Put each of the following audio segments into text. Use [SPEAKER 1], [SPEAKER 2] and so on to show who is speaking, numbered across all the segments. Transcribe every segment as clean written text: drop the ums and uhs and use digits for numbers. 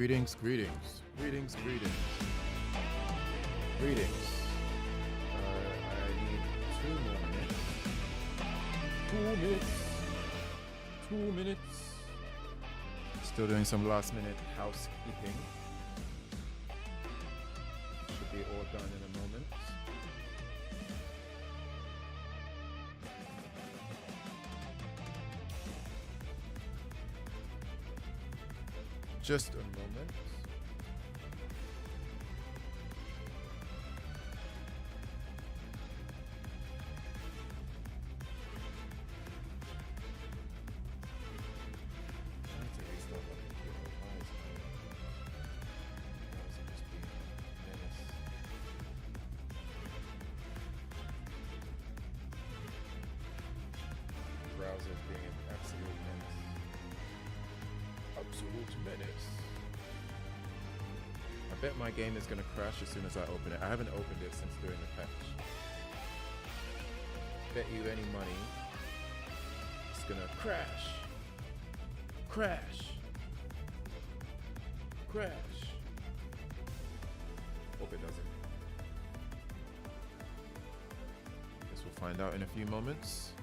[SPEAKER 1] Greetings, greetings, greetings, greetings, greetings. I need 2 more minutes. 2 minutes. 2 minutes. Still doing some last minute housekeeping. Should be all done in a moment. Just a moment. Browser being an absolute menace. Absolute menace. I bet my game is gonna crash as soon as I open it. I haven't opened it since doing the patch. Bet you any money it's gonna crash. Crash. Crash. Hope it doesn't. Guess we'll find out in a few moments.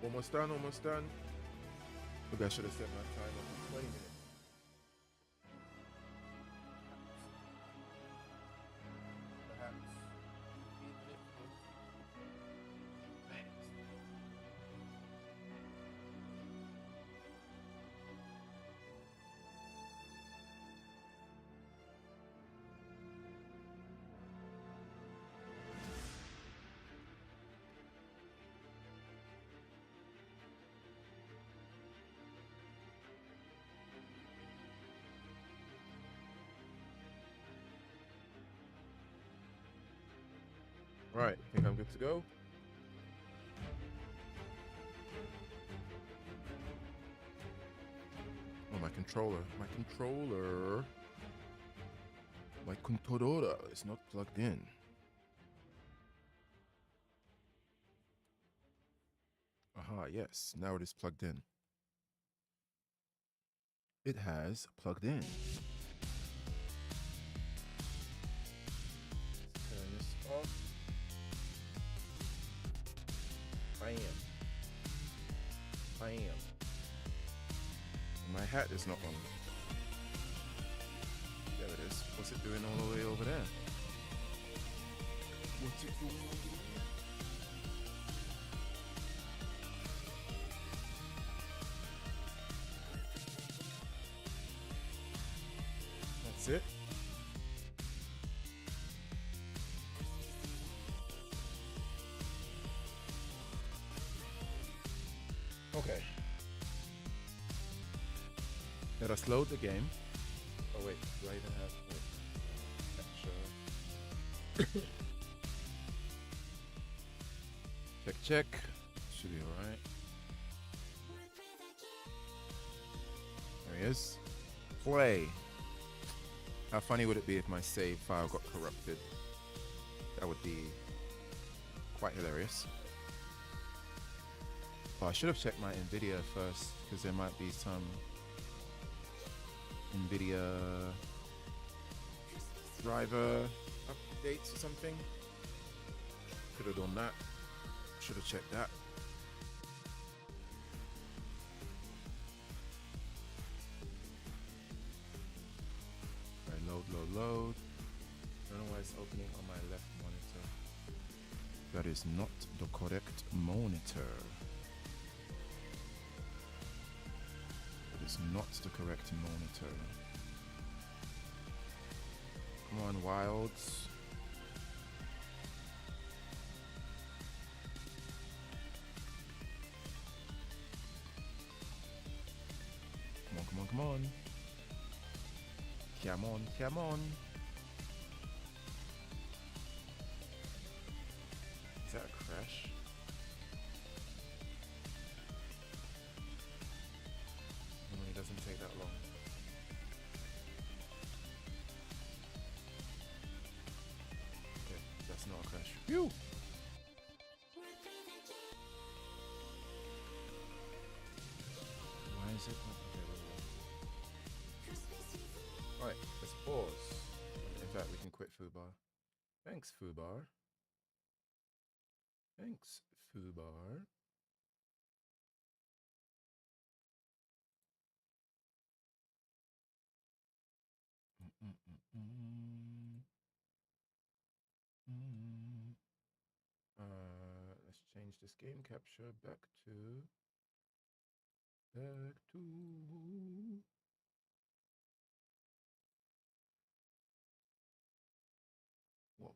[SPEAKER 1] Almost done, almost done. Maybe I should have set my timer for 20 minutes. Perhaps 8 minutes. Right, I think I'm good to go. Oh, my controller is not plugged in. Aha, yes, now it is plugged in. It has plugged in. Turn this off. I am. My hat is not on. There it is. For What's it doing all the way over there? What's it doing over there? That's it. Okay. Let us load the game. Oh wait, do I even have capture? Check. Should be alright. There he is. Play. How funny would it be if my save file got corrupted? That would be quite hilarious. Oh, I should have checked my NVIDIA first, because there might be some NVIDIA driver updates or something. Could have done that. Should have checked that. Right, load. I don't know why it's opening on my left monitor. That is not the correct monitor. That is not the correct monitor. Come on, Wilds. Come on. Come on. Is that a crash? Normally it doesn't take that long. Okay, that's not a crash. Phew! Why is it not? Alright, let's pause. In fact, we can quit Foobar. Thanks, Foobar. Thanks, Foobar. Let's change this game capture back to whoa.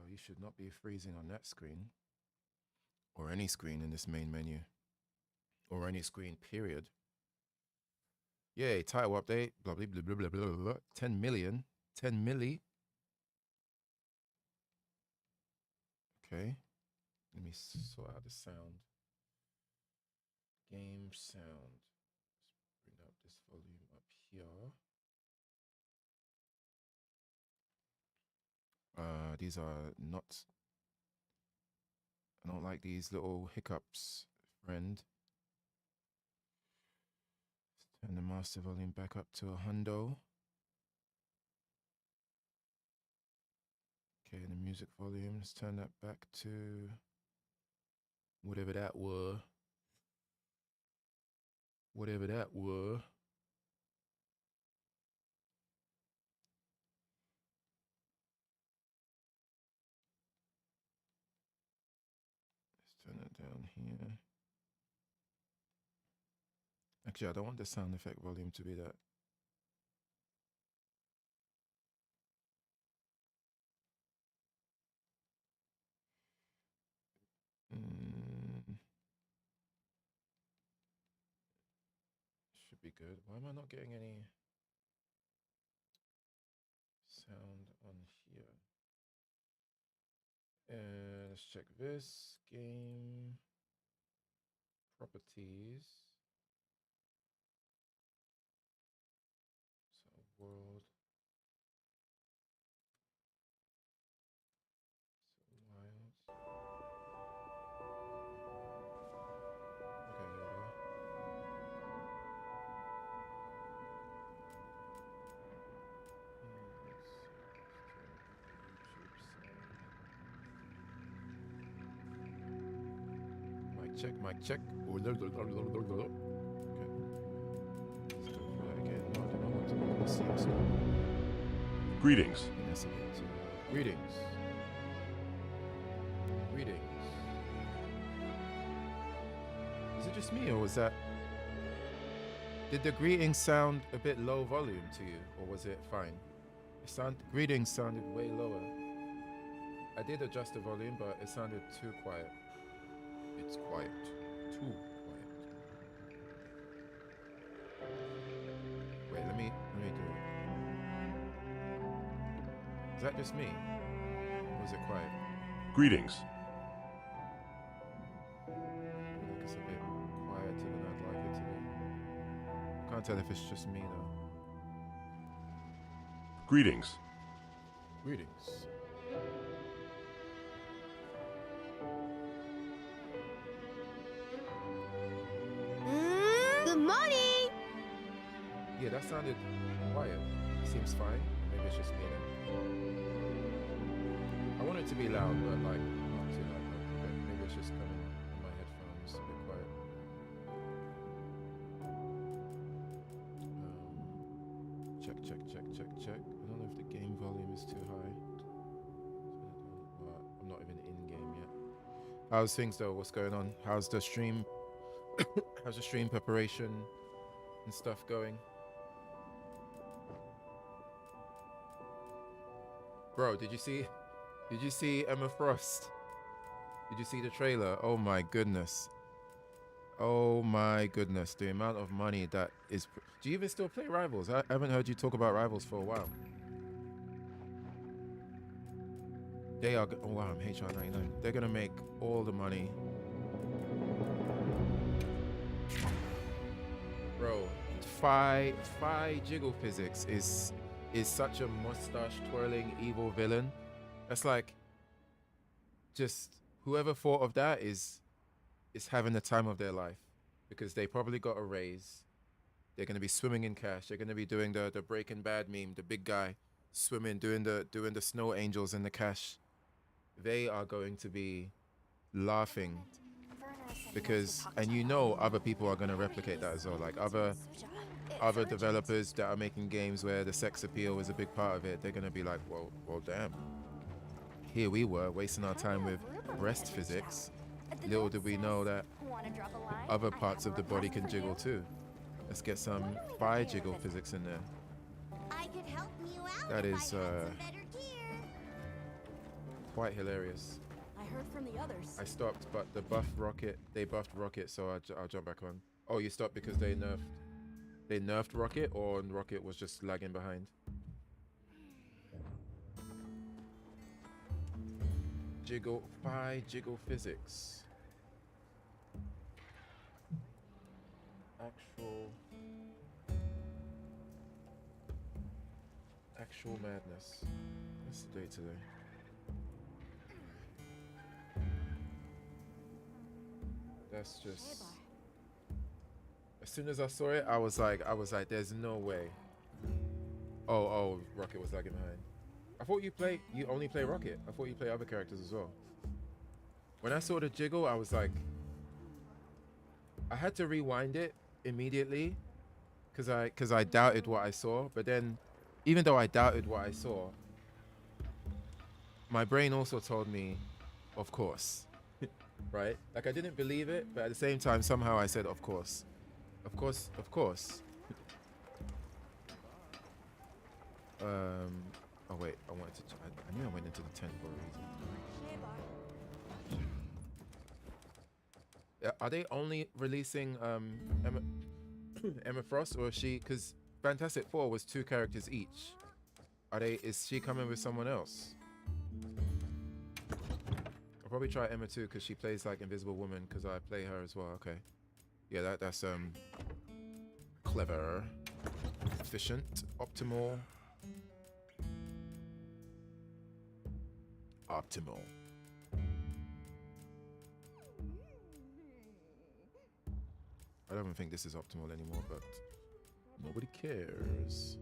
[SPEAKER 1] You should not be freezing on that screen, or any screen in this main menu, or any screen, period. Yay, title update, blah, blah, blah, blah, blah, blah, 10 million, 10 milli. Okay, let me sort out the sound. Game sound. Let's bring up this volume up here. These are not, I don't like these little hiccups, friend. Let's turn the master volume back up to 100. Okay, the music volume, let's turn that back to whatever that were. Whatever that were. Let's turn it down here. Actually, I don't want the sound effect volume to be that. Should be good. Why am I not getting any sound on here? Let's check this. Game properties. So world. So wilds. Okay, there we go. Let's see. Let's turn up the YouTube sound. Mic check, mic check. Okay. Let's go for that again. No, I do not want to make the same story.
[SPEAKER 2] Greetings.
[SPEAKER 1] That's a bit too loud. Greetings. Greetings. Is it just me, or was that... Did the greetings sound a bit low volume to you, or was it fine? Greetings sounded way lower. I did adjust the volume, but it sounded too quiet. It's quiet. Too quiet. Wait, let me do it. Is that just me? Or was it quiet?
[SPEAKER 2] Greetings.
[SPEAKER 1] I feel like it's a bit quieter than I'd like it to be. I can't tell if it's just me though.
[SPEAKER 2] Greetings.
[SPEAKER 1] Greetings.
[SPEAKER 3] Good morning!
[SPEAKER 1] Yeah, that sounded quiet. It seems fine. Maybe it's just me then. I want it to be loud, but like not too loud. But maybe it's just coming on my headphones a bit quiet. Check. I don't know if the game volume is too high. I'm not even in game yet. How's things though? What's going on? How's the stream? How's the stream preparation and stuff going? Bro, did you see Emma Frost? Did you see the trailer? Oh my goodness. Oh my goodness. The amount of money that is... Do you even still play Rivals? I haven't heard you talk about Rivals for a while. They are... Oh wow, I'm HR99. They're gonna make all the money. Bro, Phi Jiggle Physics is such a mustache twirling evil villain. That's like, just whoever thought of that is having the time of their life, because they probably got a raise. They're gonna be swimming in cash. They're gonna be doing the Breaking Bad meme, the big guy swimming, doing the snow angels in the cash. They are going to be laughing because, and you know, other people are gonna replicate that as well. Like other developers that are making games where the sex appeal is a big part of it. They're gonna be like, well, damn. Here we were wasting our time with breast physics. Little did we know that other parts of the body can jiggle too. Let's get some Phi Jiggle Physics in there. That is quite hilarious.
[SPEAKER 3] I heard from the others.
[SPEAKER 1] I stopped, but they buffed Rocket, so I'll jump back on. Oh, you stopped because they nerfed Rocket, or Rocket was just lagging behind? Phi Jiggle Physics. Actual madness. What's the date today? That's just... As soon as I saw it, I was like, there's no way. Oh, Rocket was lagging behind. I thought you only play Rocket. I thought you play other characters as well. When I saw the jiggle, I was like, I had to rewind it immediately because I doubted what I saw. But then, even though I doubted what I saw, my brain also told me, of course, right? Like I didn't believe it, but at the same time, somehow I said, of course. Of course. Oh wait, I knew I went into the tent for a reason. Are they only releasing Emma Frost, or is she? Because Fantastic Four was 2 characters each. Is she coming with someone else? I'll probably try Emma too, because she plays like Invisible Woman, because I play her as well. Okay. Yeah, that's clever, efficient, optimal. I don't even think this is optimal anymore, but nobody cares.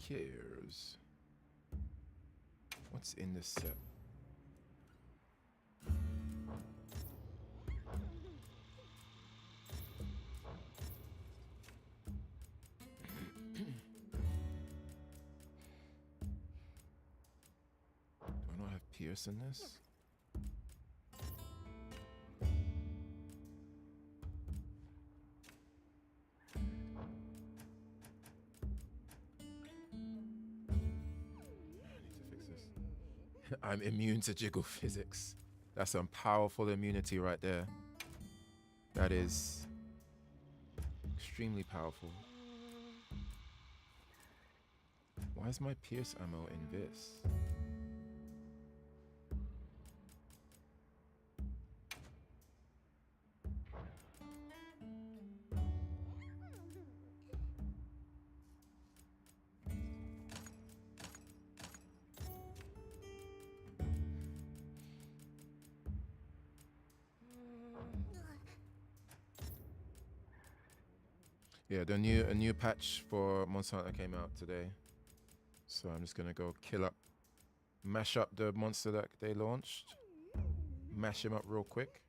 [SPEAKER 1] cares? What's in this set? Do I not have Pierce in this? I'm immune to jiggle physics. That's some powerful immunity right there. That is extremely powerful. Why is my Pierce ammo in this? Yeah, a new patch for Monster Hunter came out today. So I'm just gonna go mash up the monster that they launched. Mash him up real quick.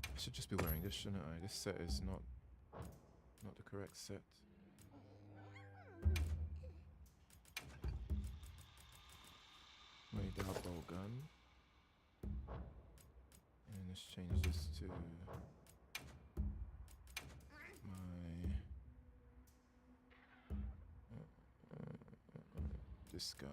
[SPEAKER 1] I should just be wearing this, shouldn't I? This set is not the correct set. Wait, the bow gun. And let's change this to my this guy.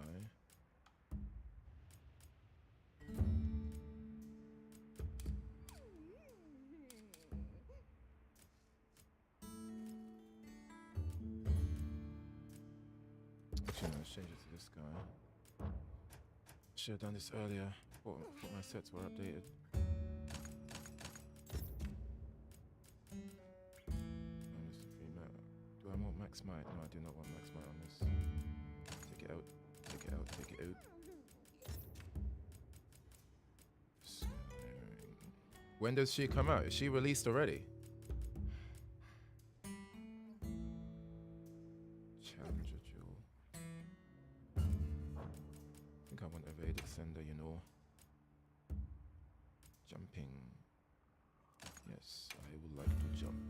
[SPEAKER 1] Actually, no, let's change it to this guy. Should have done this earlier. Thought my sets were updated. Do I want max might? No, I do not want max might on this. Take it out. Take it out. Take it out. When does she come out? Is she released already? Challenger jewel. I think I want evade extender, you know. Jumping. Yes, I would like to jump.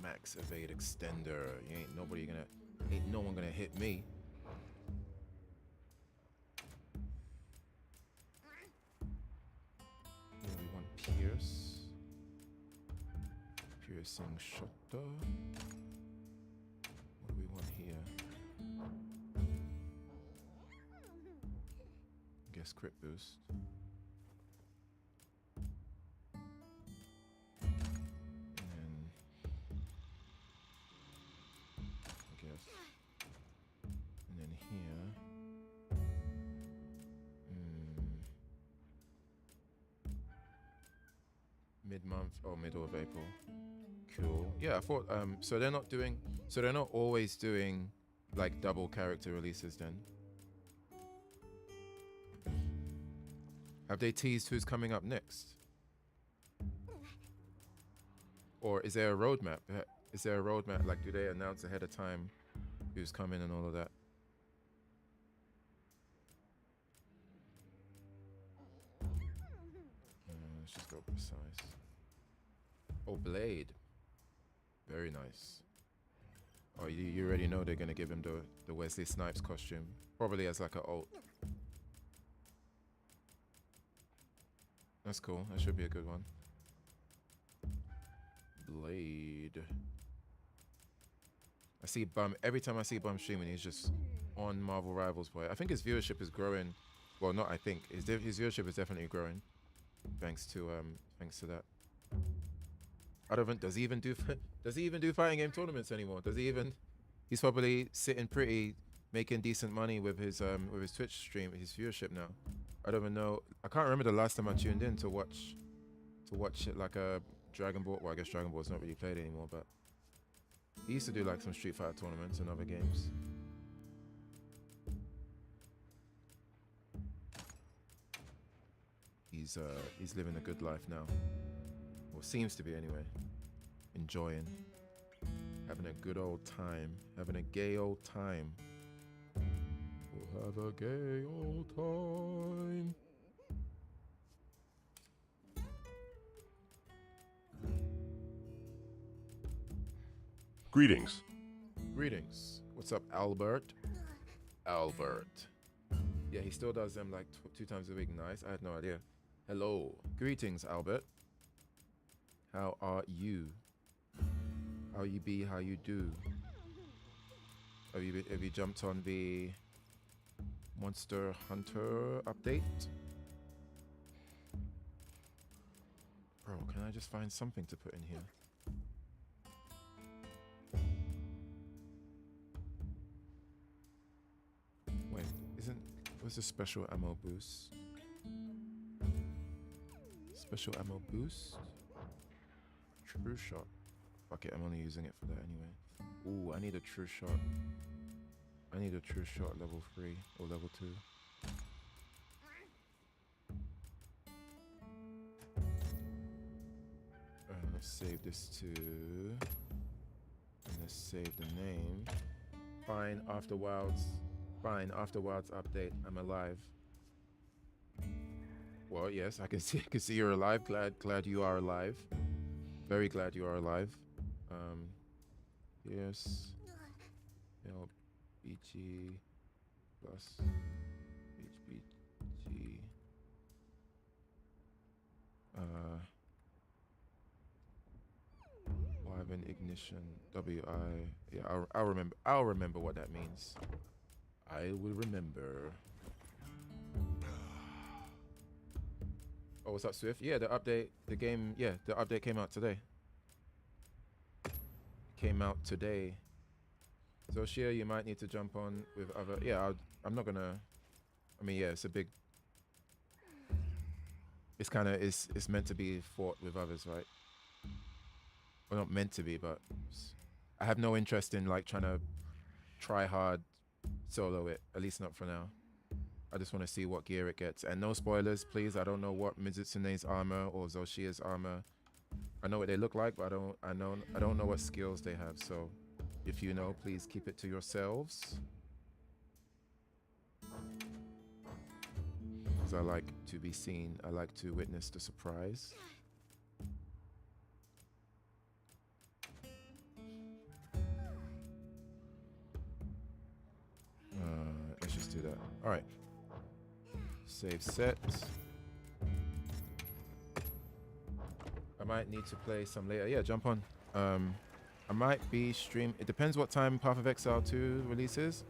[SPEAKER 1] Max evade extender. Ain't no one gonna hit me. Yeah, we want Pierce. Piercing shutter. What do we want here? Guess crit boost. And then here, mid-month or middle of April. Cool. Yeah, I thought. So they're not always doing like double character releases then. Have they teased who's coming up next? Or is there a roadmap? Is there a roadmap? Like, do they announce ahead of time who's coming and all of that? Let's just go precise. Oh, Blade. Very nice. Oh, you already know they're going to give him the Wesley Snipes costume. Probably as like an alt. That's cool. That should be a good one. Blade. I see Bum every time I see Bum streaming. He's just on Marvel Rivals boy. I think his viewership is growing. Well, not I think his viewership is definitely growing, thanks to that. I don't think does he even do fighting game tournaments anymore? Does he even? He's probably sitting pretty, making decent money with his Twitch stream, his viewership now. I don't even know. I can't remember the last time I tuned in to watch it like a Dragon Ball. Well, I guess Dragon Ball's not really played anymore, but he used to do like some Street Fighter tournaments and other games. He's living a good life now, or seems to be anyway. Enjoying, having a good old time, having a gay old time. We'll have a gay old time.
[SPEAKER 2] Greetings.
[SPEAKER 1] Greetings. What's up, Albert? Albert. Yeah, he still does them like 2 times a week. Nice. I had no idea. Hello. Greetings, Albert. How are you? How you be? How you do? Have you jumped on the Monster Hunter update? Bro, can I just find something to put in here? Wait, what's the special ammo boost? Special ammo boost? True shot. Fuck it, I'm only using it for that anyway. Ooh, I need a true shot. I need a true shot level 3 or level 2. Let's save this to... And let's save the name. Fine, after Wilds. Fine, after Wilds update. I'm alive. Well, yes, I can see you're alive. Glad you are alive. Very glad you are alive. Yes. BG plus HBG. Wyvern ignition. WI. Yeah, I'll remember. I'll remember what that means. I will remember. Oh, what's up, Swift? Yeah, the update, the game, yeah, the update came out today. Came out today. So, Shia, you might need to jump on with other, yeah, I'm not gonna, I mean, yeah, it's a big, it's kind of, it's meant to be fought with others, right? Well, not meant to be, but I have no interest in, like, trying to try hard solo it, at least not for now. I just want to see what gear it gets. And no spoilers, please. I don't know what Mizutsune's armor or Zoshia's armor. I know what they look like, but I don't know what skills they have. So if you know, please keep it to yourselves. Because I like to be seen. I like to witness the surprise. Let's just do that. All right. Save set. I might need to play some later. Yeah, jump on. I might be it depends what time Path of Exile 2 releases.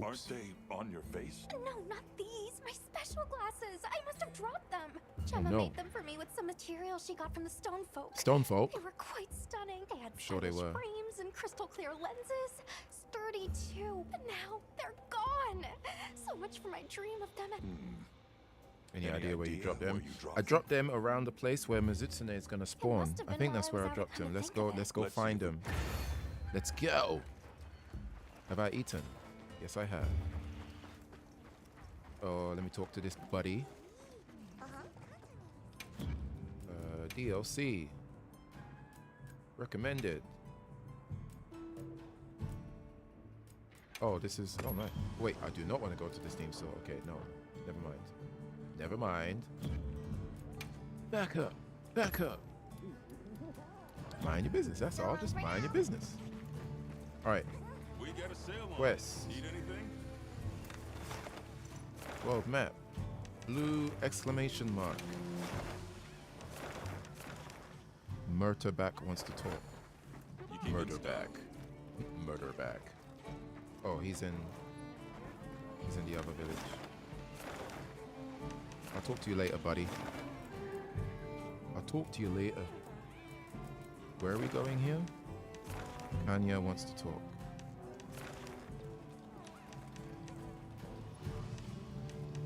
[SPEAKER 2] Aren't they on your face?
[SPEAKER 3] No, not these. My special glasses. I must have dropped them. Gemma
[SPEAKER 1] no.
[SPEAKER 3] made them for me with some material she got from the Stone Folk.
[SPEAKER 1] Stone Folk?
[SPEAKER 3] They were quite stunning. They had
[SPEAKER 1] Sure they were.
[SPEAKER 3] frames and crystal clear lenses. Sturdy too. But now they're gone. So much for my dream of them.
[SPEAKER 1] Any idea where you dropped them? I dropped them around the place where Mizutsune is gonna spawn. I think that's where I dropped him. Let's go find him. Let's go. Have I eaten? Yes, I have. Oh, let me talk to this buddy. DLC. Recommended. Oh, this is... Oh, nice. Wait, I do not want to go to the Steam store. Okay, no. Never mind. Never mind. Back up. Back up. Mind your business. That's all. Just mind your business. All right.
[SPEAKER 2] We got a sale on.
[SPEAKER 1] Quest.
[SPEAKER 2] Need anything?
[SPEAKER 1] World map. Blue exclamation mark. Murderback wants to talk. Murderback. Murderback. Oh, he's in the other village. I'll talk to you later, buddy. I'll talk to you later. Where are we going here? Kanya wants to talk.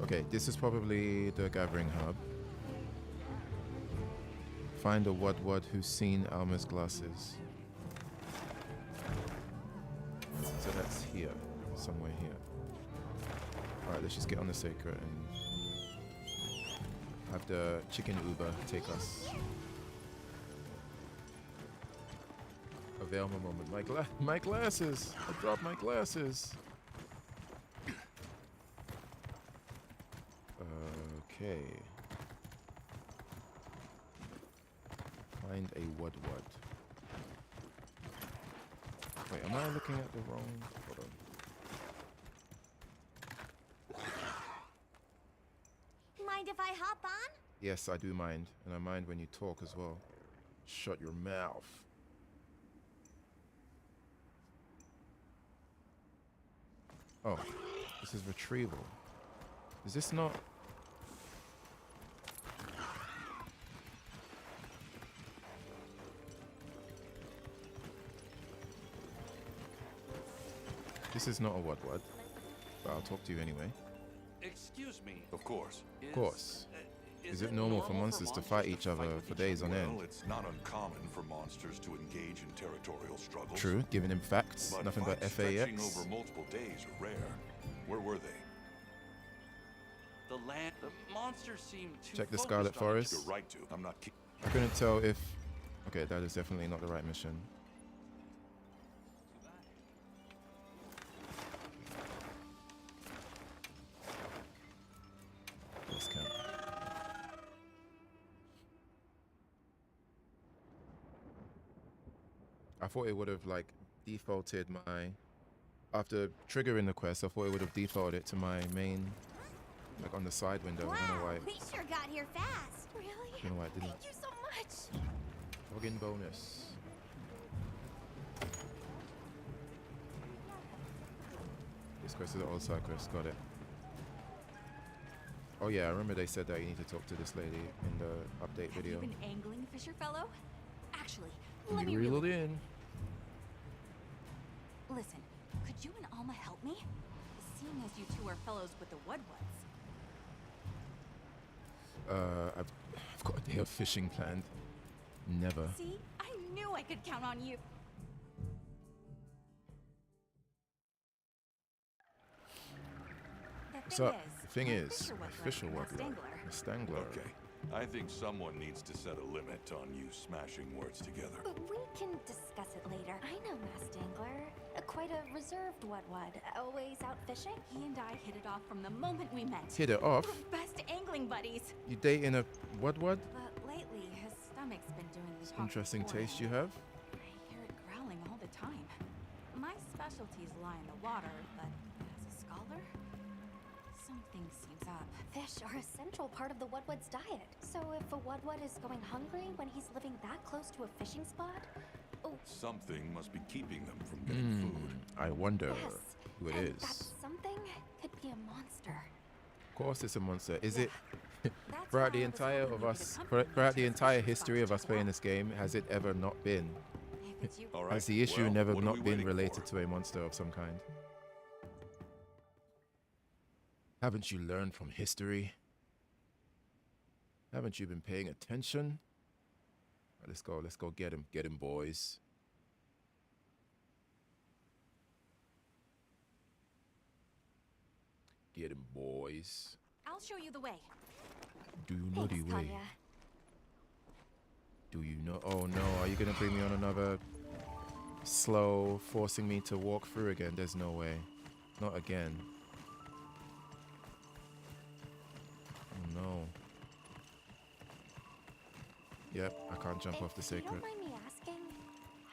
[SPEAKER 1] Okay, this is probably the gathering hub. Find a Wud who's seen Alma's glasses. So that's here, somewhere here. Alright, let's just get on the sacred and have the chicken Uber take us. Avail my moment. My glasses! I dropped my glasses! Okay. Find a Wud. Wait, am I looking at the wrong... Hold on.
[SPEAKER 3] Mind if I hop on?
[SPEAKER 1] Yes, I do mind. And I mind when you talk as well. Shut your mouth. Oh, this is retrieval. Is this not... This is not a Wud, but I'll talk to you anyway.
[SPEAKER 2] Excuse me. Of course.
[SPEAKER 1] Of course. Is it normal for monsters to fight each other for days on end?
[SPEAKER 2] Well, it's not uncommon for monsters to engage in territorial struggles.
[SPEAKER 1] True, giving him facts, nothing but
[SPEAKER 2] fights stretching
[SPEAKER 1] FAX.
[SPEAKER 2] over multiple days are rare. Where were they?
[SPEAKER 4] The monsters seem too
[SPEAKER 1] Check the
[SPEAKER 4] focused
[SPEAKER 1] Scarlet
[SPEAKER 4] on
[SPEAKER 1] Forest.
[SPEAKER 2] You're right to. I'm not.
[SPEAKER 1] I couldn't tell if... Okay, that is definitely not the right mission. This camp. I thought it would have like defaulted my... After triggering the quest, I thought it would have defaulted it to my main, like on the side window. I don't know why.
[SPEAKER 3] We sure got here fast. Really?
[SPEAKER 1] I don't know why it didn't.
[SPEAKER 3] Thank you so much.
[SPEAKER 1] Login bonus. This quest is an old side quest. Got it. Oh yeah, I remember they said that you need to talk to this lady in the update
[SPEAKER 5] Have
[SPEAKER 1] video.
[SPEAKER 5] you been angling, Fisher fellow? Actually,
[SPEAKER 1] Can
[SPEAKER 5] let
[SPEAKER 1] you
[SPEAKER 5] me
[SPEAKER 1] reel
[SPEAKER 5] really...
[SPEAKER 1] it in?
[SPEAKER 5] Listen, could you and Alma help me? Seeing as you two are fellows with the Wudwuds.
[SPEAKER 1] I've got a day of fishing planned. Never.
[SPEAKER 5] See? I knew I could count on you.
[SPEAKER 1] So, the thing
[SPEAKER 5] my
[SPEAKER 1] is,
[SPEAKER 5] Fisher
[SPEAKER 1] official
[SPEAKER 5] Wudwud,
[SPEAKER 1] Wudwud,
[SPEAKER 5] Mastangler.
[SPEAKER 1] Stangler.
[SPEAKER 2] Okay. I think someone needs to set a limit on you smashing words together.
[SPEAKER 3] But we can discuss it later. I know Mastangler. Quite a reserved Wudwud. Always out fishing.
[SPEAKER 5] He and I hit it off from the moment we met.
[SPEAKER 1] Hit it off?
[SPEAKER 5] We're best angling buddies.
[SPEAKER 1] You dating a Wudwud?
[SPEAKER 5] But lately, his stomach's been doing the talking
[SPEAKER 1] Interesting
[SPEAKER 5] for
[SPEAKER 1] taste
[SPEAKER 5] him.
[SPEAKER 1] you have.
[SPEAKER 5] I hear it growling all the time. My specialties lie in the water, but as a scholar, something seems up.
[SPEAKER 3] Fish are a central part of the Wudwud's diet. So if a Wudwud is going hungry when he's living that close to a fishing spot, oh,
[SPEAKER 2] Something must be keeping them from getting food.
[SPEAKER 1] I wonder
[SPEAKER 3] yes.
[SPEAKER 1] who it
[SPEAKER 3] And
[SPEAKER 1] is.
[SPEAKER 3] that something could be a monster.
[SPEAKER 1] Of course, it's a monster. Is it?
[SPEAKER 5] That's
[SPEAKER 1] Throughout
[SPEAKER 5] why
[SPEAKER 1] the
[SPEAKER 5] I was
[SPEAKER 1] entire
[SPEAKER 5] hoping
[SPEAKER 1] of
[SPEAKER 5] you could
[SPEAKER 1] us,
[SPEAKER 5] accompany me
[SPEAKER 1] throughout
[SPEAKER 5] to
[SPEAKER 1] the
[SPEAKER 5] the
[SPEAKER 1] entire
[SPEAKER 5] fishing
[SPEAKER 1] history
[SPEAKER 5] spot
[SPEAKER 1] of
[SPEAKER 5] to
[SPEAKER 1] us
[SPEAKER 5] check it
[SPEAKER 1] playing
[SPEAKER 5] out.
[SPEAKER 1] this game, has it ever not been?
[SPEAKER 5] If it's you,
[SPEAKER 2] All right.
[SPEAKER 1] Has the issue
[SPEAKER 2] well,
[SPEAKER 1] never
[SPEAKER 2] what are
[SPEAKER 1] not
[SPEAKER 2] we
[SPEAKER 1] been
[SPEAKER 2] waiting
[SPEAKER 1] related
[SPEAKER 2] for?
[SPEAKER 1] to a monster of some kind? Haven't you learned from history? Haven't you been paying attention? Right, let's go get him, boys. Get him, boys.
[SPEAKER 5] I'll show you the way.
[SPEAKER 1] Do you know the
[SPEAKER 3] Thanks,
[SPEAKER 1] way?
[SPEAKER 3] Tanya.
[SPEAKER 1] Do you know? Oh no, are you gonna bring me on another slow, forcing me to walk through again? There's no way. Not again. Oh no. Yep, I can't jump off the
[SPEAKER 3] If you
[SPEAKER 1] sacred.
[SPEAKER 3] don't mind me asking,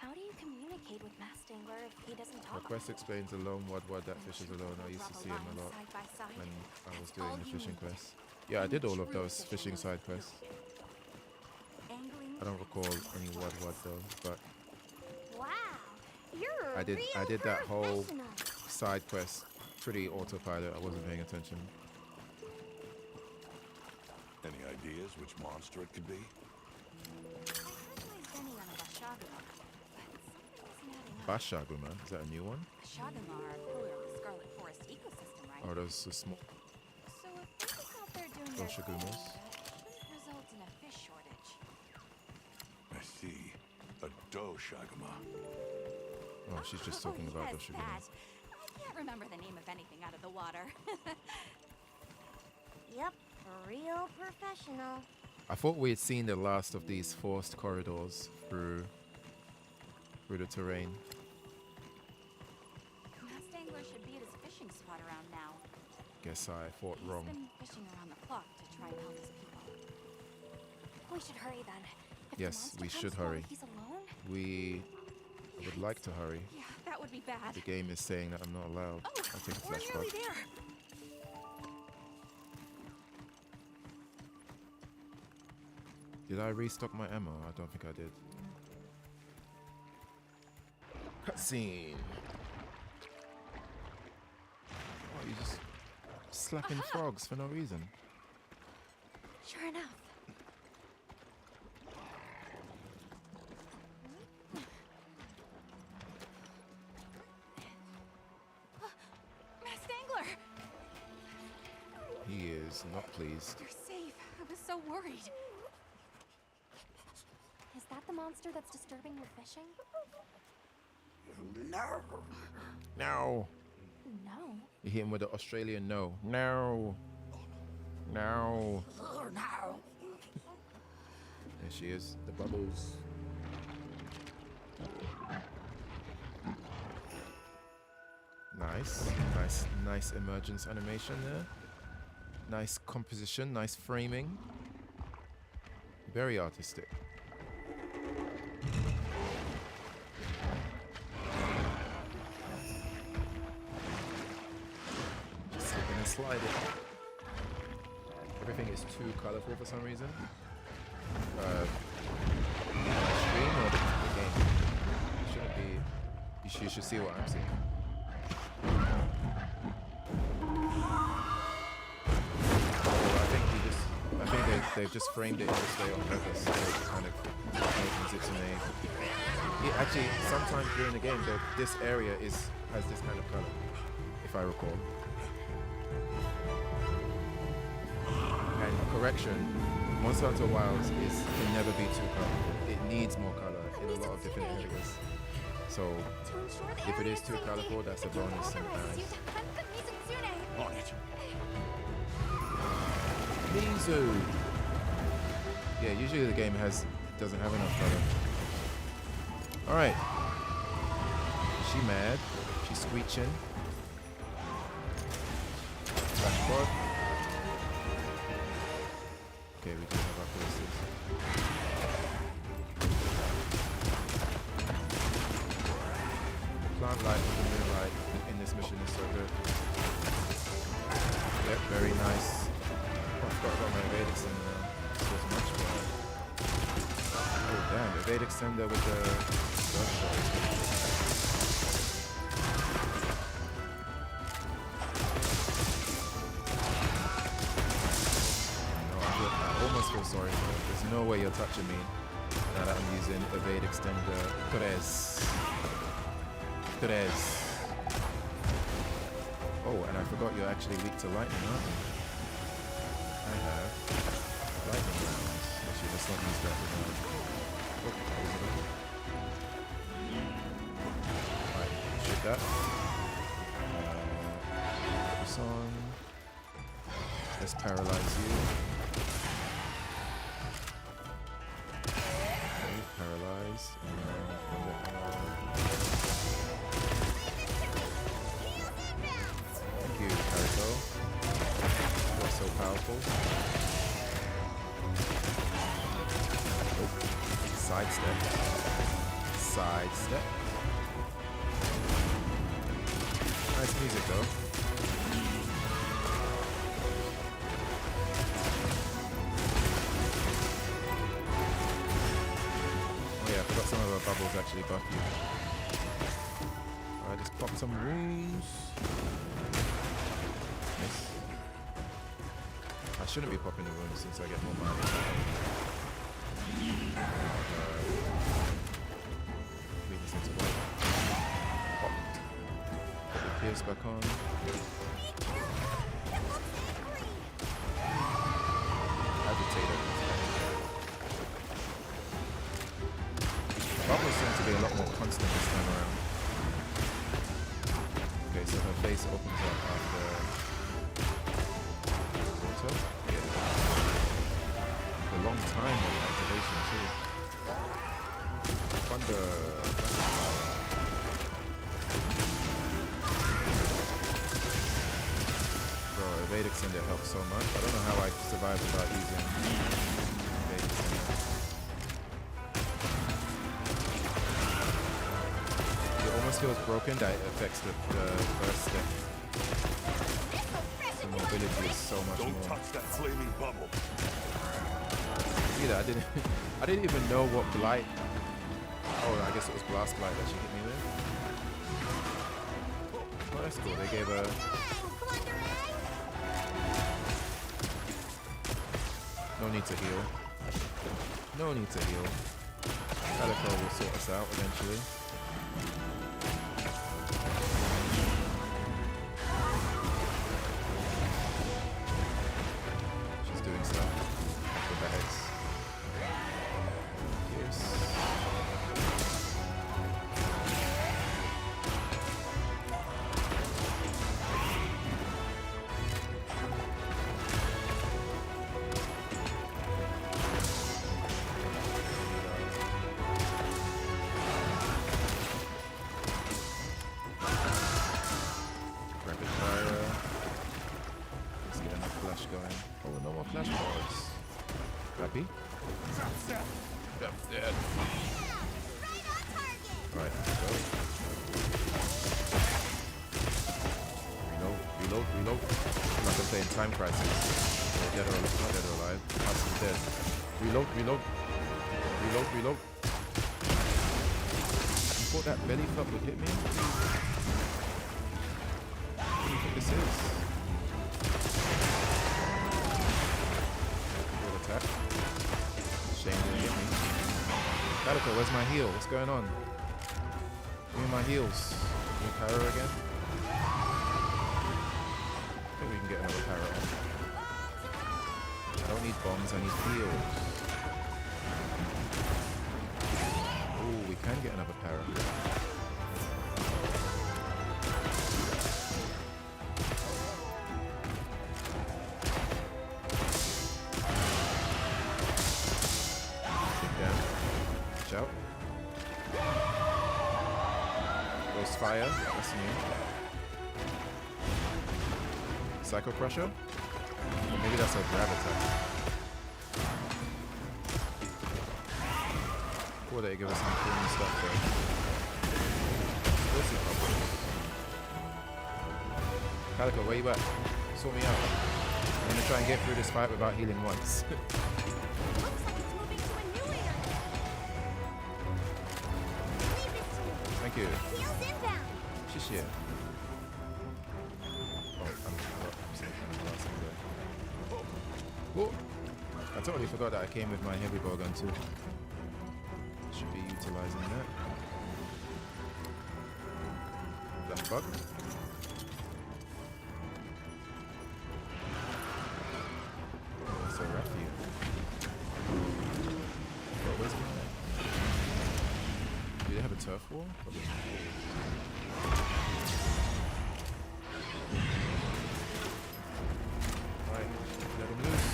[SPEAKER 3] how do you communicate with Mastangler if he doesn't
[SPEAKER 1] The
[SPEAKER 3] talk?
[SPEAKER 1] quest explains alone what that fishes alone. I used to see him a lot
[SPEAKER 5] Side by side.
[SPEAKER 1] when I was
[SPEAKER 5] That's
[SPEAKER 1] doing
[SPEAKER 5] all
[SPEAKER 1] the
[SPEAKER 5] you
[SPEAKER 1] fishing
[SPEAKER 5] need.
[SPEAKER 1] quest. Yeah, I did all of
[SPEAKER 5] True
[SPEAKER 1] those fishing side quests.
[SPEAKER 5] Angling
[SPEAKER 1] I don't recall any what though, but
[SPEAKER 3] Wow, you're a
[SPEAKER 1] I did
[SPEAKER 3] real
[SPEAKER 1] that whole
[SPEAKER 3] professional.
[SPEAKER 1] side quest pretty autopilot. I wasn't paying attention.
[SPEAKER 2] Any ideas which monster it could be?
[SPEAKER 5] I heard my Benny on a Bashaguma, but something isn't adding up.
[SPEAKER 1] Bashaguma, is that a new one?
[SPEAKER 5] Bashaguma are a pillar of the Scarlet Forest ecosystem, right?
[SPEAKER 1] Or those so small?
[SPEAKER 5] So if they're just out there doing their
[SPEAKER 1] Bashagumas.
[SPEAKER 5] thing, that shouldn't result in a fish shortage.
[SPEAKER 2] go, Shagama.
[SPEAKER 1] Oh, she's just talking about
[SPEAKER 5] yes,
[SPEAKER 1] Yoshiguro.
[SPEAKER 5] that. I can't remember the name of anything out of the water.
[SPEAKER 6] Yep, a real professional.
[SPEAKER 1] I thought we had seen the last of these forced corridors through the terrain.
[SPEAKER 5] Masked Angler should be at his fishing spot around now.
[SPEAKER 1] Guess I thought
[SPEAKER 5] He's
[SPEAKER 1] wrong.
[SPEAKER 5] been fishing around the clock to try and help his people.
[SPEAKER 3] We should hurry then. If the
[SPEAKER 1] Yes,
[SPEAKER 3] monster
[SPEAKER 1] we
[SPEAKER 3] comes
[SPEAKER 1] should
[SPEAKER 3] while
[SPEAKER 1] hurry.
[SPEAKER 3] He's alone.
[SPEAKER 1] We would like to hurry.
[SPEAKER 5] Yeah, that would be bad.
[SPEAKER 1] The game is saying that I'm not allowed.
[SPEAKER 5] Oh,
[SPEAKER 1] I'll take a
[SPEAKER 5] we're
[SPEAKER 1] flashback.
[SPEAKER 5] nearly there.
[SPEAKER 1] Did I restock my ammo? I don't think I did. Cutscene. Oh, you just slapping frogs for no reason.
[SPEAKER 3] Sure enough.
[SPEAKER 5] Masked Angler!
[SPEAKER 1] He is not pleased.
[SPEAKER 5] You're safe. I was so worried.
[SPEAKER 3] Is that the monster that's disturbing your fishing?
[SPEAKER 1] No.
[SPEAKER 3] No.
[SPEAKER 1] You hit him with the Australian no. No. No. There she is. The bubbles. Nice emergence animation there. Nice composition, nice framing. Very artistic. Just slipping and sliding. Everything is too colorful for some reason. Stream or the game? It shouldn't be. You should see what I'm seeing. I think they've just framed it in this way on purpose, so it kind of opens it to me. Actually, sometimes during the game, this area has this kind of color, if I recall. And correction, Monster Hunter Wilds can never be too colorful. It needs more color in a lot of different areas. So
[SPEAKER 3] To ensure the
[SPEAKER 1] if it
[SPEAKER 3] area's
[SPEAKER 1] is too
[SPEAKER 3] safety,
[SPEAKER 1] colorful, that's a
[SPEAKER 3] the game
[SPEAKER 1] bonus
[SPEAKER 3] authorizes you
[SPEAKER 1] sometimes.
[SPEAKER 3] to hunt the Mizuzune.
[SPEAKER 2] On it.
[SPEAKER 1] Mizu. Yeah, usually the game doesn't have enough color. All right. She mad. She's screeching. Flashback. Okay, we do have our places. Plant light with the moonlight in this mission is so good. Yep, very nice. Oh, I forgot about my evade extender now. This was much better. Oh damn, evade extender with the dodge shot. I almost feel sorry for him. There's no way you're touching me now that I'm using evade extender. Tres. Oh, and I forgot you're actually weak to lightning, aren't you? I have lightning rounds. Actually, let's not use that without. Oh, that was lucky. Alright, shoot that. Focus on. Let's paralyze you. Okay, paralyze. Thank you, Carico. You are so powerful. Oh, sidestep. Sidestep. Nice music though. Oh yeah, I forgot some of our bubbles actually buff you. Alright, just pop some wounds. Miss. I shouldn't be popping the wounds since I get more money. Weakness into what? Popped. Put the pierce back on. Agitator. Bubbles seem be a lot more constant this time around. Okay, so her face opens up after water. Yeah. A long time of activation too. Thunder. Bro, evade extender helps so much. I don't know how I survived without using evade extender. It almost feels broken that it affects the first step. The mobility is so much
[SPEAKER 2] Don't
[SPEAKER 1] more.
[SPEAKER 2] touch that flaming bubble.
[SPEAKER 1] See that? I didn't even know what blight. Oh, I guess it was blast blight that she hit me with. Oh, that's cool. They gave her. No need to heal. No need to heal. Calico will sort us out eventually. She's doing stuff with the heads. Yes. Rapid fire. Let's get enough flash going. Oh, no more flash balls. Happy? Yep, dead. Right, let's go. Reload. I'm not gonna play in Time Crisis. Dead or alive, not dead or alive. Hustle dead. Reload. You thought that belly flop would hit me? What do you think this is? Good attack. Shame didn't get me. Calico, where's my heal? What's going on? Give me my heals. Need power again? I think we can get another power. I don't need bombs, I need heals. Ooh, we can get another power. Watch out. Ghost fire, that's new. Psycho Crusher? Or maybe that's a grab attack. Or they give us some cool new stuff though. What's the problem? Calico, where you at? Sort me out. I'm gonna try and get through this fight without healing once. Thank you. Shish here. Oh, I'm saying oh, I totally forgot that I came with my heavy bow gun too. Should be utilizing that. Left bug. So rough you. Where's my... Do they have a turf wall? Right, let him loose.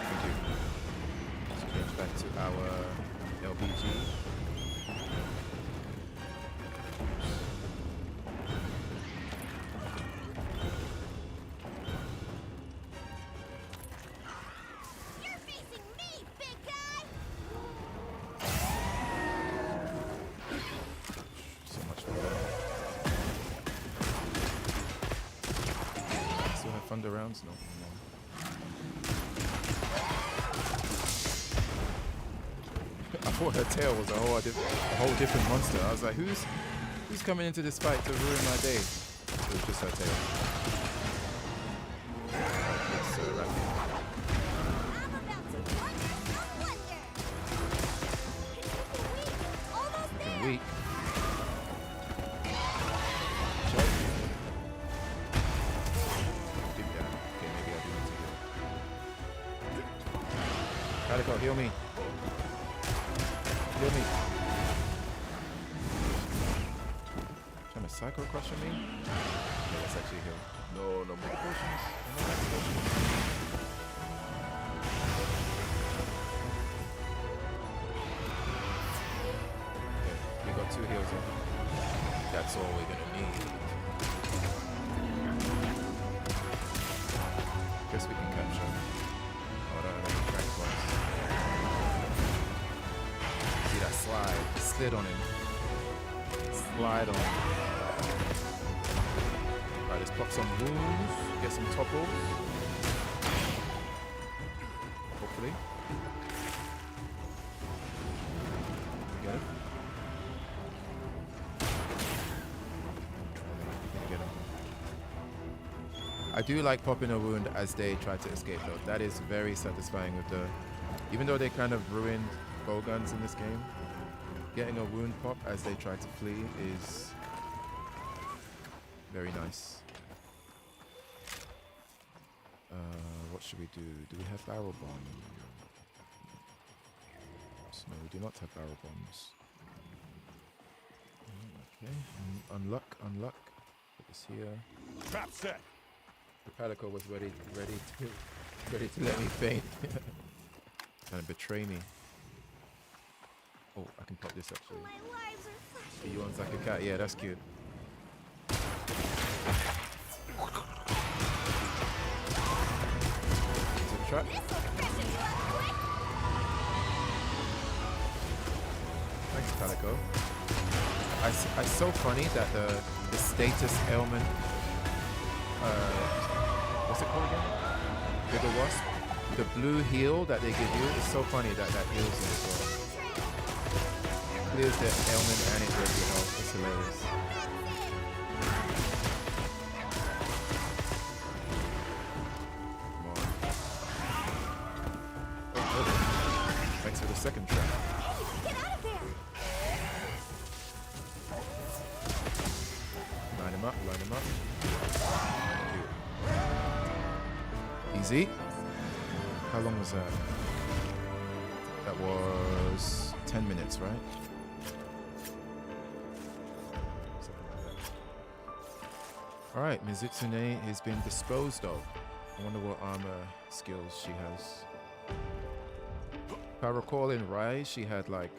[SPEAKER 1] Thank you. Let's change back to our LPG. So much for that. Still have thunder rounds? No. I thought her tail was a whole different monster. I was like, who's coming into this fight to ruin my day? It was just her tail. It's so rapid. Looking weak. Choke. Deep down. Okay, maybe I do need to heal. Heal me. Heal me. Trying to psycho crush on me? Yeah, let's actually heal. No, no more potions. No more potions. Okay, we got 2 heals in. That's all we're gonna need. Guess we can capture. Oh, no, no, crack once. See that slide? Slid on him. Slide on him. Alright, let's pop some wounds. Get some topples. Hopefully. Get him. Get him. I do like popping a wound as they try to escape though. That is very satisfying with the... Even though they kind of ruined bow guns in this game, getting a wound pop as they try to flee is very nice. What should we do? Do we have barrel bombs? No, we do not have barrel bombs. Okay, unluck. Put this here.
[SPEAKER 2] Trap set.
[SPEAKER 1] The Palico was ready to let me faint. Trying to betray me. Oh, I can pop this actually.
[SPEAKER 6] My lives are flashing.
[SPEAKER 1] He yawns like a cat. Yeah, that's cute. Into the trap. Thanks, Palico. It's so funny that the status ailment. What's it called again? Bigger Wasp. The blue heal that they give you is so funny that heals you as well. Clears the ailment and it does your health. It's hilarious. Come on. Oh. Thanks for the second trap.
[SPEAKER 6] Get out of there!
[SPEAKER 1] Line him up. Easy. How long was that? That was 10 minutes, right? Alright, Mizutsune has been disposed of. I wonder what armor skills she has. If I recall in Rise, she had like...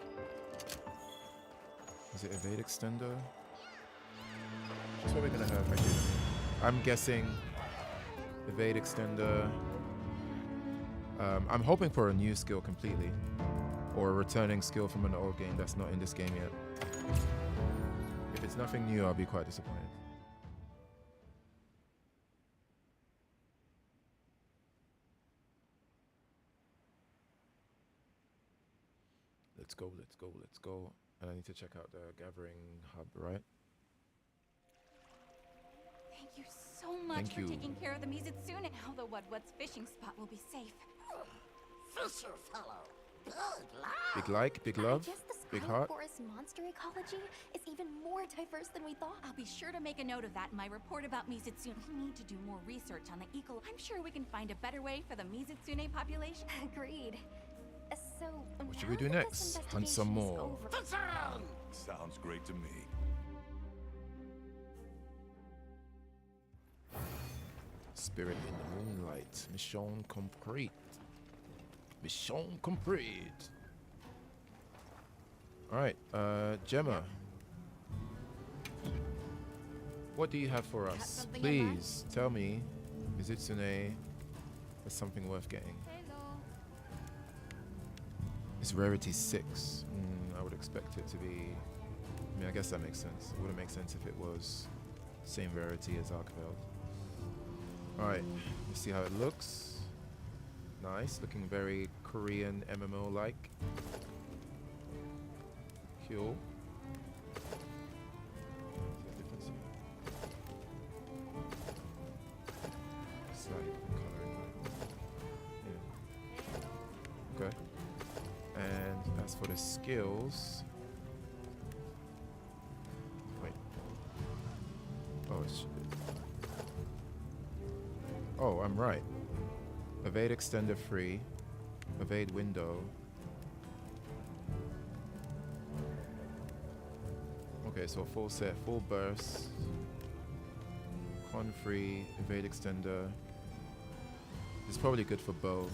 [SPEAKER 1] Was it Evade Extender? That's what we're gonna have right here. I'm guessing Evade Extender. I'm hoping for a new skill completely. Or a returning skill from an old game that's not in this game yet. If it's nothing new, I'll be quite disappointed. Let's go. And I need to check out the gathering hub, right?
[SPEAKER 5] Thank you so much
[SPEAKER 1] Thank
[SPEAKER 5] for
[SPEAKER 1] you.
[SPEAKER 5] taking care of the Mizitsune. Now the What's fishing spot will be safe.
[SPEAKER 6] Fisher fellow.
[SPEAKER 1] Big like, big love,
[SPEAKER 3] I guess the
[SPEAKER 1] big
[SPEAKER 3] Sky
[SPEAKER 1] heart.
[SPEAKER 3] Forest monster ecology is even more diverse than we thought.
[SPEAKER 5] I'll be sure to make a note of that in my report about Mizitsune. We need to do more research on the I'm sure we can find a better way for the Mizitsune population.
[SPEAKER 3] Agreed. So,
[SPEAKER 1] What should we do next? Hunt some more.
[SPEAKER 2] Sounds great to me.
[SPEAKER 1] Spirit in the moonlight. Mission complete. Mission complete. Alright, Gemma. What do you have for us?
[SPEAKER 5] something in mind?
[SPEAKER 1] Please tell me Mizutsune is something worth getting. It's rarity 6. I would expect it to be... I mean, I guess that makes sense. It wouldn't make sense if it was same rarity as Arkveld. Alright, let's see how it looks. Nice, looking very Korean MMO-like. Cool. Slight coloring. Yeah. Okay. And as for the skills... Wait. Oh, Oh, I'm right. Evade extender free. evade window. Okay, so full set, full burst, con free, evade extender. It's probably good for bow.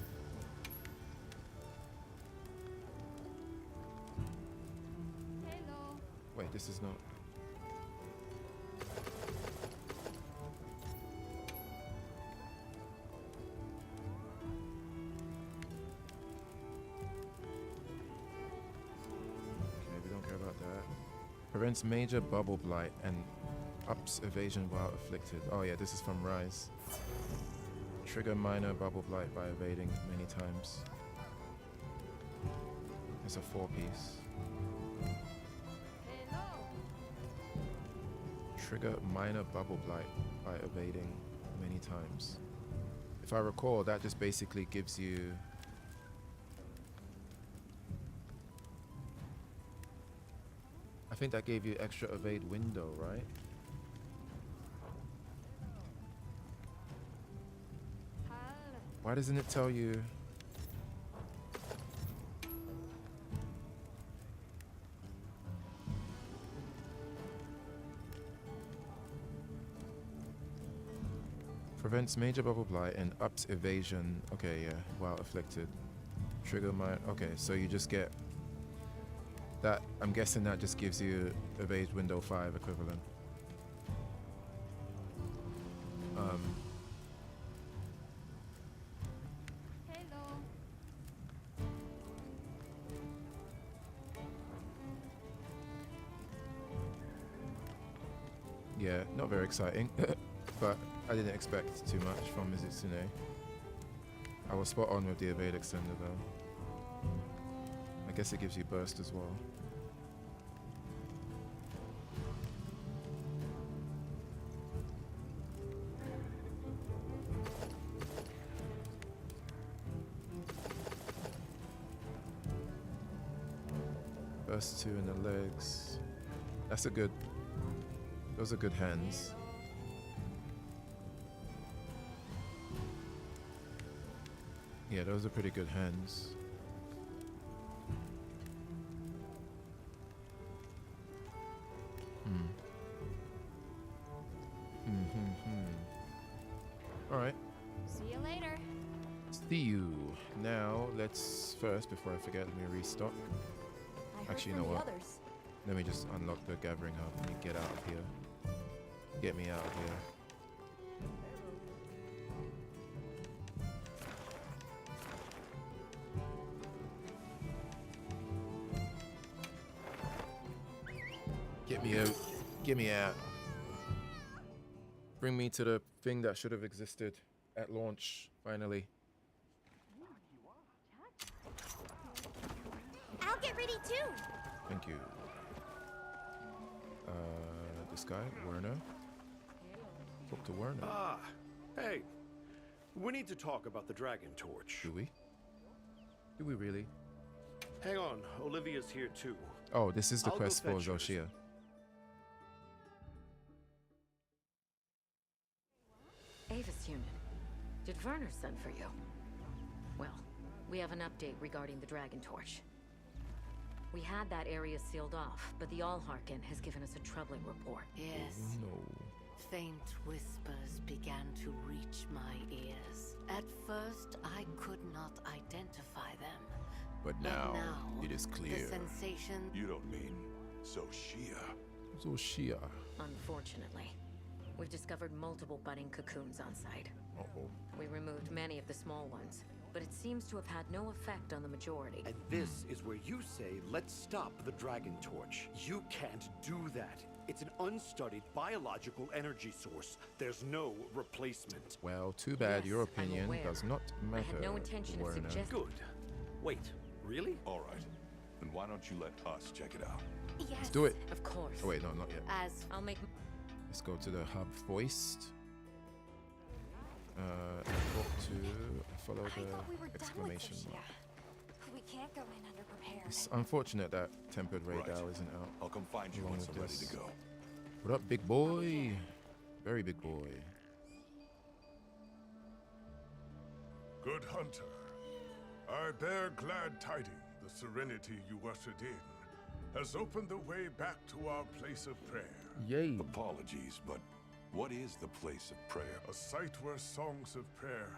[SPEAKER 5] Hello.
[SPEAKER 1] Wait, this is not. Okay, we don't care about that. Prevents major bubble blight and ups evasion while afflicted. Oh yeah, this is from Rise. Trigger minor bubble blight by evading many times. It's a 4-piece.
[SPEAKER 5] Hello.
[SPEAKER 1] Trigger minor bubble blight by evading many times. If I recall, that just basically gives you I think that gave you extra evade window, right? Why doesn't it tell you? Prevents major bubble blight and ups evasion. Okay, yeah, while afflicted. Trigger my. Okay, so you just get that. I'm guessing that just gives you evade window 5 equivalent.
[SPEAKER 5] Hello.
[SPEAKER 1] Yeah, not very exciting, but I didn't expect too much from Mizu. I was spot on with the evade extender though. I guess it gives you burst as well. Burst 2 in the legs. That's a good. Those are good hands. Yeah, those are pretty good hands. Alright.
[SPEAKER 5] See you later.
[SPEAKER 1] See you. Now, let's first, before I forget, let me restock.
[SPEAKER 6] I heard
[SPEAKER 1] Actually, you
[SPEAKER 6] from
[SPEAKER 1] know
[SPEAKER 6] the
[SPEAKER 1] what?
[SPEAKER 6] others.
[SPEAKER 1] Let me just unlock the gathering hub and get out of here. Get me out of here. Get me out. Get me out. Bring me to the thing that should have existed at launch, finally.
[SPEAKER 6] I'll get ready too.
[SPEAKER 1] Thank you. This guy, Werner. Talk to Werner.
[SPEAKER 7] Ah, hey. We need to talk about the Dragon Torch.
[SPEAKER 1] Do we? Do we really?
[SPEAKER 7] Hang on, Olivia's here too.
[SPEAKER 1] Oh, this is the
[SPEAKER 7] I'll go
[SPEAKER 1] quest for
[SPEAKER 7] fetch hers.
[SPEAKER 1] Zoshia.
[SPEAKER 8] Avis unit, did Werner send for you? Well, we have an update regarding the Dragon Torch. We had that area sealed off, but the Allharkin has given us a troubling report.
[SPEAKER 9] Yes,
[SPEAKER 1] No.
[SPEAKER 9] faint whispers began to reach my ears. At first, I could not identify them.
[SPEAKER 1] But
[SPEAKER 9] But
[SPEAKER 1] now,
[SPEAKER 9] now
[SPEAKER 1] it is
[SPEAKER 9] the
[SPEAKER 1] clear.
[SPEAKER 9] sensation...
[SPEAKER 2] You don't mean Zoshia?
[SPEAKER 1] Zoshia.
[SPEAKER 8] Unfortunately, we've discovered multiple budding cocoons on site.
[SPEAKER 1] Uh-oh.
[SPEAKER 8] We removed many of the small ones, but it seems to have had no effect on the majority.
[SPEAKER 7] And this is where you say, let's stop the Dragon Torch. You can't do that. It's an unstudied biological energy source. There's no replacement.
[SPEAKER 1] Well, too bad your
[SPEAKER 8] Yes, I'm
[SPEAKER 1] opinion
[SPEAKER 8] aware.
[SPEAKER 1] does not
[SPEAKER 8] I
[SPEAKER 1] matter.
[SPEAKER 8] had no intention of
[SPEAKER 1] Werner.
[SPEAKER 8] suggesting.
[SPEAKER 7] Good. Wait, really?
[SPEAKER 2] All right. Then why don't you let us check it out?
[SPEAKER 3] Yes.
[SPEAKER 1] Let's do it.
[SPEAKER 8] Of course.
[SPEAKER 1] Oh wait, no, not yet.
[SPEAKER 9] As
[SPEAKER 8] I'll make.
[SPEAKER 1] Let's go to the hub foist. Talk to follow
[SPEAKER 3] I thought we
[SPEAKER 1] the
[SPEAKER 3] were done with
[SPEAKER 1] exclamation
[SPEAKER 3] Zoshia.
[SPEAKER 1] mark.
[SPEAKER 3] We can't go in underprepared.
[SPEAKER 1] It's unfortunate that tempered
[SPEAKER 2] Right.
[SPEAKER 1] radar isn't out.
[SPEAKER 2] I'll come find you
[SPEAKER 1] Along
[SPEAKER 2] once
[SPEAKER 1] with
[SPEAKER 2] I'm ready
[SPEAKER 1] this.
[SPEAKER 2] to go.
[SPEAKER 1] What up, big boy? Very big boy.
[SPEAKER 10] Good hunter. I bear glad tidings. The serenity you ushered in has opened the way back to our place of prayer.
[SPEAKER 1] Yay.
[SPEAKER 2] Apologies, but what is the place of prayer?
[SPEAKER 10] A site where songs of prayer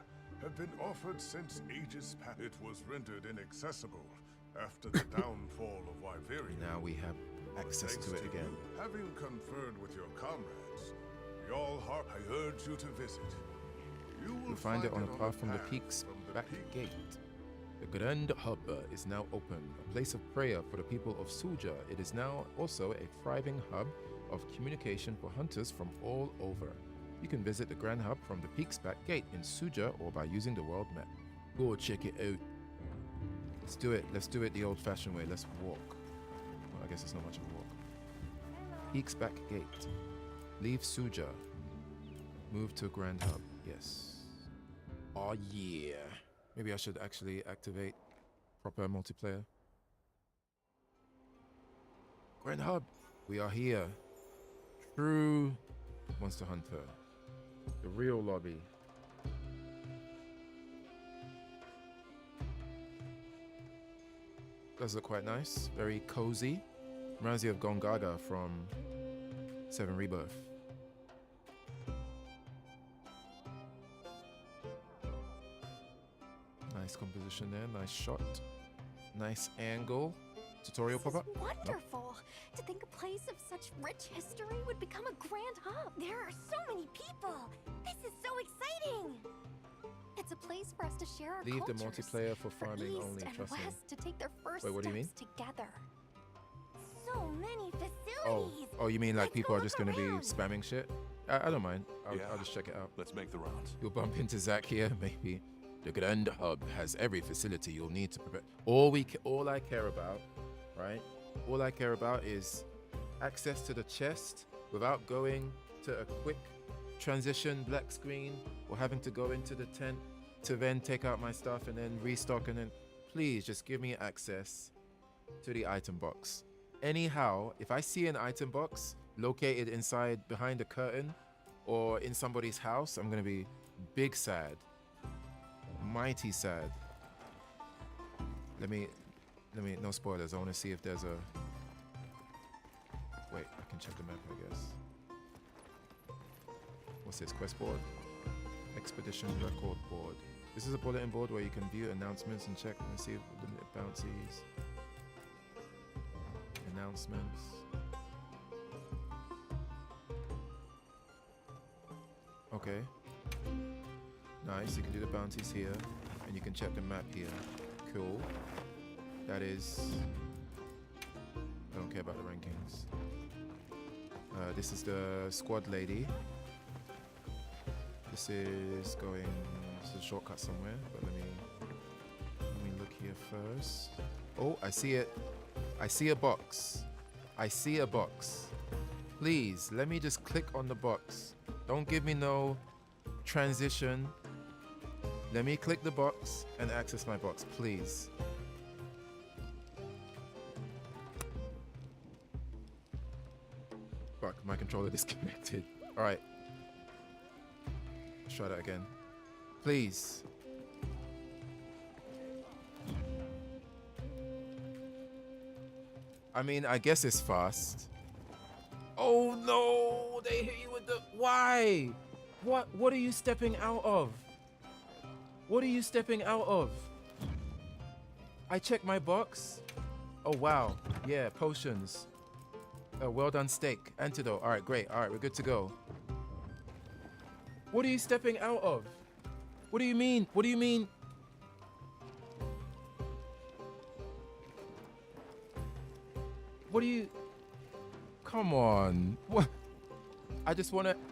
[SPEAKER 10] have been offered since ages past. It was rendered inaccessible after the downfall of Wyverian.
[SPEAKER 1] Now we have access
[SPEAKER 10] Thanks
[SPEAKER 1] to it again.
[SPEAKER 10] you, having conferred with your comrades, the All-Harp, I urge you to visit. You will
[SPEAKER 1] You'll find it on a path from the peak's back gate. The Grand Hub is now open, a place of prayer for the people of Suja. It is now also a thriving hub of communication for hunters from all over. You can visit the Grand Hub from the peak's back gate in Suja or by using the world map. Go check it out. Let's do it. Let's do it the old-fashioned way. Let's walk. Well, I guess it's not much of a walk. Peak's back gate. Leave Suja. Move to Grand Hub. Yes. Oh yeah. Maybe I should actually activate proper multiplayer. Grand Hub. We are here. True Monster Hunter. The real lobby. Does look quite nice. Very cozy. Reminds you of Gongaga from 7 Rebirth. Nice composition there, nice shot, nice angle. Tutorial
[SPEAKER 3] This
[SPEAKER 1] pop up.
[SPEAKER 3] is wonderful. To think a place of such rich history would become a grand hub.
[SPEAKER 6] There are so many people. This is so exciting.
[SPEAKER 3] It's a place for us to share our
[SPEAKER 1] Leave the
[SPEAKER 3] cultures.
[SPEAKER 1] multiplayer for farming
[SPEAKER 3] East
[SPEAKER 1] only.
[SPEAKER 3] and
[SPEAKER 1] Trust me.
[SPEAKER 3] West to take their first
[SPEAKER 1] Wait, what do you mean?
[SPEAKER 3] steps together.
[SPEAKER 6] So many
[SPEAKER 1] Oh,
[SPEAKER 6] facilities.
[SPEAKER 1] oh, you mean like
[SPEAKER 6] Let's
[SPEAKER 1] people
[SPEAKER 6] go
[SPEAKER 1] are just
[SPEAKER 6] look
[SPEAKER 1] going to be
[SPEAKER 6] around.
[SPEAKER 1] spamming shit? I don't mind. I'll
[SPEAKER 2] Yeah.
[SPEAKER 1] just check it out.
[SPEAKER 2] Let's make the rounds.
[SPEAKER 1] You'll bump into Zach here, maybe. The Grand Hub has every facility you'll need to prepare. All I care about, right? All I care about is access to the chest without going to a quick transition black screen or having to go into the tent to then take out my stuff and then restock, and then please just give me access to the item box. Anyhow, if I see an item box located inside behind a curtain or in somebody's house, I'm gonna be big sad. Mighty sad. Let me, no spoilers. I want to see if there's a, wait, I can check the map, I guess. What's this, quest board? Expedition record board. This is a bulletin board where you can view announcements and check and see the bounties. Announcements. Okay. Nice, you can do the bounties here, and you can check the map here. Cool. That is... I don't care about the rankings. This is the squad lady. This is going... This is a shortcut somewhere, but let me look here first. Oh, I see it. I see a box. I see a box. Please, let me just click on the box. Don't give me no transition. Let me click the box and access my box, please. Fuck, my controller disconnected. All right. Let's try that again. Please. I mean, I guess it's fast. Oh no, they hit you with the... Why? What are you stepping out of? What are you stepping out of? I checked my box. Oh wow, yeah, potions. Well done steak, antidote. All right, great. All right, we're good to go. What are you stepping out of? What do you mean? What do you mean? What do you... Come on. What? I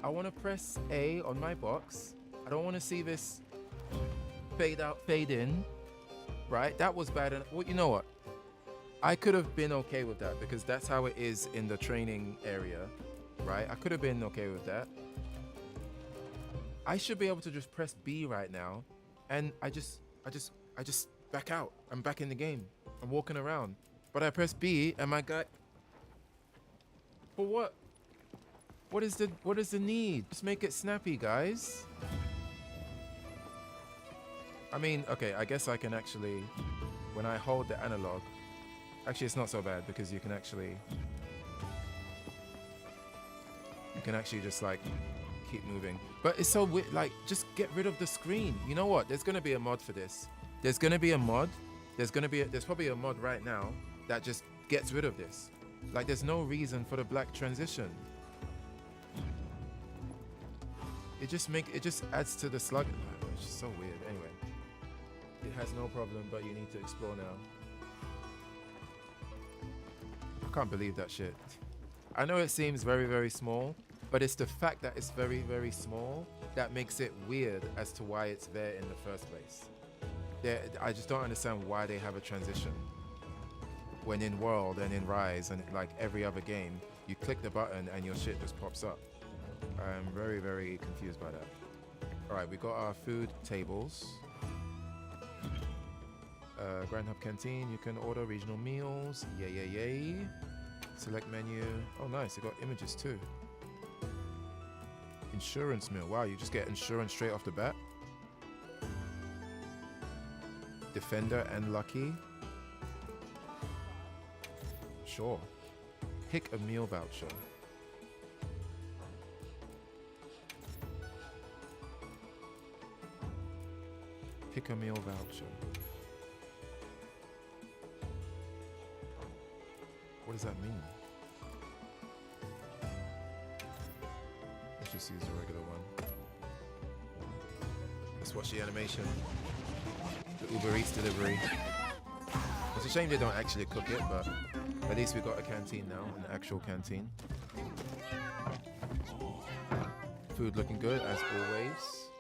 [SPEAKER 1] wanna press A on my box. I don't wanna see this fade out, fade in. Right? That was bad. Well, you know what? I could have been okay with that because that's how it is in the training area. Right? I could have been okay with that. I should be able to just press B right now, and I just back out. I'm back in the game. I'm walking around, but I press B, and my guy. For what? What is the need? Just make it snappy, guys. I mean, okay, I guess I can actually, when I hold the analog, actually it's not so bad because you can actually just like keep moving. But it's so weird, like just get rid of the screen. You know what? There's gonna be a mod for this. There's gonna be a mod. There's probably a mod right now that just gets rid of this. Like there's no reason for the black transition. It just adds to the slug. It's just so weird. Anyway, it has no problem, but you need to explore now. I can't believe that shit. I know it seems very, very small, but it's the fact that it's very, very small that makes it weird as to why it's there in the first place. I just don't understand why they have a transition. When in World and in Rise and like every other game, you click the button and your shit just pops up. I'm very, very confused by that. All right, we got our food tables. Grand Hub Canteen, you can order regional meals. Yay. Select menu. Oh, nice, they got images too. Insurance meal. Wow, you just get insurance straight off the bat. Defender and Lucky. Sure. Pick a meal voucher. Pick a meal voucher. What does that mean? Let's just use the regular one. Let's watch the animation. The Uber Eats delivery. It's a shame they don't actually cook it, but at least we got a canteen now, an actual canteen. Food looking good as always.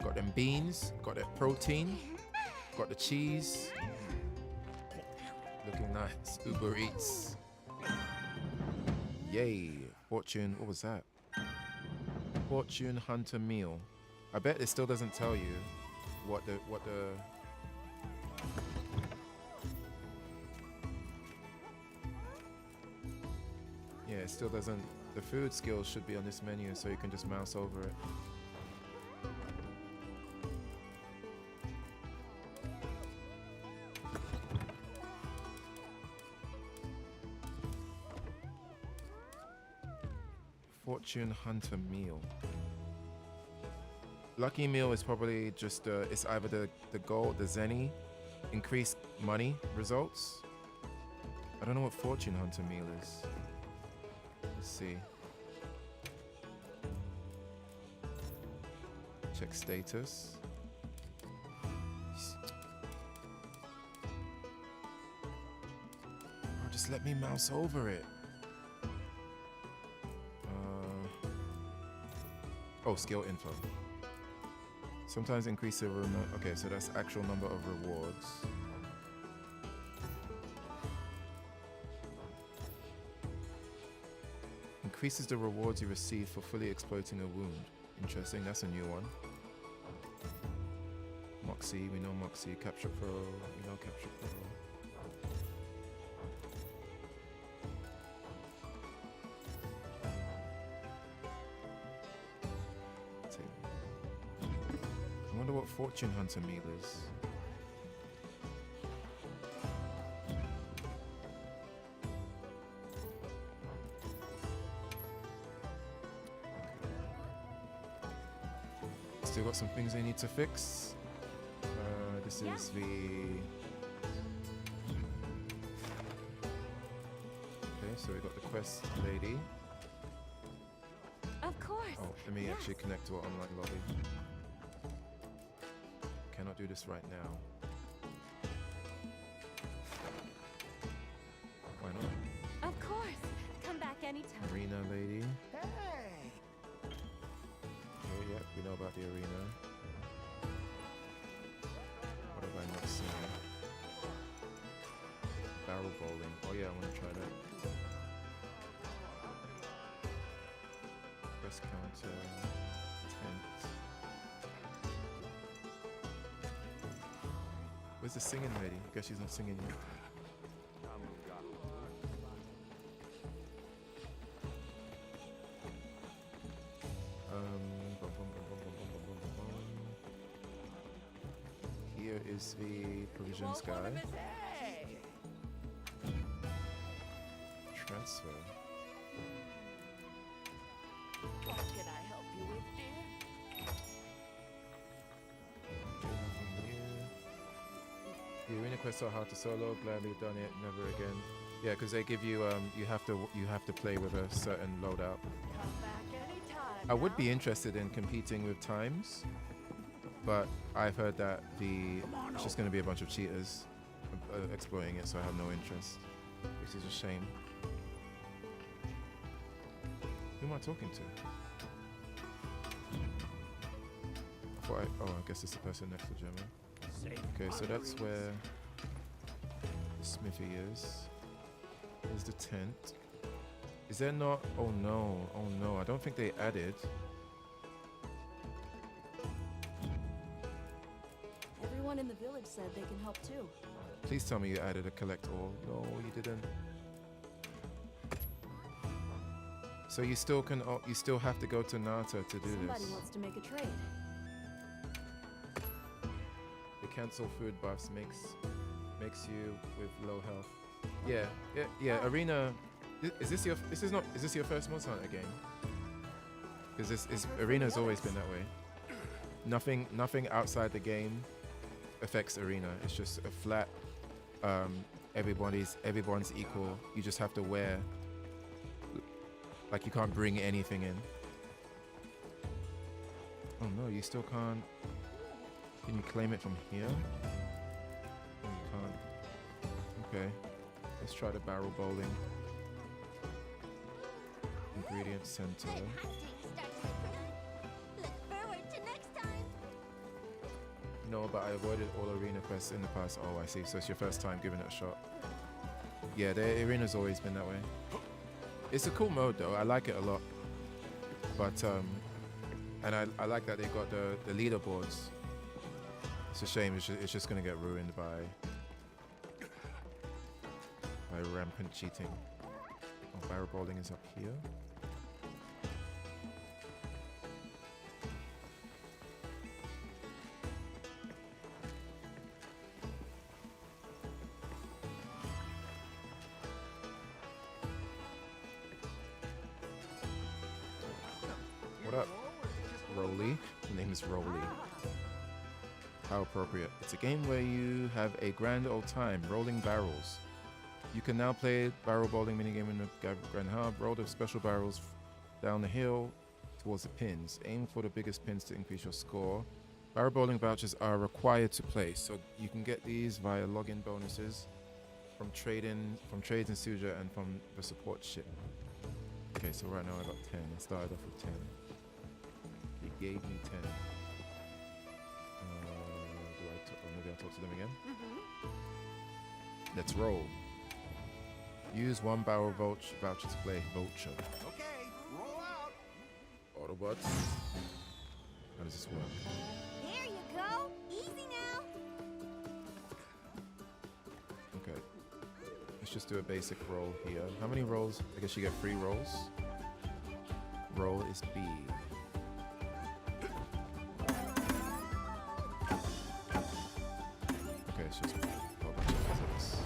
[SPEAKER 1] Got them beans, got that protein, got the cheese. Looking nice. Uber Eats. Yay. Fortune, what was that? Fortune Hunter meal. I bet it still doesn't tell you what the yeah, it still doesn't. The food skills should be on this menu, so you can just mouse over it. Fortune Hunter meal. Lucky meal is probably just it's either the gold, the Zenny, increased money results. I don't know what Fortune Hunter meal is. Let's see. Check status. Oh, just let me mouse over it. Oh, skill info. Sometimes increase the okay, so that's actual number of rewards. Increases the rewards you receive for fully exploiting a wound. Interesting, that's a new one. Moxie, we know Moxie. Capture Pro, we know Capture Pro. I wonder what Fortune Hunter meal is. Still got some things they need to fix. This is the... Okay, so we got the quest lady.
[SPEAKER 6] Of course.
[SPEAKER 1] Oh, let me actually connect to our online lobby. Cannot do this right now. Why not?
[SPEAKER 6] Of course. Come back anytime.
[SPEAKER 1] Arena lady.
[SPEAKER 6] Hey.
[SPEAKER 1] Okay, yep, we know about the arena. What have I not seen? Barrel bowling. Oh yeah, I want to try that. Quest counter. Tent. Where's the singing lady? I guess she's not singing yet. Bum, bum, bum, bum, bum, bum, bum, bum, bum, bum. PSV provisions guy. Transfer.
[SPEAKER 6] What can I help you with, dear?
[SPEAKER 1] The arena quests are hard to solo. Gladly done it. Never again. Yeah, because they give you you have to play with a certain loadout.
[SPEAKER 6] Come back anytime.
[SPEAKER 1] I would be interested in competing with times, but I've heard that it's just going to be a bunch of cheaters exploiting it, so I have no interest, which is a shame. Who am I talking to? I guess it's the person next to Gemma. Okay, so that's where the smithy is. There's the tent. Is there not? Oh no, I don't think they added.
[SPEAKER 6] Everyone in the village said they can help too.
[SPEAKER 1] Please tell me you added a collect all. No, you didn't. So you still can. You still have to go to Nata to do
[SPEAKER 6] Somebody
[SPEAKER 1] this.
[SPEAKER 6] wants to make a trade.
[SPEAKER 1] The cancel food buffs makes you with low health. Yeah. Arena. Is this your first Monster Hunter game? Because Arena's always been that way. Nothing outside the game affects Arena. It's just a flat. Everyone's equal. You just have to wear. Like you can't bring anything in. Oh no, you still can't. Can you claim it from here? Oh, you can't. Okay. Let's try the barrel bowling. Ingredient center. No, but I avoided all arena quests in the past. Oh, I see. So it's your first time giving it a shot. Yeah, the arena's always been that way. It's a cool mode though. I like it a lot. But and I like that they got the leaderboards. It's a shame. It's just gonna get ruined by rampant cheating. Oh, barrel bowling is up here. What up, Rolly? The name is Rolly. How appropriate. It's a game where you have a grand old time rolling barrels. You can now play barrel bowling minigame in the Grand Hub. Roll the special barrels down the hill towards the pins. Aim for the biggest pins to increase your score. Barrel bowling vouchers are required to play, so you can get these via login bonuses from trades in Suja and from the support ship. Okay, so right now I got 10. I started off with 10. He gave me 10. Maybe I'll talk to them again. Let's roll. Use one barrel voucher to play Vulture.
[SPEAKER 11] Okay, roll out.
[SPEAKER 1] Autobots. How does this work?
[SPEAKER 6] There you go. Easy now.
[SPEAKER 1] Okay. Let's just do a basic roll here. How many rolls? I guess you get 3 rolls. Roll is B. Okay, it's just a whole bunch of physics.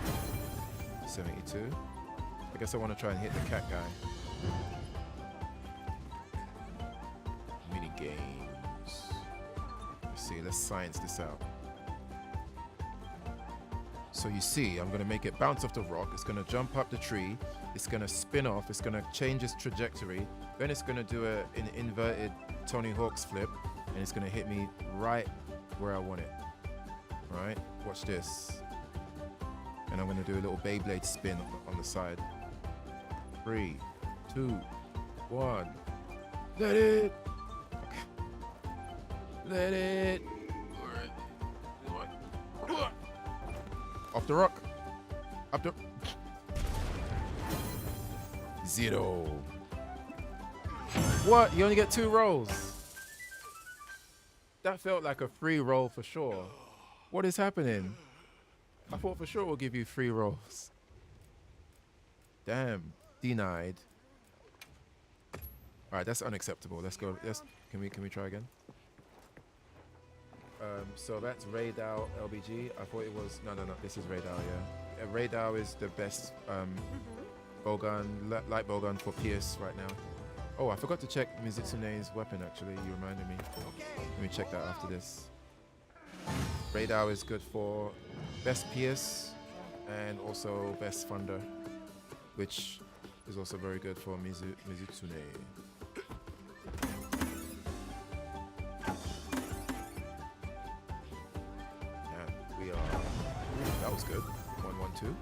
[SPEAKER 1] 72. I guess I want to try and hit the cat guy. Mini games. Let's see, let's science this out. So you see, I'm going to make it bounce off the rock. It's going to jump up the tree. It's going to spin off. It's going to change its trajectory. Then it's going to do an inverted Tony Hawk's flip. And it's going to hit me right where I want it. Right? Watch this. And I'm going to do a little Beyblade spin on the side. 3, 2, 1. Let it! Okay. Let it! Off the rock. Up the... 0. What? You only get 2 rolls. That felt like a free roll for sure. What is happening? I thought for sure we'll give you 3 rolls. Damn. Denied. Alright, that's unacceptable. Let's go. Can we try again? So that's Raydao LBG. I thought it was no. This is Raydao. Yeah, Raydao is the best bowgun, light bowgun for Pierce right now. Oh, I forgot to check Mizutsune's weapon. Actually, you reminded me. Let me check that after this. Raydao is good for best Pierce and also best Thunder, which is also very good for Mizutsune. That was good. 1, 1, 2.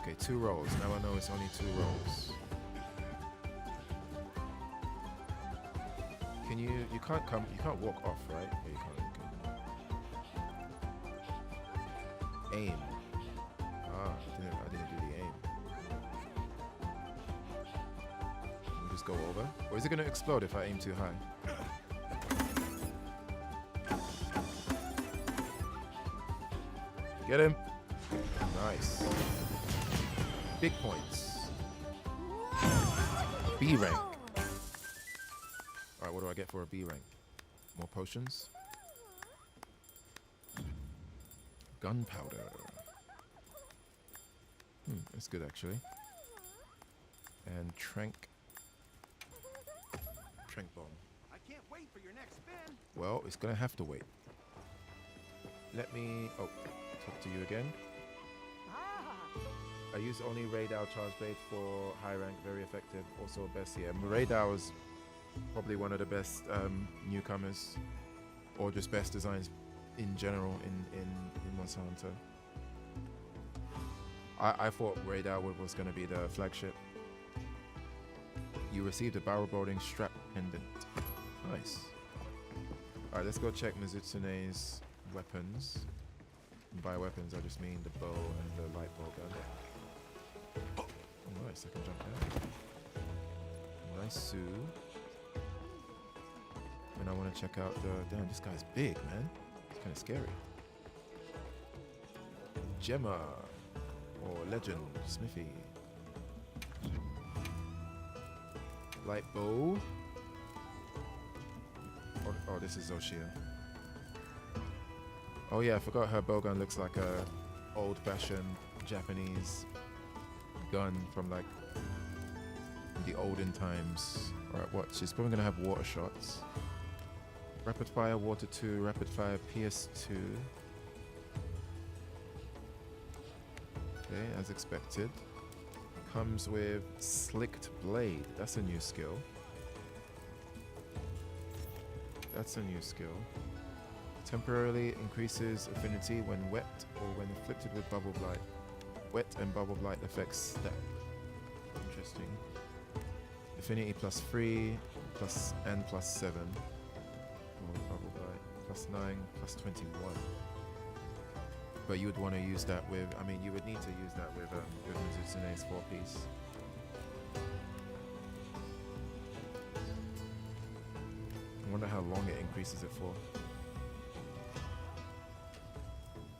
[SPEAKER 1] Okay, 2 rolls. Now I know it's only 2 rolls. Can you can't walk off, right? Or you can't. Okay. Aim. I didn't do the aim. We'll just go over. Or is it gonna explode if I aim too high? Get him. Nice. Big points. B rank. Alright, what do I get for a B rank? More potions. Gunpowder. That's good actually. And Trank bomb.
[SPEAKER 11] I can't wait for your next spin.
[SPEAKER 1] Well, it's gonna have to wait. Let me talk to you again. I use only Raydao charge bait for high rank, very effective. Also best here. Raydao is probably one of the best newcomers, or just best designs in general in Monster Hunter. I thought Raydao was going to be the flagship. You received a barrel bolting strap pendant. Nice. Alright, let's go check Mizutsune's weapons. And by weapons, I just mean the bow and the light bow gun. Oh, nice, I can jump down. Nice Sue. And I want to check out the... Damn, this guy's big, man. It's kind of scary. Gemma. Or Legend. Smithy. Light bow. Oh, this is Zoshia. Oh yeah, I forgot her bowgun looks like a old-fashioned Japanese gun from like the olden times. Alright, what? She's probably gonna have water shots. Rapid fire, water 2, rapid fire, PS2. Okay, as expected. Comes with slicked blade. That's a new skill. That's a new skill. Temporarily increases affinity when wet or when afflicted with bubble blight. Wet and bubble blight effects step. Interesting. Affinity +3 and +7. Or bubble blight +9 +21. But you would want to use that with. I mean, you would need to use that with Mizutsune's 4-piece. I wonder how long it increases it for.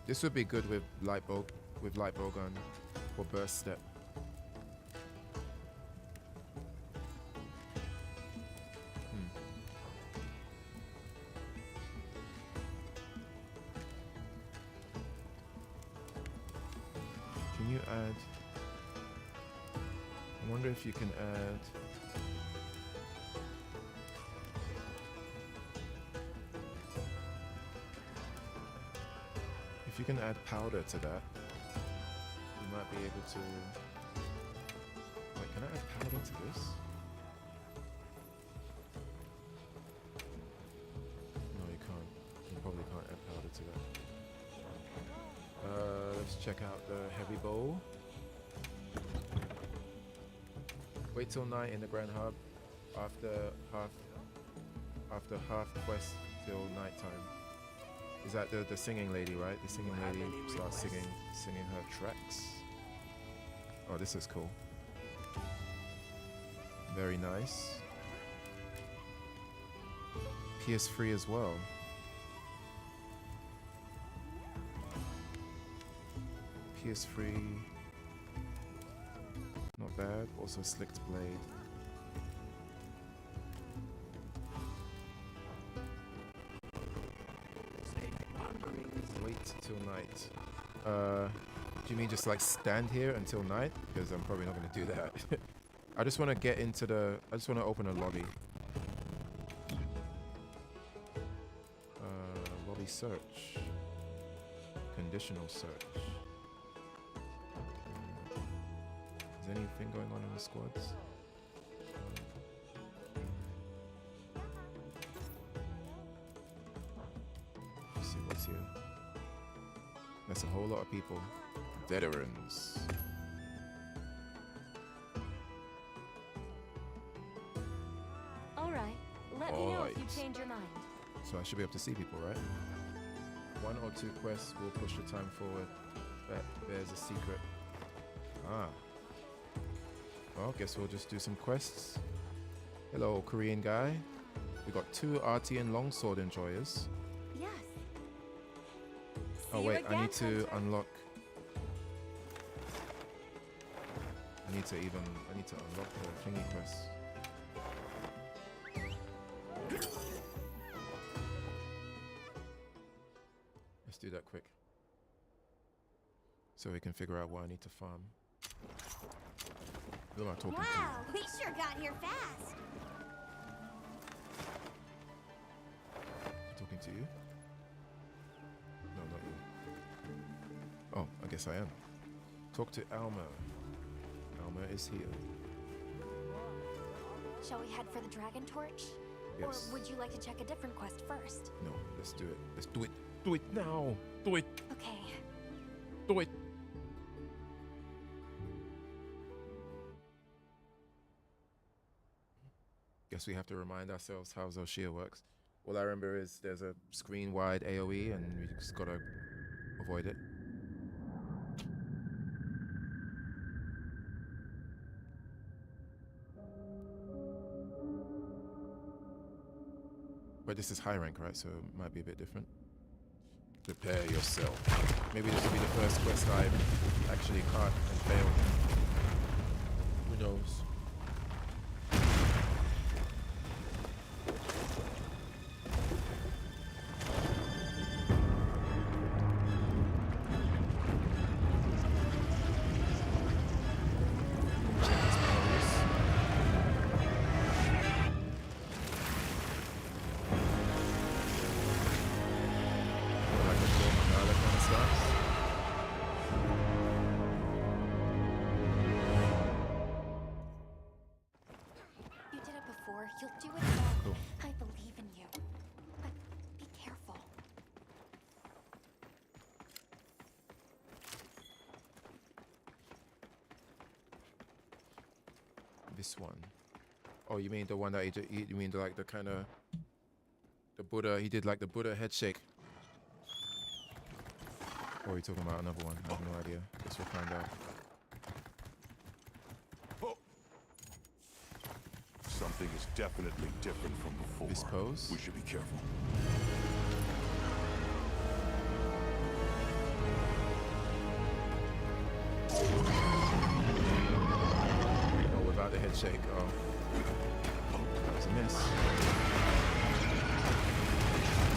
[SPEAKER 1] This would be good with light bowgun or burst step. Can you add? I wonder if you can add. If you can add powder to that, you might be able to... Wait, can I add powder to this? No, you can't. You probably can't add powder to that. Let's check out the heavy bowl. Wait till night in the Grand Hub. After half quest till nighttime. Is that the singing lady, right? The singing lady starts singing her tracks. Oh, this is cool. Very nice. PS3 as well. PS3. Not bad. Also slicked blade. night. Do you mean just like stand here until night? Because I'm probably not going to do that. I just want to get into the... I just want to open a lobby. Lobby search. Conditional search. Is anything going on in the squads? Let's see what's here. That's a whole lot of people. Veterans.
[SPEAKER 3] All right. Let me know if you change your mind.
[SPEAKER 1] So I should be able to see people, right? 1 or 2 quests will push the time forward. There's a secret. Ah. Well, guess we'll just do some quests. Hello, Korean guy. We got 2 Artian longsword enjoyers.
[SPEAKER 3] Yes.
[SPEAKER 1] Oh wait, I need to unlock. I need to unlock the thingy quest. Let's do that quick. So we can figure out what I need to farm. Who am I talking
[SPEAKER 6] Wow, we sure got here fast.
[SPEAKER 1] to? Talking to you? No, not you. Oh, I guess I am. Talk to Alma. Alma is here.
[SPEAKER 3] Shall we head for the Dragon Torch?
[SPEAKER 1] Yes.
[SPEAKER 3] Or would you like to check a different quest first?
[SPEAKER 1] No, let's do it. Let's do it. Do it now. Do it.
[SPEAKER 3] Okay.
[SPEAKER 1] Do it. Guess we have to remind ourselves how Zoshia works. All I remember is there's a screen-wide AoE and we just gotta avoid it. But this is high rank, right? So it might be a bit different. Prepare yourself. Maybe this will be the first quest I actually caught and failed. Who knows?
[SPEAKER 3] You'll do it again.
[SPEAKER 1] Cool.
[SPEAKER 3] I believe in you. But be careful.
[SPEAKER 1] This one. Oh, you mean the one that you mean like the kind of the Buddha? He did like the Buddha head shake. Or are you talking about another one? I have no idea. Guess we'll find out.
[SPEAKER 2] Something is definitely different from before.
[SPEAKER 1] This pose?
[SPEAKER 2] We should be careful.
[SPEAKER 1] Oh, without the head shake. Oh, that was a miss.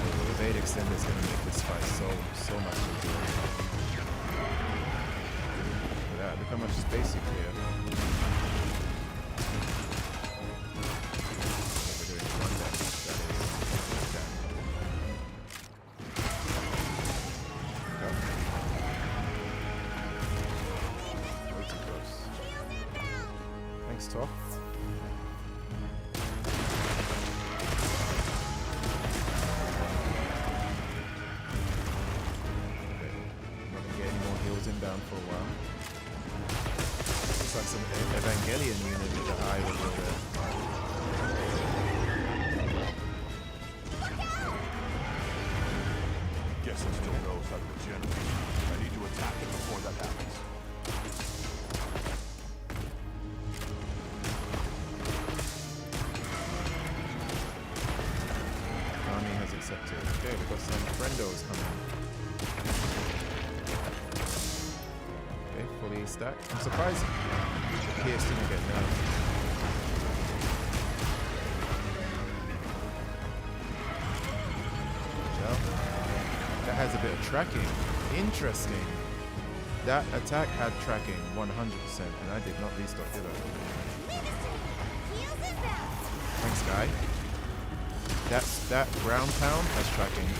[SPEAKER 1] Oh, the evade extender is gonna make this fight so much easier. Look at that. Look how much space you clear. Top. Okay. Not gonna get any more heals inbound for a while. Looks like some Evangelion unit with the eye over there.
[SPEAKER 2] Guess it still knows how to regenerate. I need to attack it before that happens.
[SPEAKER 1] Okay, we've got some friendos coming. Okay, fully stacked. I'm surprised Pierce didn't get nerfed. Well, that has a bit of tracking. Interesting. That attack had tracking 100%, and I did not restock it. Thanks, guy. That ground pound has tracking 100%.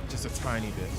[SPEAKER 1] Just a tiny bit.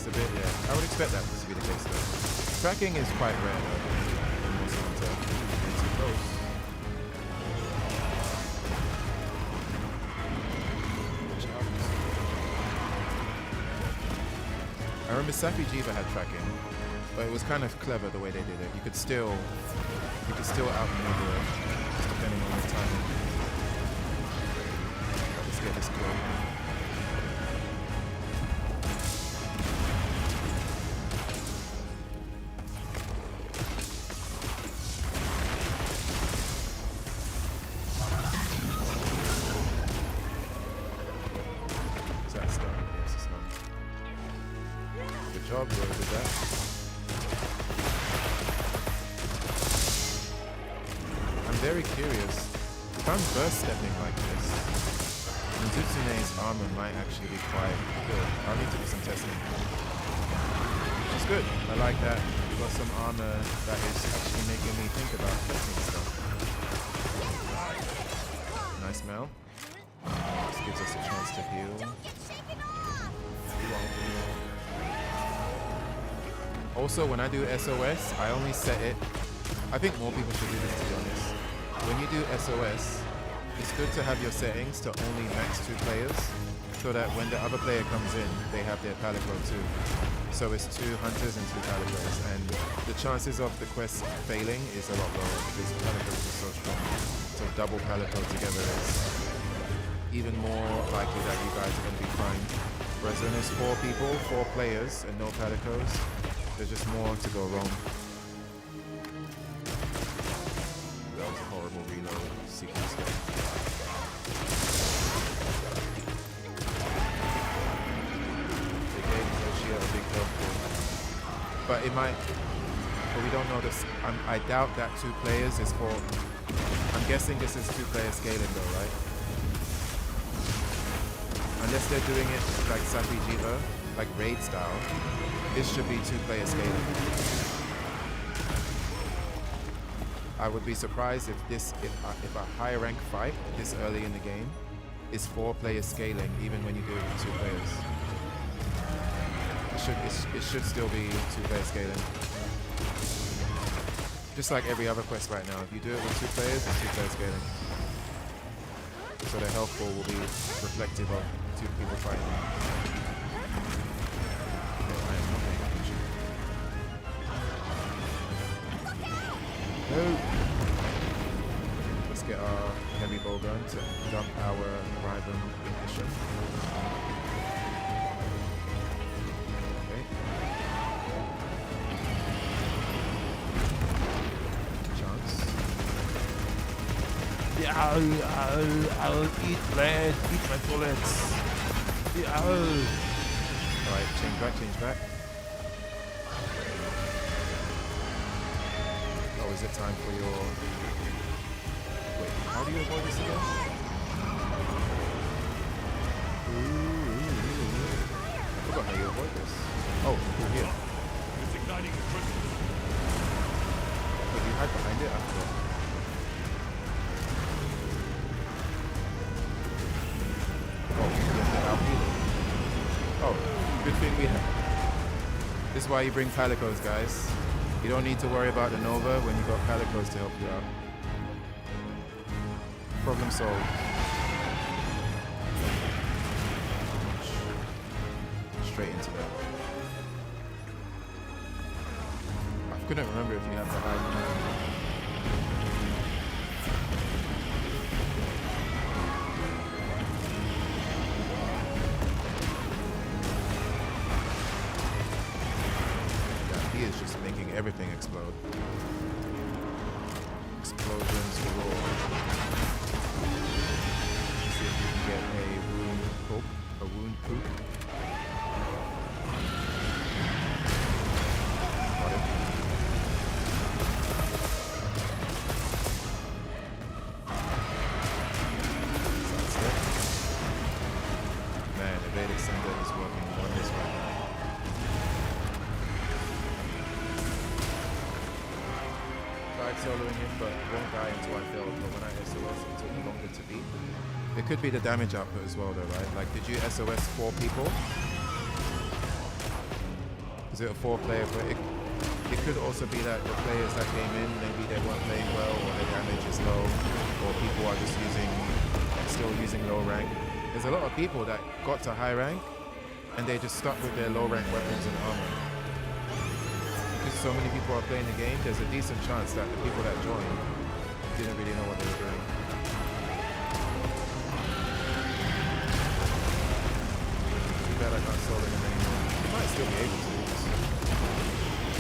[SPEAKER 1] A bit, yeah. I would expect that to be the case though. Tracking is quite rare though. In most Hunter. It's too close. I remember Safi Jiva had tracking, but it was kind of clever the way they did it. You could still outmaneuver it, just depending on the timing. Let's get this kill. Very curious. If I'm burst stepping like this, Mizutsune's armor might actually be quite good. I'll need to do some testing. It's good. I like that. We've got some armor that is actually making me think about testing stuff. Nice Mel. This gives us a chance to heal. Also, when I do SOS, I only set it. I think more people should do this, to be honest. When you do SOS, it's good to have your settings to only max 2 players, so that when the other player comes in, they have their palico too. So it's 2 hunters and 2 palicos, and the chances of the quest failing is a lot lower because palicos are so strong. So double palico together is even more likely that you guys are going to be fine. Whereas when there's 4 people, 4 players, and no palicos, there's just more to go wrong. Horrible reload sequence there. They gave Yoshia a big help for, but it might. But we don't know this. I doubt that 2 players is for. I'm guessing this is 2-player scaling though, right? Unless they're doing it like Safi Jiva, like raid style, this should be 2-player scaling. I would be surprised if a high rank fight this early in the game is 4-player scaling, even when you do it with 2 players. It should still be 2-player scaling. Just like every other quest right now, if you do it with 2 players, it's 2-player scaling. So the health pool will be reflective of 2 people fighting. Let's get our heavy bow gun to dump our Riven ignition. Okay. Chance.
[SPEAKER 12] Yeah, I'll eat bread, eat my bullets. Yeah.
[SPEAKER 1] Alright, change back. Is it time for your... Wait, how do you avoid this again? I forgot how you avoid this. Oh, through here.
[SPEAKER 2] It's igniting the crystal.
[SPEAKER 1] Wait, you hide behind it? I forgot. Oh, you have to outheal it. Oh, good thing we have. This is why you bring palicos, guys. You don't need to worry about the Nova when you've got palicos to help you out. Problem solved. Straight into that. I couldn't remember if you have to hide. is just making everything explode. Explosions galore. See if we can get a wound poop. A wound poop. Got it. That's it. Man, evade extender is working wonders right now. Tried soloing him, but won't die until I failed. But when I SOS, it took me longer to beat. It could be the damage output as well, though, right? Like, did you SOS 4 people? Is it a 4-player? But it could also be that the players that came in, maybe they weren't playing well, or their damage is low, or people are just still using low rank. There's a lot of people that got to high rank, and they just stuck with their low rank weapons and armor. Because so many people are playing the game, there's a decent chance that the people that joined didn't really know what they were doing. Too bad I can't solo him anymore. You might still be able to.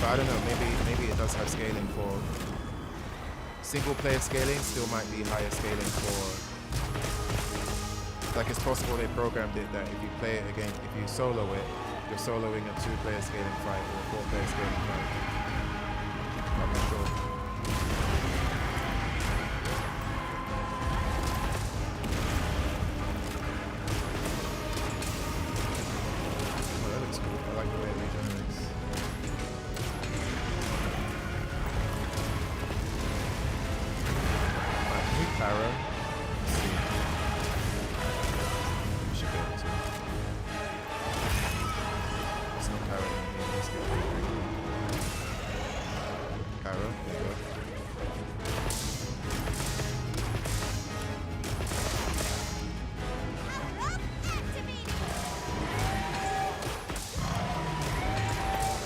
[SPEAKER 1] But I don't know, maybe it does have scaling for single player scaling, still might be higher scaling for, like, it's possible they programmed it that if you play it again, if you solo it, you're soloing a 2-player scaling fight or a 4-player scaling fight. I'm not sure. Oh, that looks cool. I like the way it regenerates. Alright, can we para? Let's see. We should be able to. There's no para in here. Let's get para, there you go.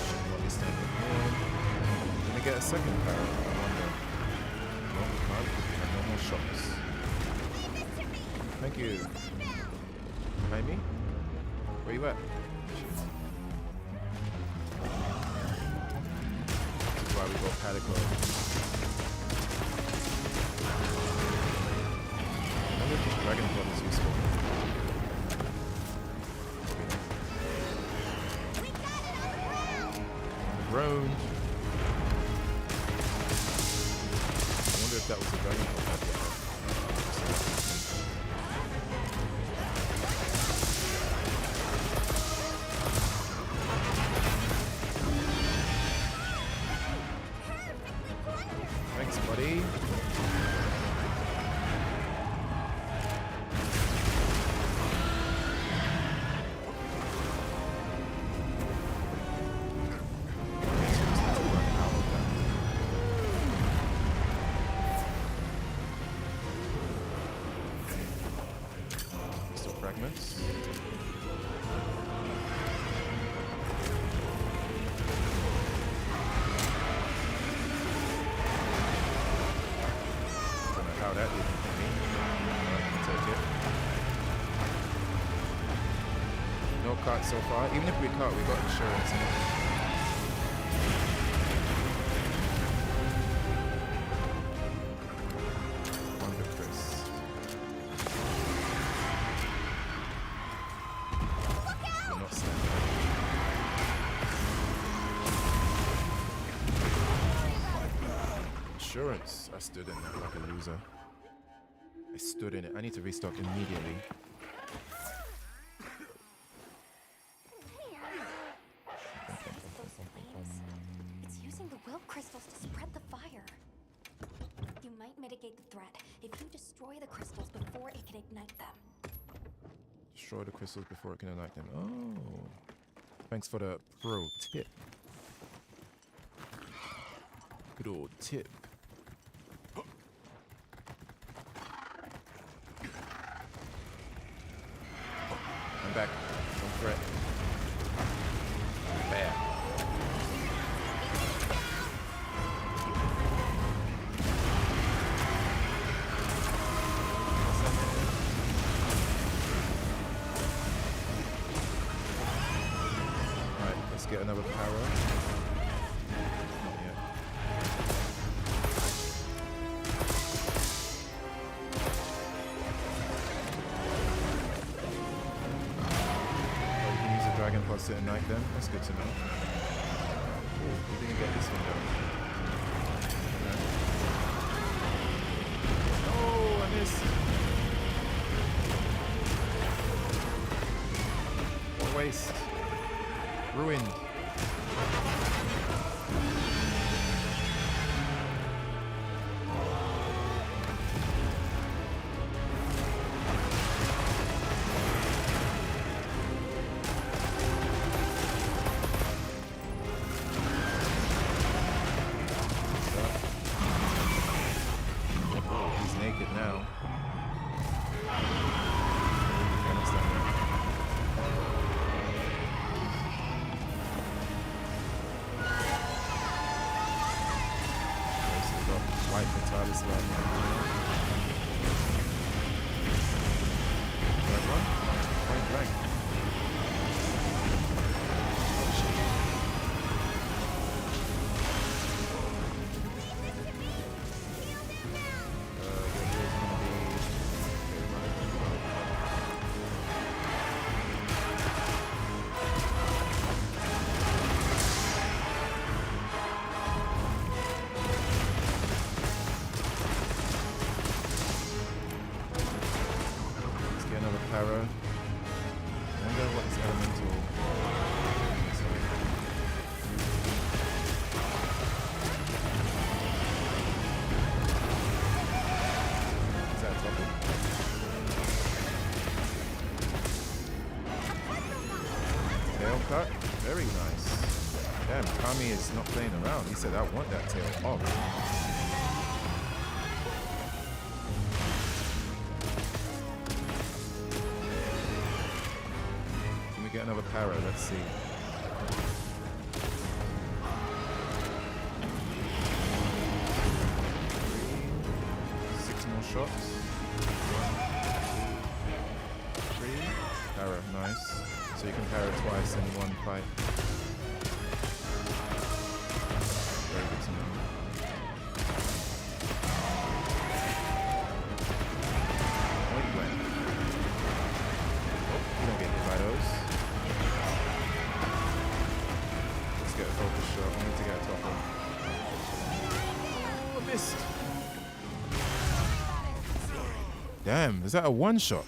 [SPEAKER 1] Shouldn't want me standing here. Can we get a second para? I wonder. No, we can't. And no more shots. Thank you. Behind me? Where you at? Shit. This is why we got paddock mode. I wonder if this dragon pod is useful. On the ground. I wonder if that was a dragon pod. Thanks, buddy. Still fragments. Don't know how that didn't hit me. Alright, I'll take it. No cut so far. Even if we cut, we got insurance. Wonder Chris. We're not standing. Insurance. I stood in that like a loser. I stood in it. I need to restock immediately.
[SPEAKER 3] It's using the will crystals to spread the fire. You might mitigate the threat if you destroy the crystals before it can ignite them.
[SPEAKER 1] Destroy the crystals before it can ignite them. Oh. Thanks for the pro tip. Good old tip. I'm back. Don't fret. Bam. Alright, let's get another power. Not yet. Oh, you can use the dragon plus at night then? That's good to know. Ooh, we didn't get this one though. Oh, I missed. What a waste. Ruined. He's naked now. White Vitalis right now. Third one? Point blank. Oh shit. Your heal's gonna be... Let's get another para. I wonder what this elemental looks like. Is that a topic? Tail cut? Very nice. Damn, Kami is not playing around. He said, I want that tail off. Get another para, let's see. 6 more shots. 3. Para, nice. So you can para twice in one fight. Very good to know. Point blank. Oh, you don't get hit by those. Get a focus shot. I need to get a top one. Oh, I missed. Damn, is that a one shot?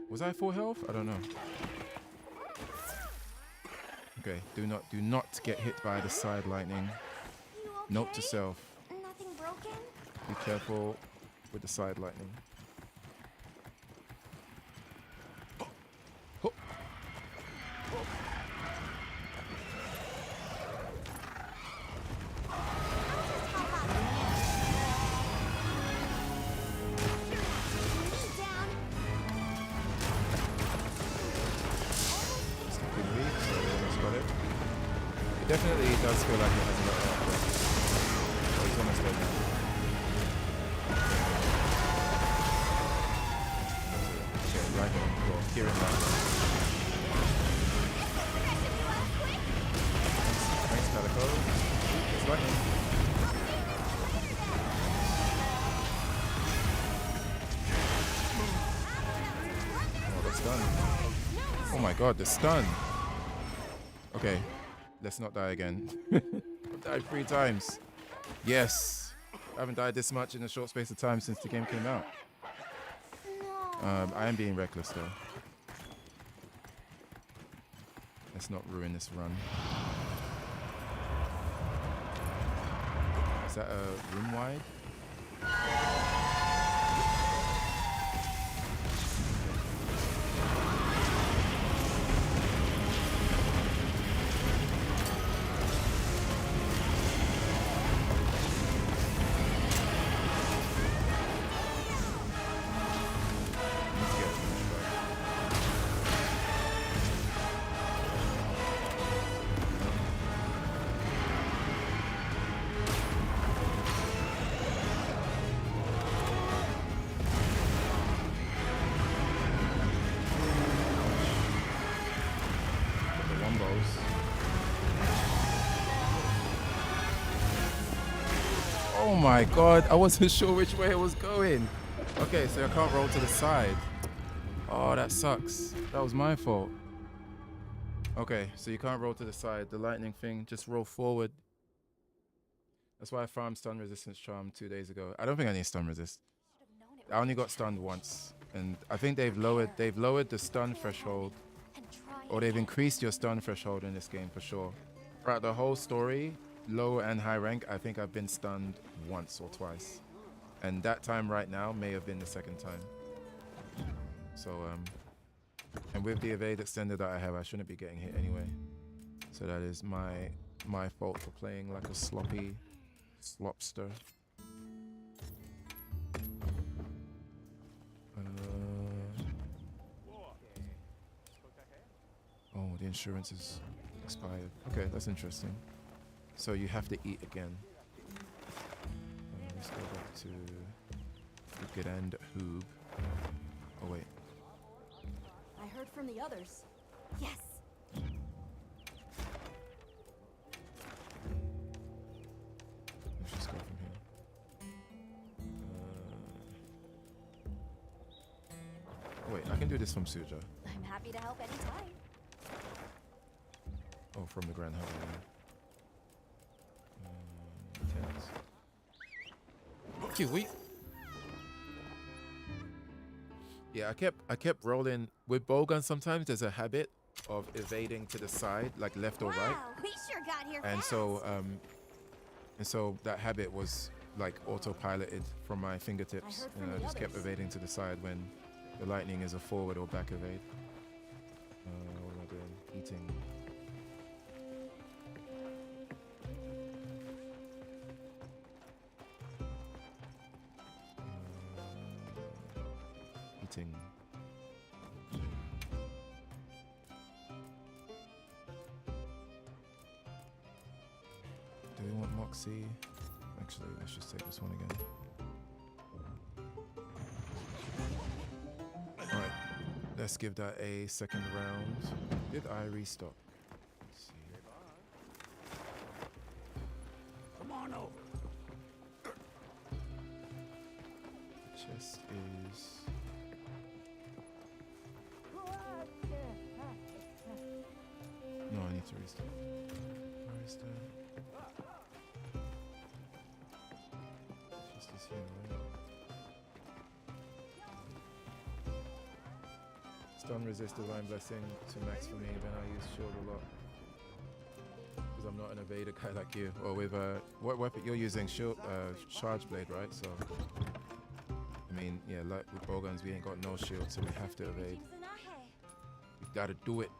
[SPEAKER 1] Was I full health? I don't know. Okay, do not get hit by the side lightning.
[SPEAKER 6] You okay?
[SPEAKER 1] Note to self.
[SPEAKER 6] Nothing broken?
[SPEAKER 1] Be careful with the side lightning. Definitely does feel like it has a lot of output. Oh, he's almost dead now. Okay, Dragon or Kieran Dragon. Thanks, Calico. It's lightning. Oh, the stun. Oh my god, the stun. Okay. Let's not die again. I've died 3 times. Yes. I haven't died this much in a short space of time since the game came out. I am being reckless though. Let's not ruin this run. Is that a room wide? Oh my god, I wasn't sure which way it was going. Okay, so I can't roll to the side. Oh, that sucks. That was my fault. Okay, so you can't roll to the side. The lightning thing, just roll forward. That's why I farmed stun resistance charm 2 days ago. I don't think I need stun resist. I only got stunned once, and I think they've lowered the stun threshold, or they've increased your stun threshold in this game for sure. Throughout the whole story, low and high rank, I think I've been stunned once or twice, and that time right now may have been the second time. So and with the evade extender that I have, I shouldn't be getting hit anyway. So that is my fault for playing like a sloppy slopster. Oh, the insurance is expired. Okay, that's interesting. So you have to eat again. Let's go back to Grand Hoob. Oh wait.
[SPEAKER 6] I heard from the others. Yes.
[SPEAKER 1] Let's just go from here. Oh wait, I can do this from Suja.
[SPEAKER 3] I'm happy to help anytime.
[SPEAKER 1] Oh, from the Grand Hub. Okay, wait. Yeah, I kept rolling with bowgun. Sometimes there's a habit of evading to the side, like left or right.
[SPEAKER 6] We sure got here
[SPEAKER 1] And
[SPEAKER 6] fast.
[SPEAKER 1] so that habit was like autopiloted from my fingertips, and I just kept evading to the side when the lightning is a forward or back evade. What am I doing? Eating. Eating. Do we want Moxie? Actually, let's just take this one again. Alright, let's give that a second round. Did I restock? Let's see.
[SPEAKER 7] Come on over.
[SPEAKER 1] Chest is... No, I need to restock. Where is the... Chest is here, right? Stun resist Divine Blessing to max for me, then I use shield a lot. Because I'm not an evader guy like you. Or with what weapon you're using? Shield, charge blade, right? So I mean, yeah, like with bowguns, we ain't got no shield, so we have to evade. We gotta do it.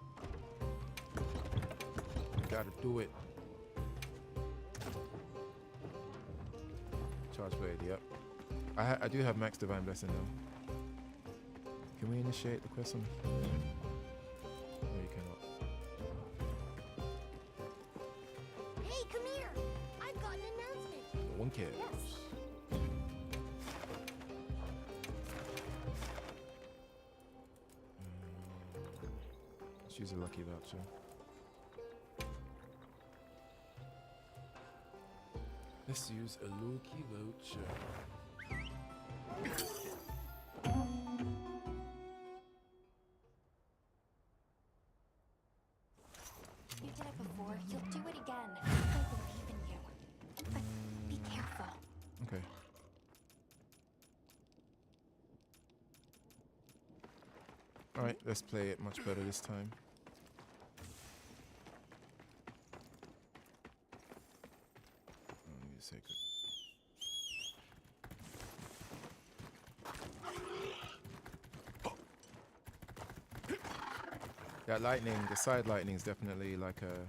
[SPEAKER 1] We gotta do it. Charge blade, yep. I do have max Divine Blessing though. Can we initiate the quest on here? No, you cannot.
[SPEAKER 6] Hey, come here. I've got an announcement.
[SPEAKER 1] No one cares. Let's use a lucky voucher. Let's use a lucky voucher.
[SPEAKER 3] You did it before. You'll do it again. I believe in you. But be careful.
[SPEAKER 1] Okay. Alright, let's play it much better this time. I need a sacred. That lightning, the side lightning is definitely like a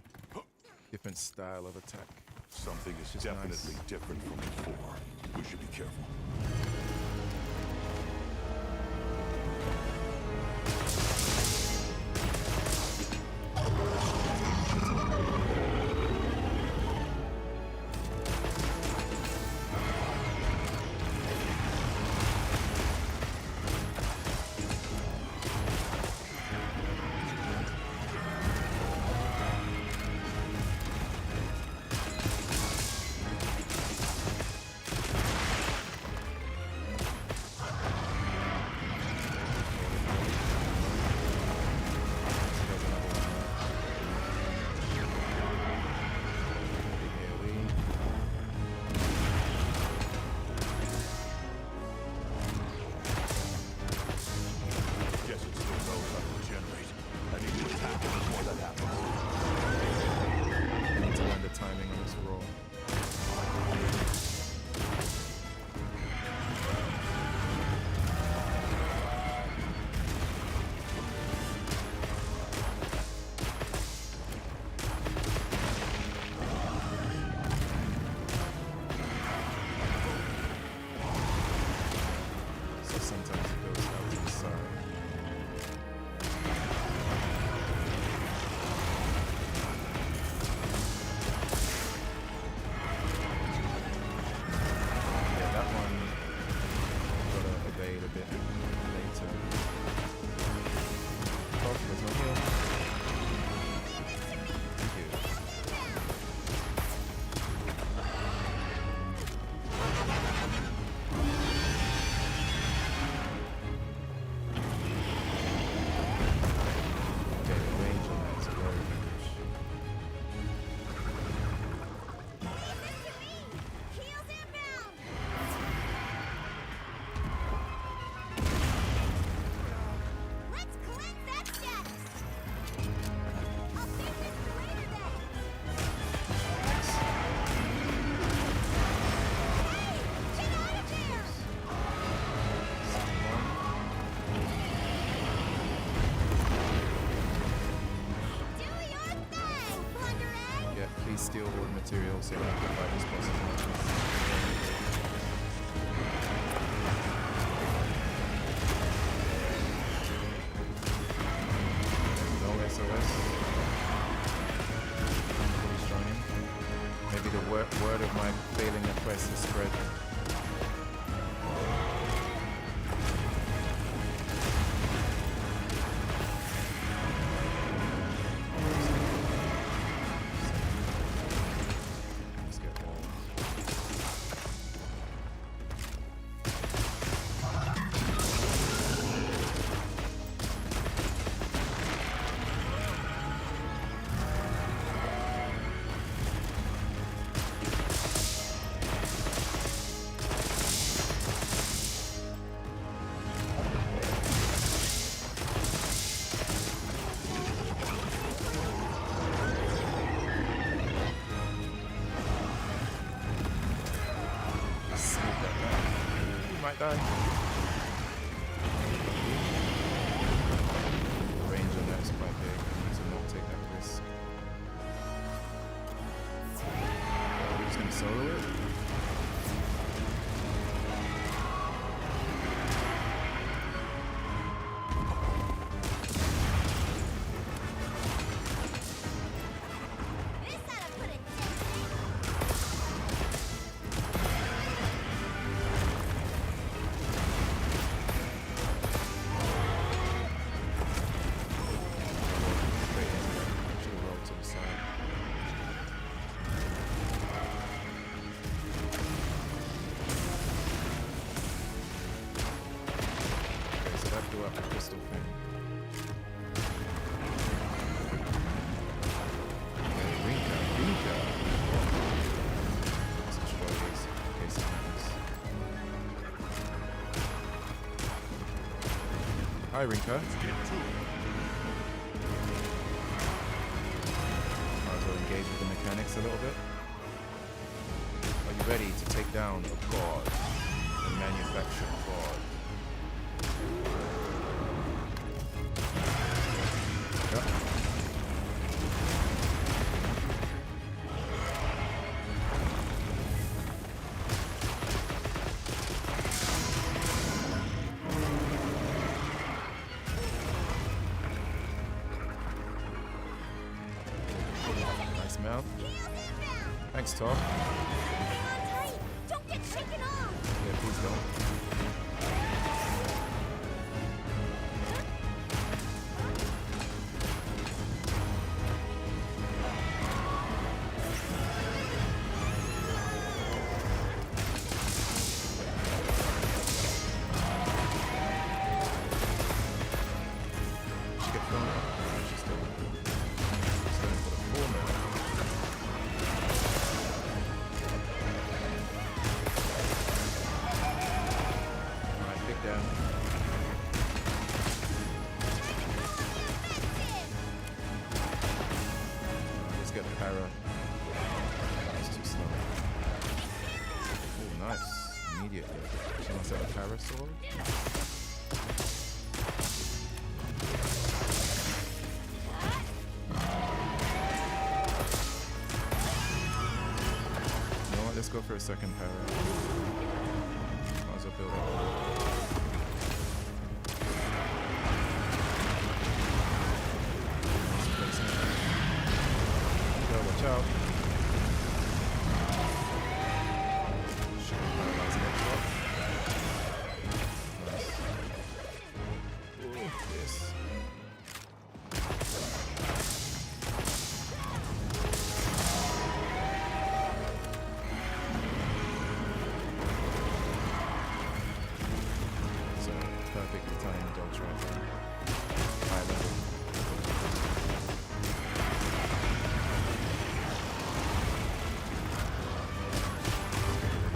[SPEAKER 1] different style of attack.
[SPEAKER 2] Something is
[SPEAKER 1] Just
[SPEAKER 2] definitely
[SPEAKER 1] nice.
[SPEAKER 2] different from before. We should be careful.
[SPEAKER 1] steel wood material, so I have to fight this boss as much as no SOS. Maybe the word of my failing a quest is spread. Die. Range on that is quite big. I need to not take that risk. We're just gonna solo it. Up the crystal thing. Okay, Rinka. Let's destroy these in case it happens. Hi, Rinka. Might as well engage with the mechanics a little bit. Are you ready to take down a god? A manufactured god? Nice mount. Thanks, Tom.
[SPEAKER 6] Don't get shaken off!
[SPEAKER 1] Yeah, please don't. Let's go for a second power. Might as well build up. Watch out. Should paralyze the next one. Nice. Ooh, yes. Perfectly timed dodge right there. High level.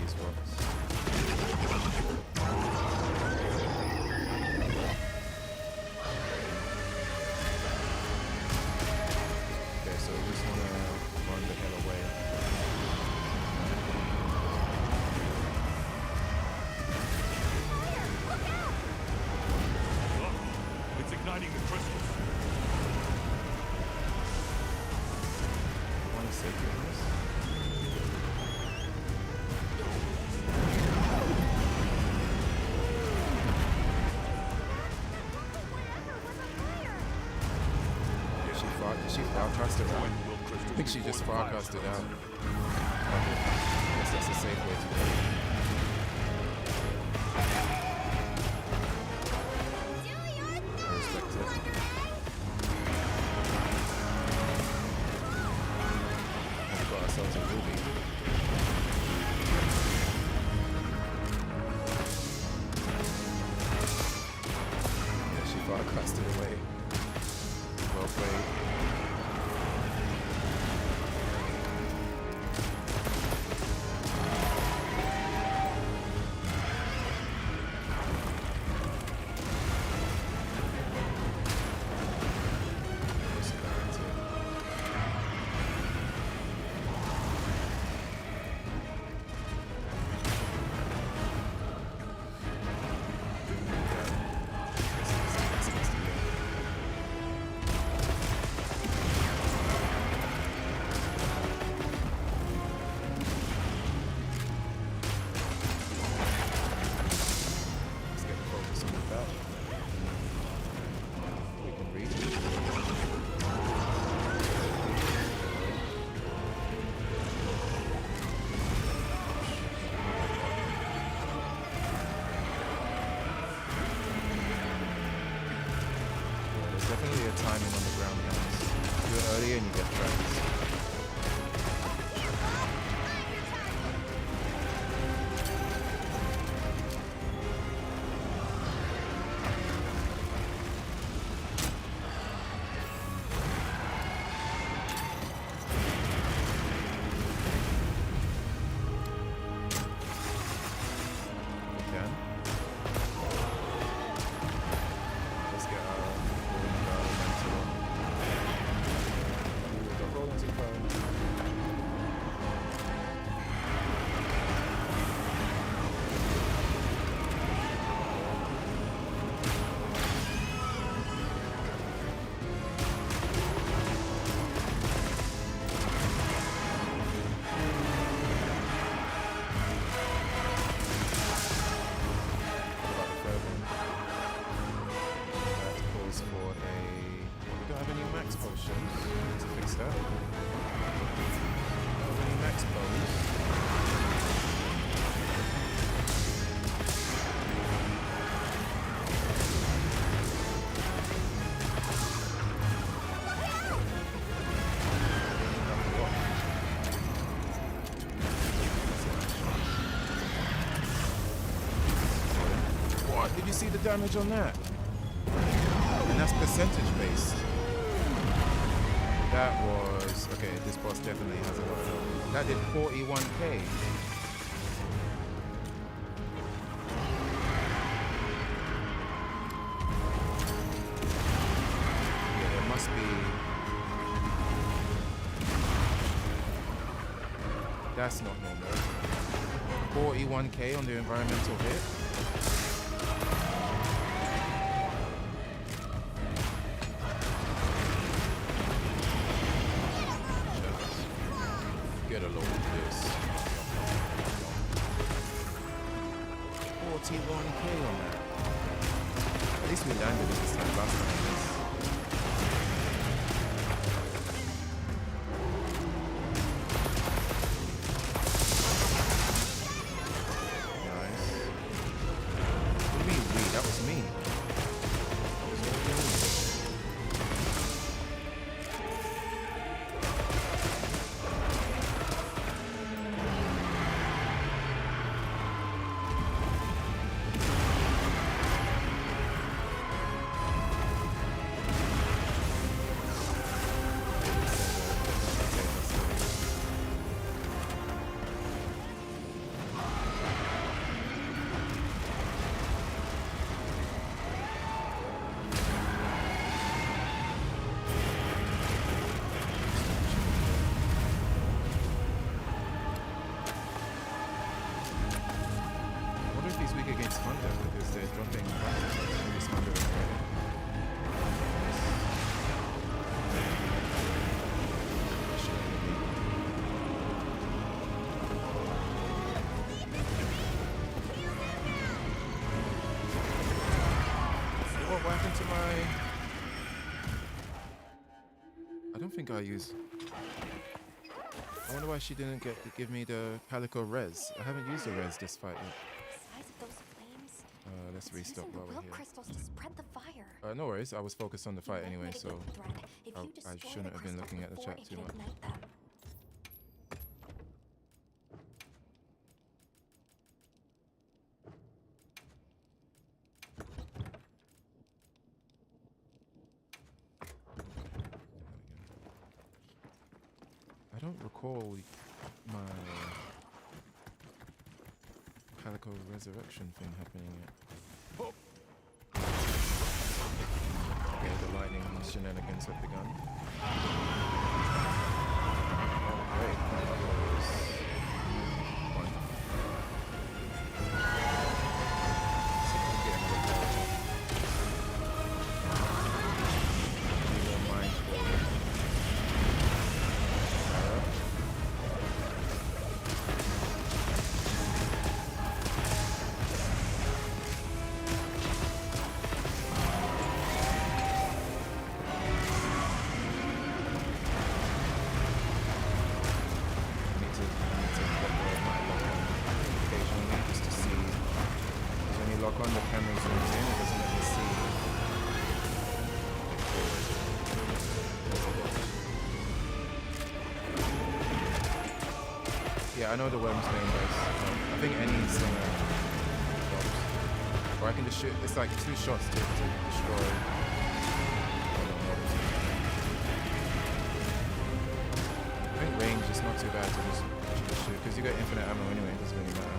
[SPEAKER 1] These rocks. Okay, so we just wanna run the hell away.
[SPEAKER 2] Igniting the crystals.
[SPEAKER 1] I want to see taking this. Did she forecast it out? I think she just forecast it out. I guess that's a safe way to do it. I respect it. We got ourselves a ruby. Yeah, she forecasted away. Well played. Definitely a timing on the ground guns. Do it early and you get traps. You can. Let's get our Did you see the damage on that? And that's percentage based. That was... Okay, this boss definitely has a lot of health. That did 41k. Yeah, there must be... That's not normal. 41k on the environmental hit. Get a load of this. 41k on that. At least we landed it this time. Last time. think I use. I wonder why she didn't give me the Calico res. I haven't used the res this fight yet.
[SPEAKER 3] The size of those flames.
[SPEAKER 1] Let's
[SPEAKER 3] It's
[SPEAKER 1] restock
[SPEAKER 3] using
[SPEAKER 1] while
[SPEAKER 3] the
[SPEAKER 1] we're
[SPEAKER 3] will
[SPEAKER 1] here.
[SPEAKER 3] crystals to spread the fire.
[SPEAKER 1] No worries. I was focused on the
[SPEAKER 3] You
[SPEAKER 1] fight
[SPEAKER 3] might
[SPEAKER 1] anyway,
[SPEAKER 3] mitigate
[SPEAKER 1] so
[SPEAKER 3] the threat if you
[SPEAKER 1] I
[SPEAKER 3] destroy
[SPEAKER 1] shouldn't
[SPEAKER 3] the
[SPEAKER 1] have been
[SPEAKER 3] crystals
[SPEAKER 1] looking at the
[SPEAKER 3] before
[SPEAKER 1] chat
[SPEAKER 3] it
[SPEAKER 1] too
[SPEAKER 3] can
[SPEAKER 1] much.
[SPEAKER 3] ignite them.
[SPEAKER 1] I don't recall my Calico resurrection thing happening yet. Okay, the lightning shenanigans have begun. Oh, great. That was fun. See if I can get another power. Be more mindful. Yeah, I know the worm's name does. I think any slinger drops. Or I can just shoot. It's like 2 shots to destroy. I think range is not too bad to just shoot because you got infinite ammo anyway. It doesn't really matter.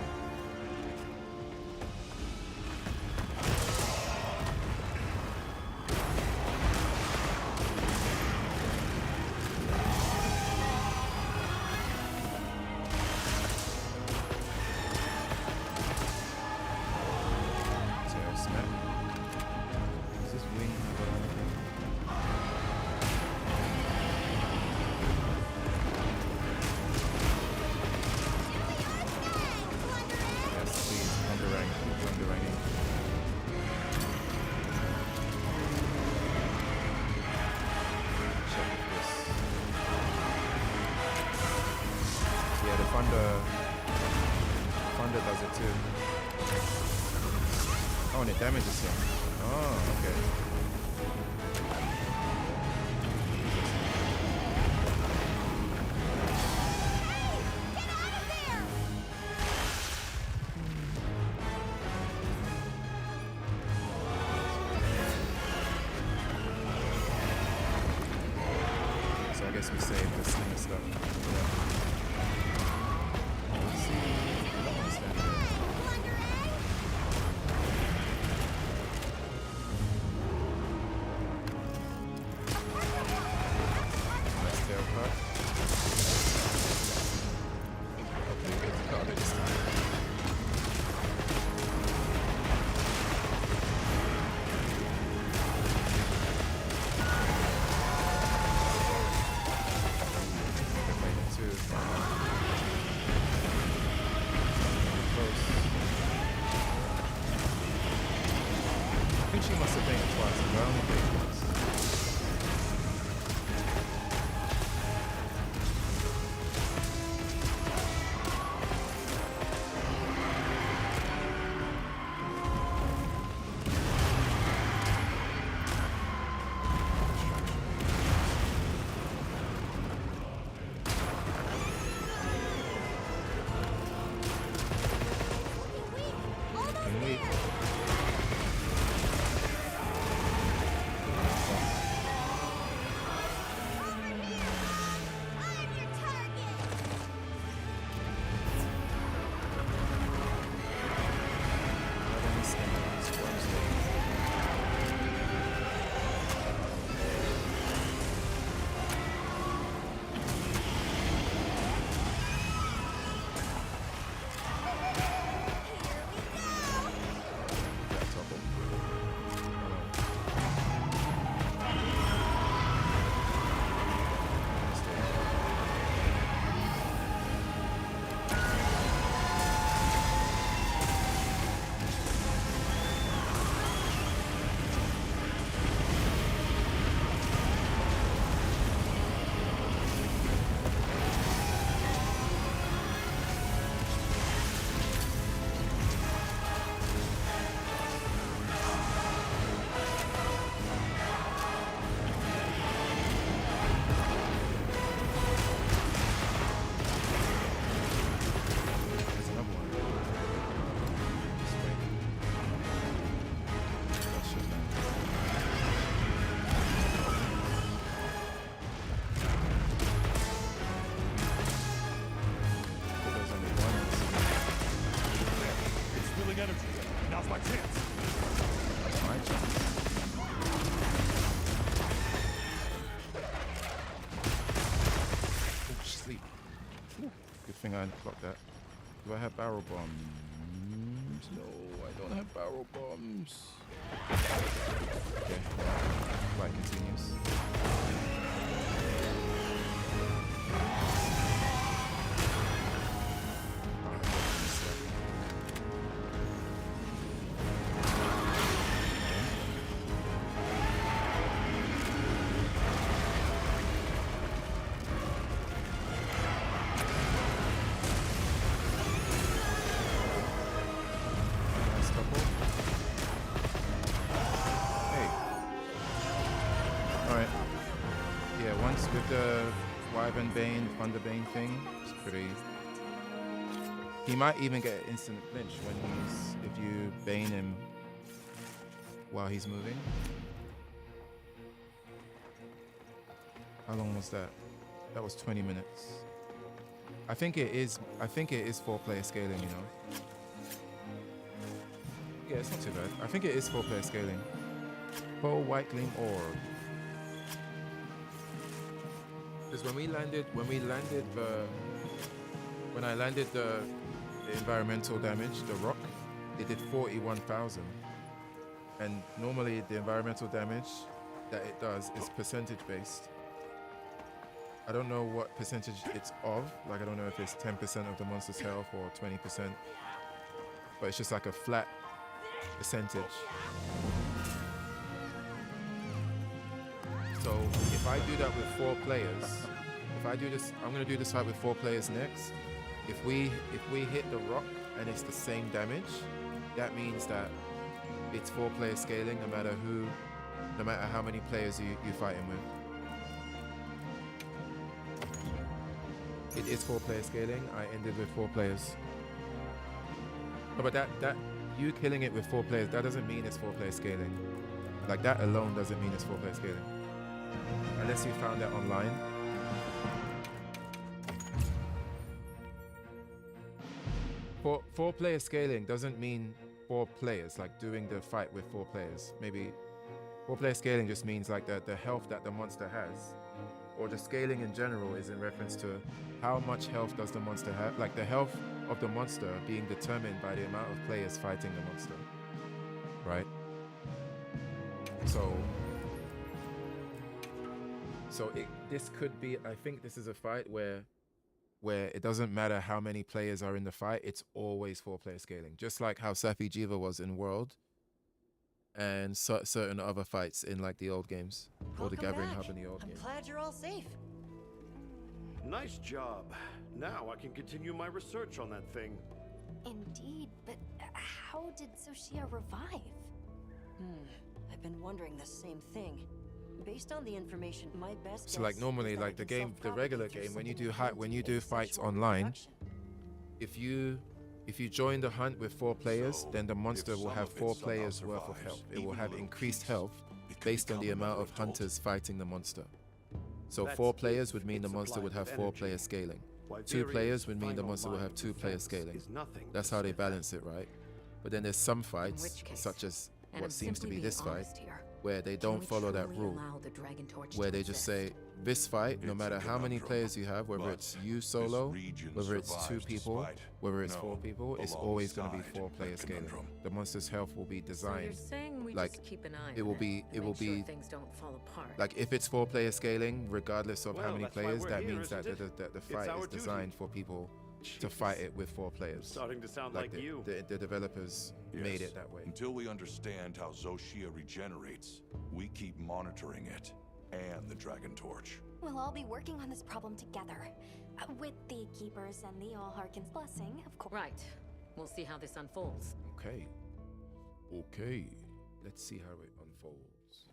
[SPEAKER 1] Thunder does it too. Oh, and it damages him. Oh, okay. So I guess we save the slinger stuff. Yeah. Let's see. That one's down there. Nice tail cut. Hopefully we get the cut of it this time. I think she must have fainted twice, but I only fainted once. Looking weak. Good thing I clocked that. Do I have barrel bombs? No, I don't have barrel bombs. Okay, flight continues. Thunderbane thing. It's pretty. He might even get an instant flinch when if you bane him while he's moving. How long was that? That was 20 minutes. I think it is 4-player scaling, you know. Yeah, it's not too bad. I think it is 4-player scaling. PoE White Gleam Orb. Because when I landed the environmental damage, the rock, it did 41,000. And normally the environmental damage that it does is percentage based. I don't know what percentage it's of. Like, I don't know if it's 10% of the monster's health or 20%. But it's just like a flat percentage. So if I do that with 4 players, if I do this, I'm gonna do this fight with 4 players next. If we hit the rock and it's the same damage, that means that it's 4-player scaling no matter how many players you fighting with. It is 4-player scaling. I ended with 4 players. No, but that you killing it with 4 players, that doesn't mean it's 4-player scaling. Like, that alone doesn't mean it's 4-player scaling. Unless you found that online. Four-player scaling doesn't mean 4 players, like doing the fight with 4 players. Maybe 4-player scaling just means like the health that the monster has. Or the scaling in general is in reference to how much health does the monster have. Like, the health of the monster being determined by the amount of players fighting the monster. Right? So this could be, I think this is a fight where it doesn't matter how many players are in the fight, it's always 4-player scaling. Just like how Safi Jiva was in World and certain other fights in like the old games. Or the Gathering Hub in the old games.
[SPEAKER 13] I'm glad you're all safe.
[SPEAKER 7] Nice job. Now I can continue my research on that thing.
[SPEAKER 3] Indeed, but how did Zoshia revive?
[SPEAKER 13] I've been wondering the same thing. Based on the information, my best
[SPEAKER 1] So like normally, like the regular game, when you do fights online, if you join the hunt with 4 players, then the monster will have 4 players worth of health. It will have increased health based on the amount of hunters fighting the monster. So 4 players would mean the monster would have 4-player scaling. 2 players would mean the monster will have 2-player scaling. That's how they balance it, right? But then there's some fights, such as what seems to be this fight, where they don't follow that rule, where they just say, this fight, no matter how many players you have, whether it's you solo, whether it's 2 people, whether it's 4 people, it's always going to be 4-player scaling. The monster's health will be designed like it will be
[SPEAKER 8] things don't fall apart.
[SPEAKER 1] like if it's 4-player scaling, regardless of how many players, that means that the fight is designed for people to fight it with 4 players.
[SPEAKER 7] Starting to sound like you.
[SPEAKER 1] The developers made it that way.
[SPEAKER 2] Until we understand how Zoshia regenerates, we keep monitoring it and the Dragon Torch.
[SPEAKER 3] We'll all be working on this problem together. With the Keepers and the All-Harkin's blessing, of course.
[SPEAKER 8] Right. We'll see how this unfolds.
[SPEAKER 1] Okay. Let's see how it unfolds.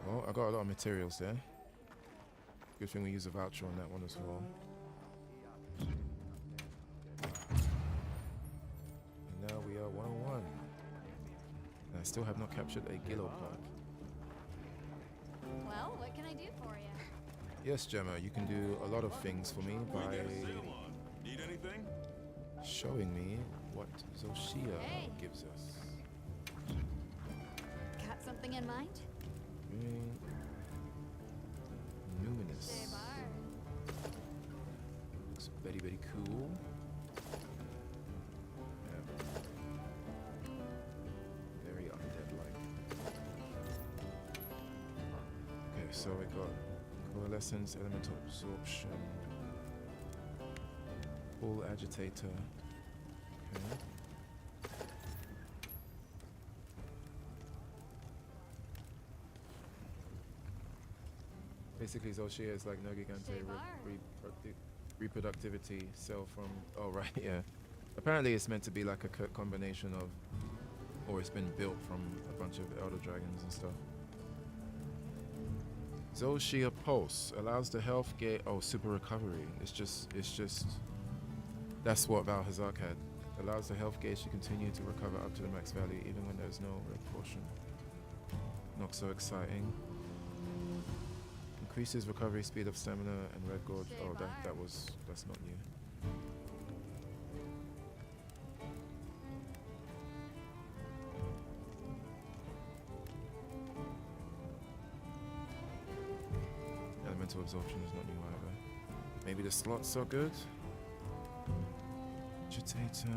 [SPEAKER 1] Well, I got a lot of materials there. Good thing we use a voucher on that one as well. And now we are 101. And I still have not captured a Gillopod.
[SPEAKER 6] Well, what can I do for you?
[SPEAKER 1] Yes, Gemma, you can do a lot of things for me by
[SPEAKER 2] Need anything?
[SPEAKER 1] showing me what Zoshia gives us.
[SPEAKER 6] Got something in mind?
[SPEAKER 1] Numinous. Very, very cool. Yeah. Very undead-like. Okay, so we got coalescence, elemental absorption, full agitator. Okay. Basically, Zoshia is like no gigante reproductivity cell from. Oh right, yeah. Apparently, it's meant to be like a combination of, or it's been built from a bunch of elder dragons and stuff. Zoshia Pulse allows the health gate. Oh, super recovery. It's just. That's what Val Hazak had. Allows the health gauge to continue to recover up to the max value, even when there's no red portion. Not so exciting. Increases recovery speed of stamina and red gorge. Oh, that's not new. Elemental absorption is not new either. Maybe the slots are good. Agitator.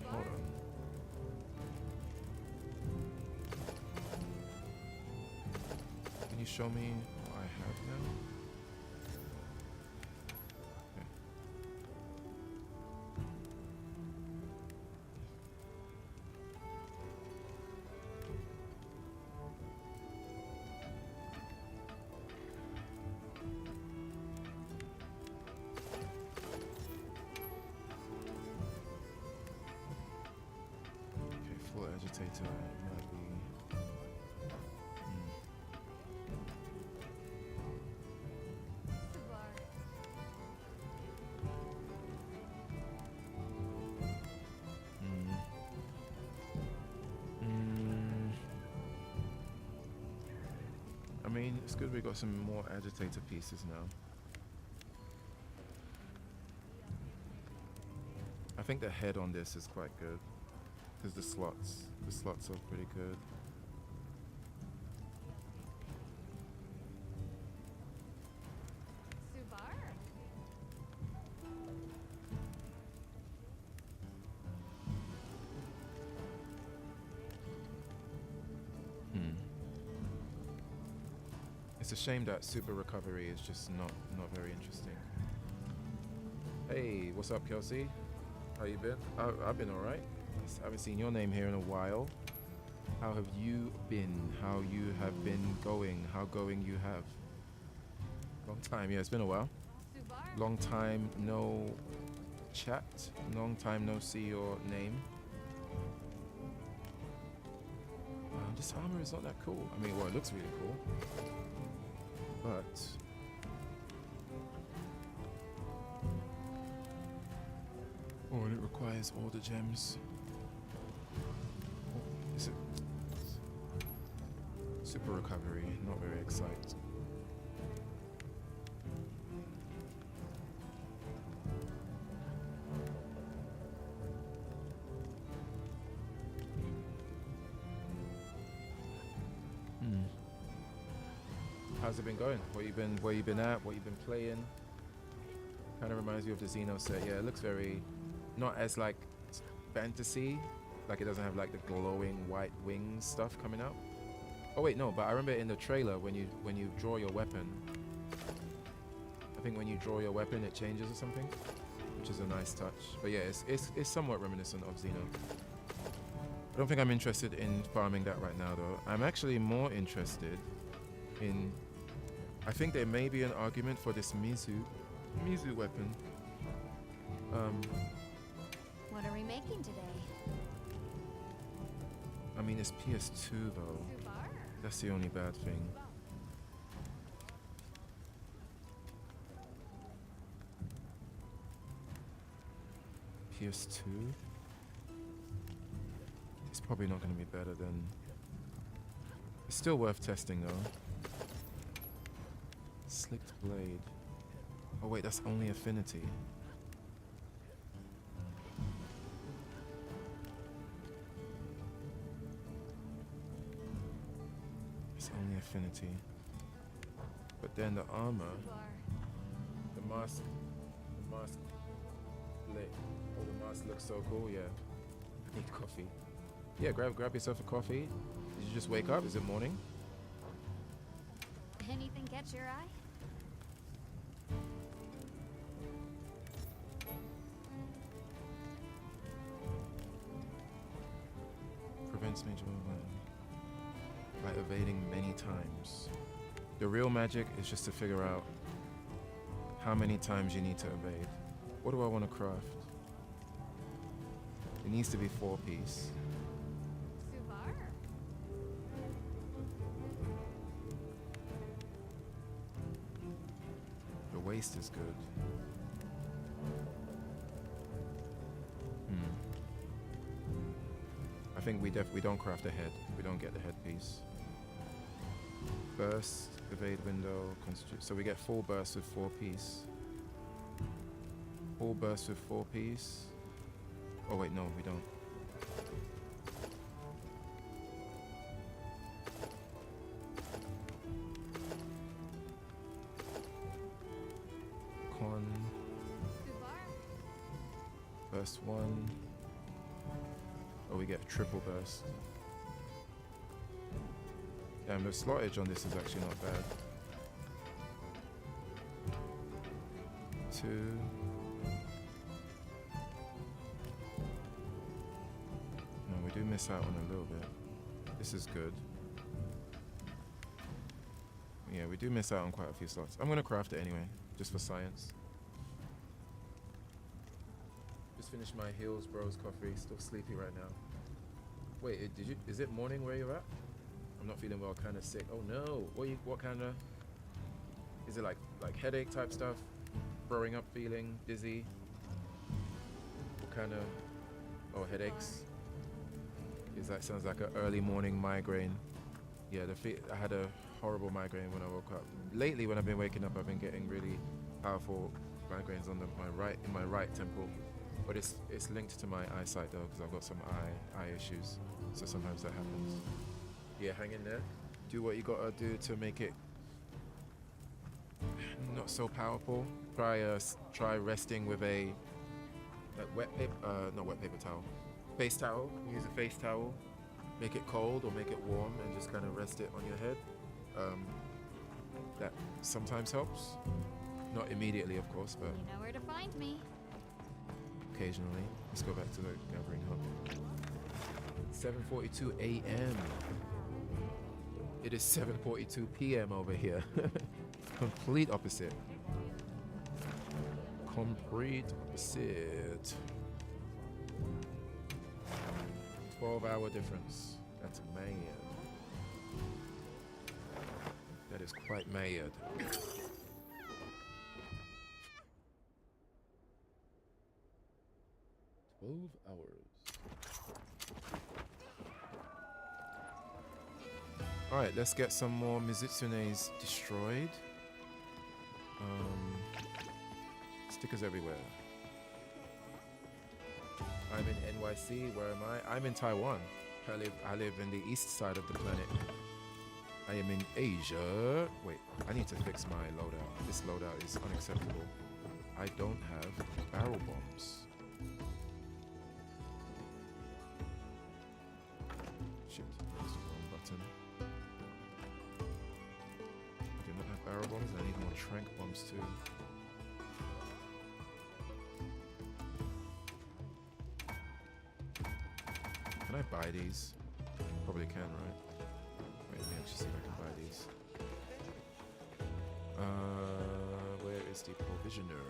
[SPEAKER 1] Hold on. Can you show me what I have now? Agitator might be. I mean, it's good we got some more agitator pieces now. I think the head on this is quite good. Because the slots are pretty good. It's a shame that super recovery is just not very interesting. Hey, what's up, Kelsey? How you been? I've been alright. I haven't seen your name here in a while. How have you been? How you have been going? How going you have? Long time, yeah, it's been a while. Long time no chat. Long time no see your name. This armor is not that cool. I mean, well, it looks really cool. But oh, and it requires all the gems. Oh, is it super recovery? Not very excited. How's it been going? Where you been at? What you been playing? Kind of reminds me of the Xeno set. Yeah, it looks very, not as like fantasy, like it doesn't have like the glowing white wings stuff coming out. Oh wait, no, but I remember in the trailer when you draw your weapon, I think when you draw your weapon it changes or something, which is a nice touch. But yeah, it's somewhat reminiscent of Xeno. I don't think I'm interested in farming that right now though. I'm actually more interested in, I think there may be an argument for this Mizu weapon.
[SPEAKER 6] What are we making today?
[SPEAKER 1] I mean, it's PS2 though. That's the only bad thing. PS2? It's probably not going to be better than... It's still worth testing though. Slicked blade. Oh wait, that's only affinity. affinity. But then the armor, the mask, lit. Oh, the mask looks so cool. Yeah, I need coffee. Yeah, grab yourself a coffee. Did you just wake up? Is it morning?
[SPEAKER 3] Anything catch your eye?
[SPEAKER 1] Prevents major by evading many times. The real magic is just to figure out how many times you need to evade. What do I want to craft? It needs to be 4-piece. The waist is good. I think we don't craft a head. We don't get the headpiece. Burst, evade window, so we get full burst with 4-piece. Full burst with 4-piece. Oh wait, no, we don't. Con. Burst 1. Oh, we get triple burst. Damn, the slottage on this is actually not bad. 2. No, we do miss out on a little bit. This is good. Yeah, we do miss out on quite a few slots. I'm gonna craft it anyway, just for science. Just finished my Hills Bros coffee. Still sleepy right now. Wait, is it morning where you're at? I'm not feeling well, kind of sick. Oh no, what kind of, is it like headache type stuff? Throwing up feeling, dizzy? What kind of, oh, headaches? Sounds like an early morning migraine. Yeah, I had a horrible migraine when I woke up. Lately, when I've been waking up, I've been getting really powerful migraines on my right temple. But it's linked to my eyesight though, because I've got some eye issues. So sometimes that happens. Yeah, hang in there. Do what you gotta do to make it not so powerful. Try resting with a wet paper, not wet paper towel. Face towel. Use a face towel. Make it cold or make it warm, and just kind of rest it on your head. That sometimes helps. Not immediately, of course, but
[SPEAKER 3] you know where to find me.
[SPEAKER 1] Occasionally. Let's go back to the gathering hub. 7:42 a.m. It is 7:42 p.m. over here. Complete opposite. Complete opposite. 12-hour difference. That's mad. That is quite mad. 12 hours. Alright, let's get some more Mizutsunes destroyed. Stickers everywhere. I'm in NYC. Where am I? I'm in Taiwan. I live in the east side of the planet. I am in Asia. Wait, I need to fix my loadout. This loadout is unacceptable. I don't have barrel bombs. Shit, that's the wrong button. I do not have barrel bombs, and I need more trank bombs too. Can I buy these? Probably can, right? Wait, let me actually see if I can buy these. Where is the provisioner?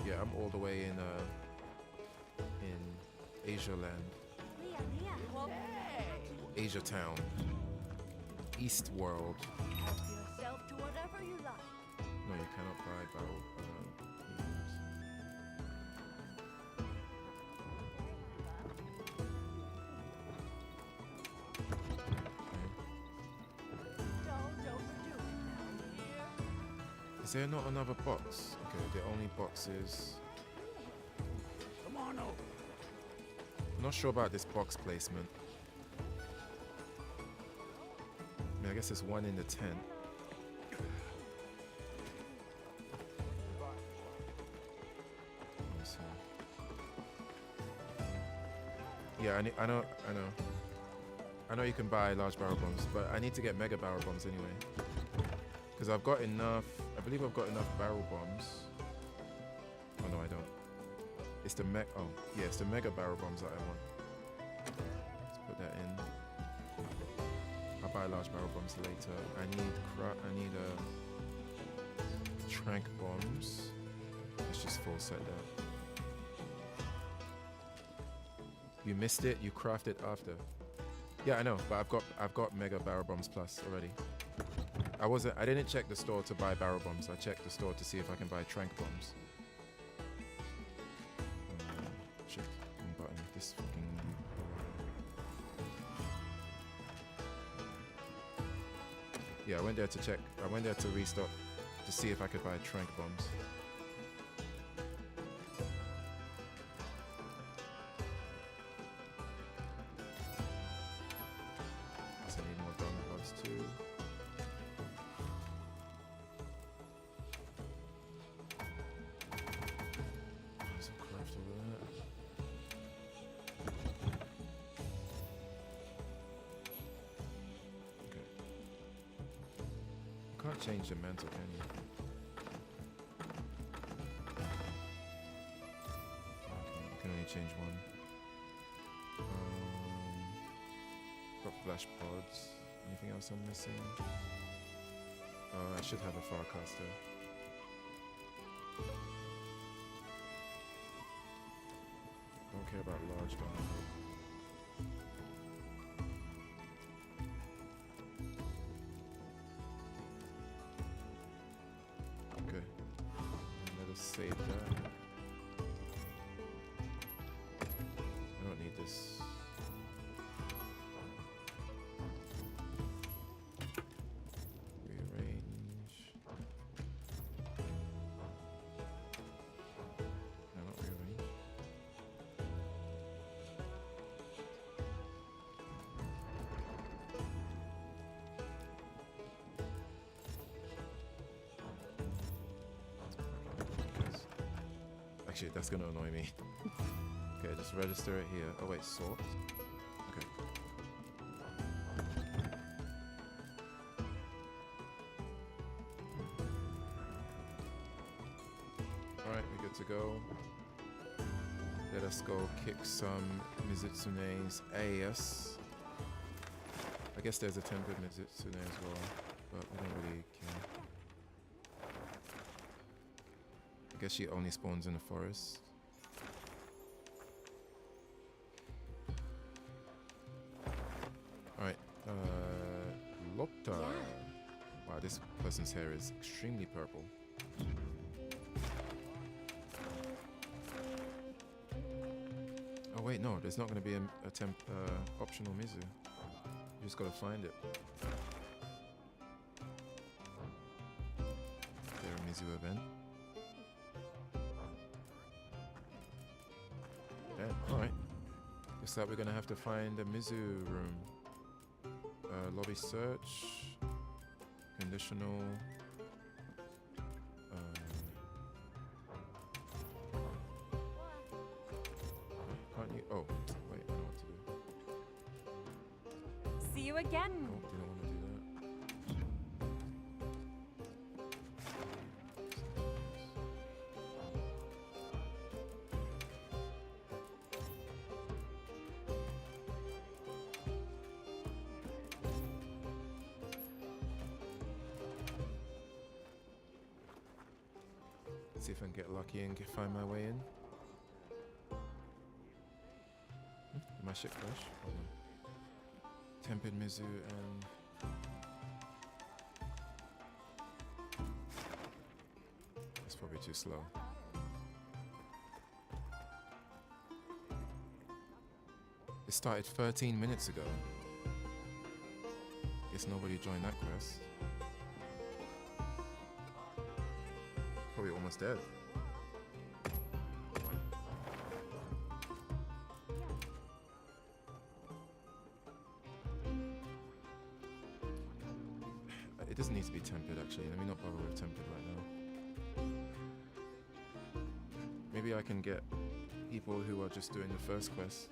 [SPEAKER 1] Yeah, I'm all the way in Asia land. Asia town. East world.
[SPEAKER 6] Help yourself to whatever you like.
[SPEAKER 1] No, you cannot buy barrel bombs. Is there not another box? Okay, the only box is...
[SPEAKER 11] Come on over.
[SPEAKER 1] I'm not sure about this box placement. mean, I guess it's 1 in the 10. Let me see. Yeah, I know you can buy large barrel bombs, but I need to get mega barrel bombs anyway. Because I've got enough, I believe I've got enough barrel bombs. Oh no, I don't. It's the it's the mega barrel bombs that I want. Let's put that in. I'll buy large barrel bombs later. I need trank bombs. Let's just full set that. You missed it, you craft it after. Yeah, I know, but I've got mega barrel bombs plus already. I didn't check the store to buy barrel bombs. I checked the store to see if I can buy trank bombs. Shit, wrong button. This fucking. Yeah, I went there to check. I went there to restock to see if I could buy trank bombs. I need more donut rods too. There's a craft over there. Okay. You can't change the mantle, can you? Okay, you can only change one. Got flash pods. Anything else I'm missing? I should have a Farcaster. Don't care about large one. Okay. Let us save that. I don't need this. Actually, that's gonna annoy me. Okay, just register it here. Oh wait, sort. Okay. Alright, we're good to go. Let us go kick some Mizutsune's ass. I guess there's a tempered Mizutsune as well, but we don't really care. I guess she only spawns in the forest. Alright, Lopta.
[SPEAKER 3] Yeah.
[SPEAKER 1] Wow, this person's hair is extremely purple. Oh wait, no, there's not going to be a optional Mizu. You just gotta find it. Is there a Mizu event? Alright. Looks like we're gonna have to find a Mizu room. Lobby search. Conditional. Can't you? Oh, wait, I know what to do.
[SPEAKER 5] See you again.
[SPEAKER 1] Oh, didn't want to do that. See if I can get lucky and find my way in. Did my shit crash? Oh no. Tempered Mizu and... That's probably too slow. It started 13 minutes ago. Guess nobody joined that quest. Probably almost dead. It doesn't need to be tempered actually. Let me not bother with tempered right now. Maybe I can get people who are just doing the first quest.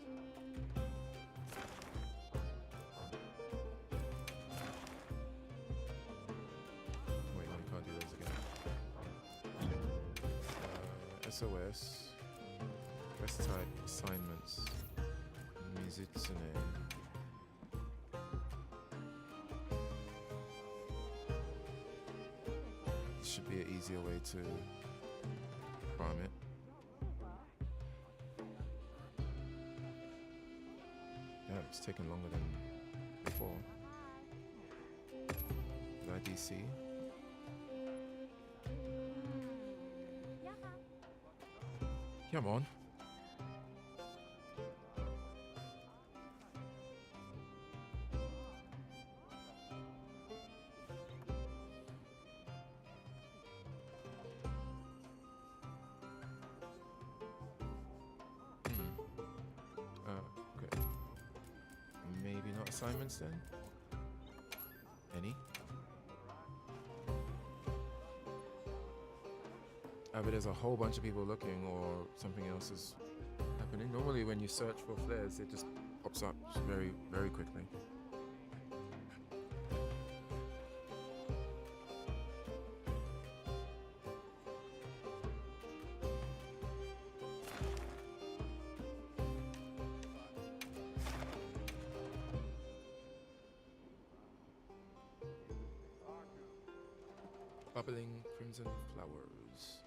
[SPEAKER 1] Wait, no, you can't do those again. SOS. Quest type assignments. Mizutsune. This should be an easier way to farm it. Yeah, it's taking longer than before. IDC. Come on. Okay. Maybe not assignments then? Any? But there's a whole bunch of people looking or something else is happening. Normally when you search for flares, it just pops up very, very quickly. Bubbling crimson flowers.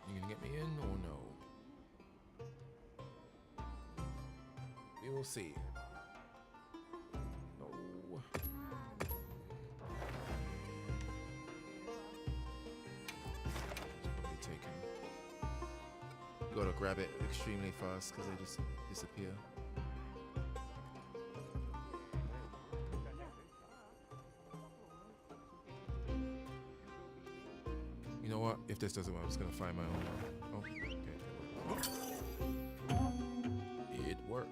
[SPEAKER 1] You gonna get me in or no? We will see. No. It's probably taken. You gotta grab it extremely fast because they just disappear. You know what? If this doesn't work, I'm just gonna find my own. Oh, okay. It worked.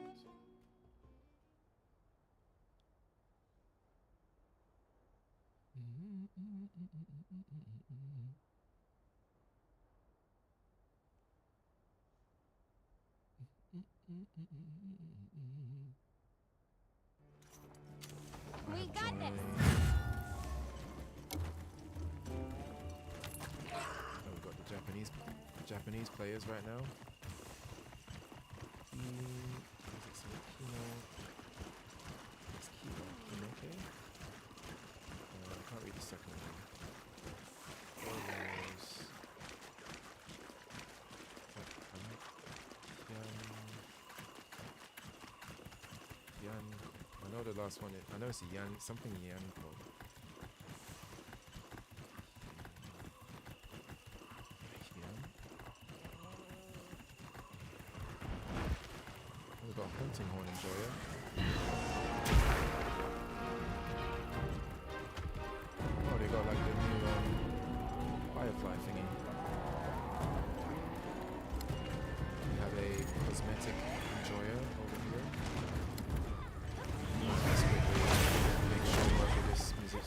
[SPEAKER 6] We got this.
[SPEAKER 1] We've got the Japanese players right now. Is it some Kino? It's Kino. Okay. I can't read the second one. Yan. I know the last one. I know it's a Yan. Something Yanko. We've got Hunting Horn Enjoyer. Oh, they got like the new Firefly thingy. We have a Cosmetic Enjoyer over here. Let's quickly make sure we work with this music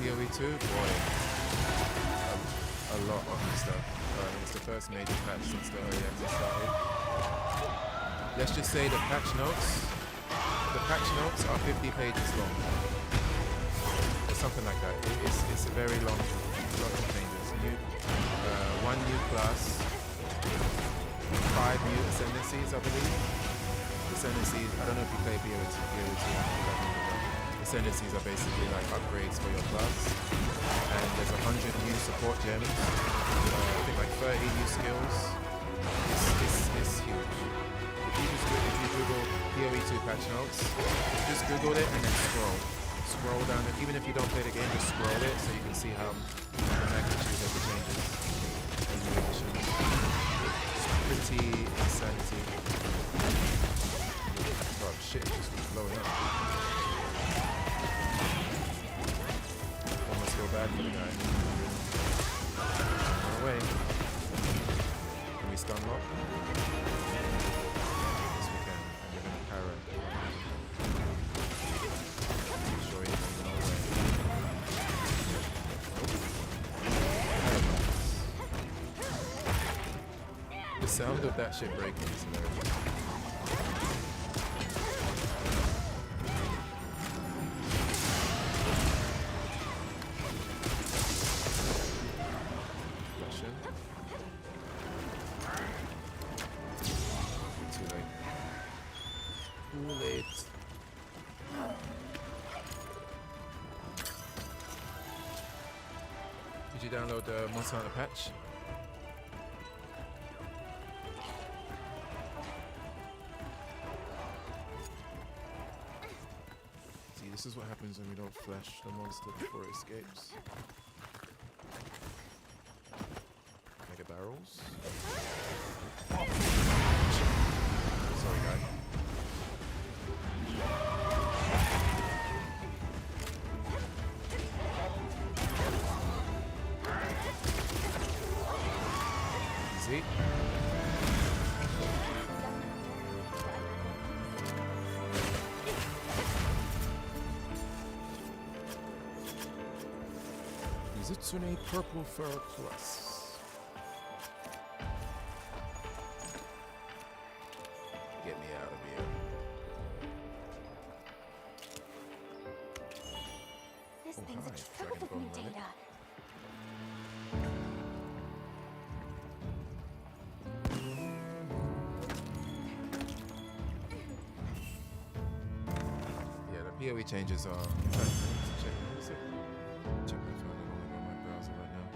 [SPEAKER 1] PoE 2, boy, a lot of new stuff. It's the first major patch since the early access started. Let's just say the patch notes are 50 pages long. Or something like that. It's a very long, lot of changes. One new class, 5 new ascendancies, I believe. Ascendancies, I don't know if you play PoE 2. Ascendancies are basically like upgrades for your class. And there's 100 new support gems. I think like 30 new skills. It's huge. If you Google PoE 2 patch notes, just Google it and then scroll down it. Even if you don't play the game, just scroll it so you can see how the magnitude of the changes and the additions. It's pretty insanity. Oh shit, it just keeps blowing up. Almost feel bad for the guy. Run away. Can we stun lock? Yes we can. And we're gonna para. Sure he can run away. The sound of that shit breaking is hilarious. Did you download the Monster Hunter patch? See, this is what happens when we don't flash the monster before it escapes. Mega barrels. Sorry, guy. Easy. Mizutsume Purple Fur Plus. Get me out of here.
[SPEAKER 3] This
[SPEAKER 1] Oh,
[SPEAKER 3] thing's
[SPEAKER 1] hi,
[SPEAKER 3] a trove of
[SPEAKER 1] Dragon
[SPEAKER 3] new
[SPEAKER 1] Bone Relic.
[SPEAKER 3] data.
[SPEAKER 1] Yeah, the PoE changes are. In fact, I need to check. What is it? Check my phone. I'm only on my browser right now.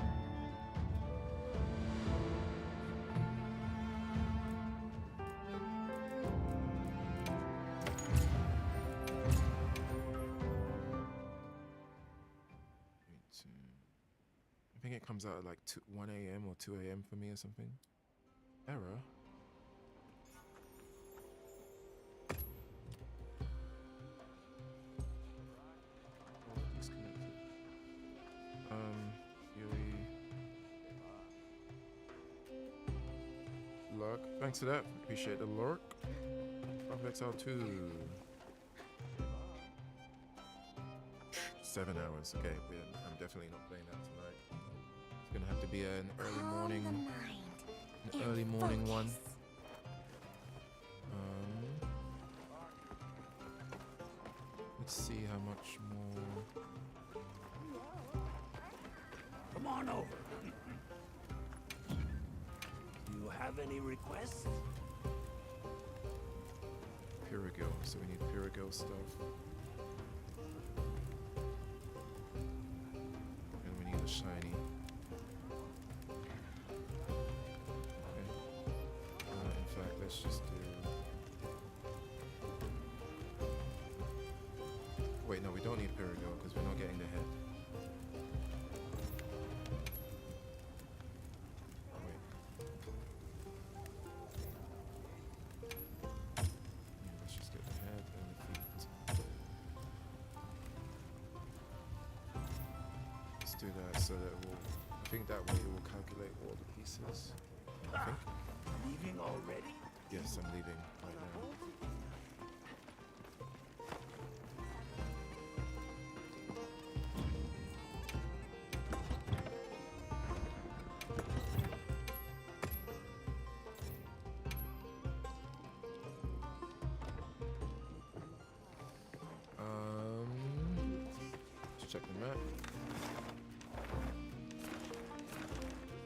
[SPEAKER 1] I think it comes out at like 1 a.m. or 2 a.m. for me or something. Error. Oh, disconnected. PoE. Lurk. Thanks for that. Appreciate the lurk. XL2. 7 hours. Okay, I'm definitely not playing that tonight. It's gonna have to be an early morning. An early morning one. Let's see how much more.
[SPEAKER 11] Come on over. Do you have any requests?
[SPEAKER 1] Pyragil. So we need Pyragil stuff. And we need a shiny. Okay. In fact, let's just do. Wait, no, we don't need Pyragil because we're not getting the head. Wait. Yeah, let's just get the head and the feet. Let's do that so that it will. I think that way it will calculate all the pieces. I think.
[SPEAKER 11] Leaving already?
[SPEAKER 1] Yes, I'm leaving right now. check the map.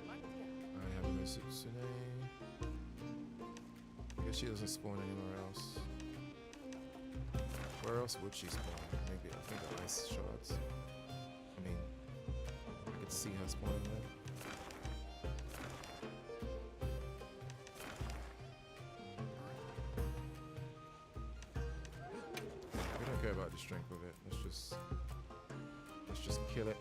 [SPEAKER 1] I have Mizu. I guess she doesn't spawn anywhere else. Where else would she spawn? Maybe, I think the ice shards. I mean, I could see her spawning there. We don't care about the strength of it. Let's just kill it.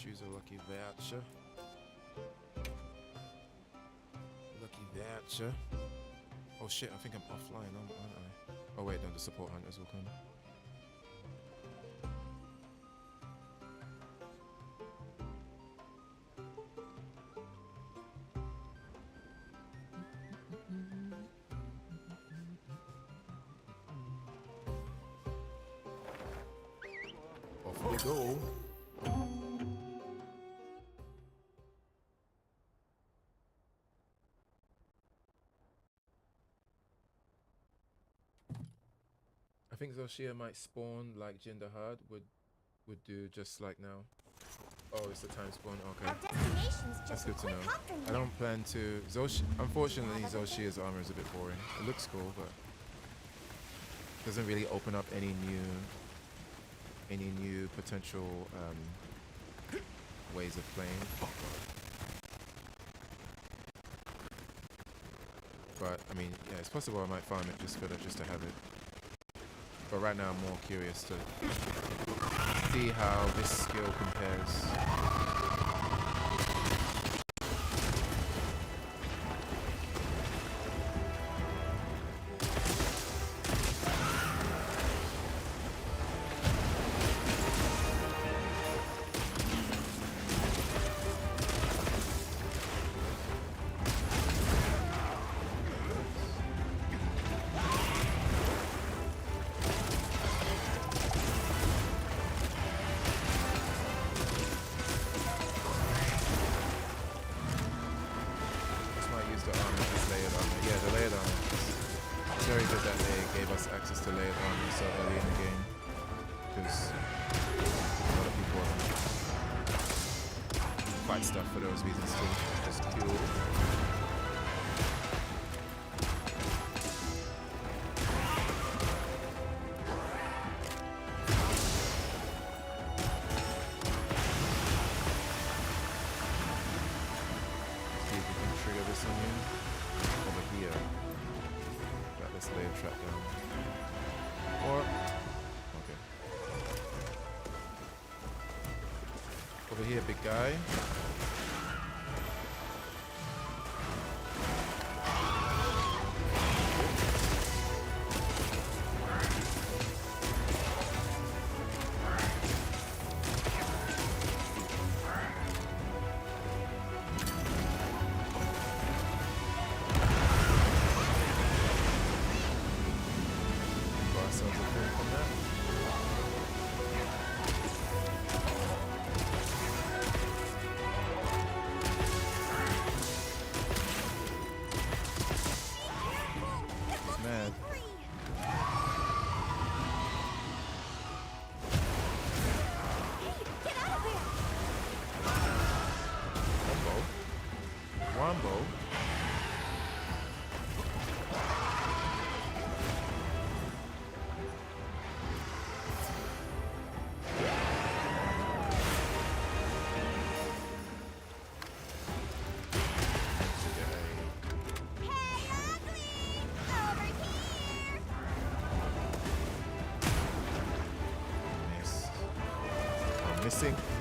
[SPEAKER 1] Use a lucky voucher. Lucky voucher. Oh shit, I think I'm offline, aren't I? Oh wait, no, the support hunters will come. Off we go. I think Zoshia might spawn like Jinderhard would do just like now. Oh, it's the time spawn. Okay,
[SPEAKER 6] Our destination's just
[SPEAKER 1] that's
[SPEAKER 6] a
[SPEAKER 1] good to
[SPEAKER 6] quick
[SPEAKER 1] know.
[SPEAKER 6] hop from
[SPEAKER 1] I
[SPEAKER 6] here.
[SPEAKER 1] don't plan to. Unfortunately, Zoshia's armor is a bit boring. It looks cool, but doesn't really open up any new potential ways of playing. But I mean, yeah, it's possible I might farm it just to have it. But right now I'm more curious to see how this skill compares. Stuff for those reasons too. Just cool. See if we can trigger this on you. Over here. Right, let's lay a trap down. Or okay. Over here, big guy.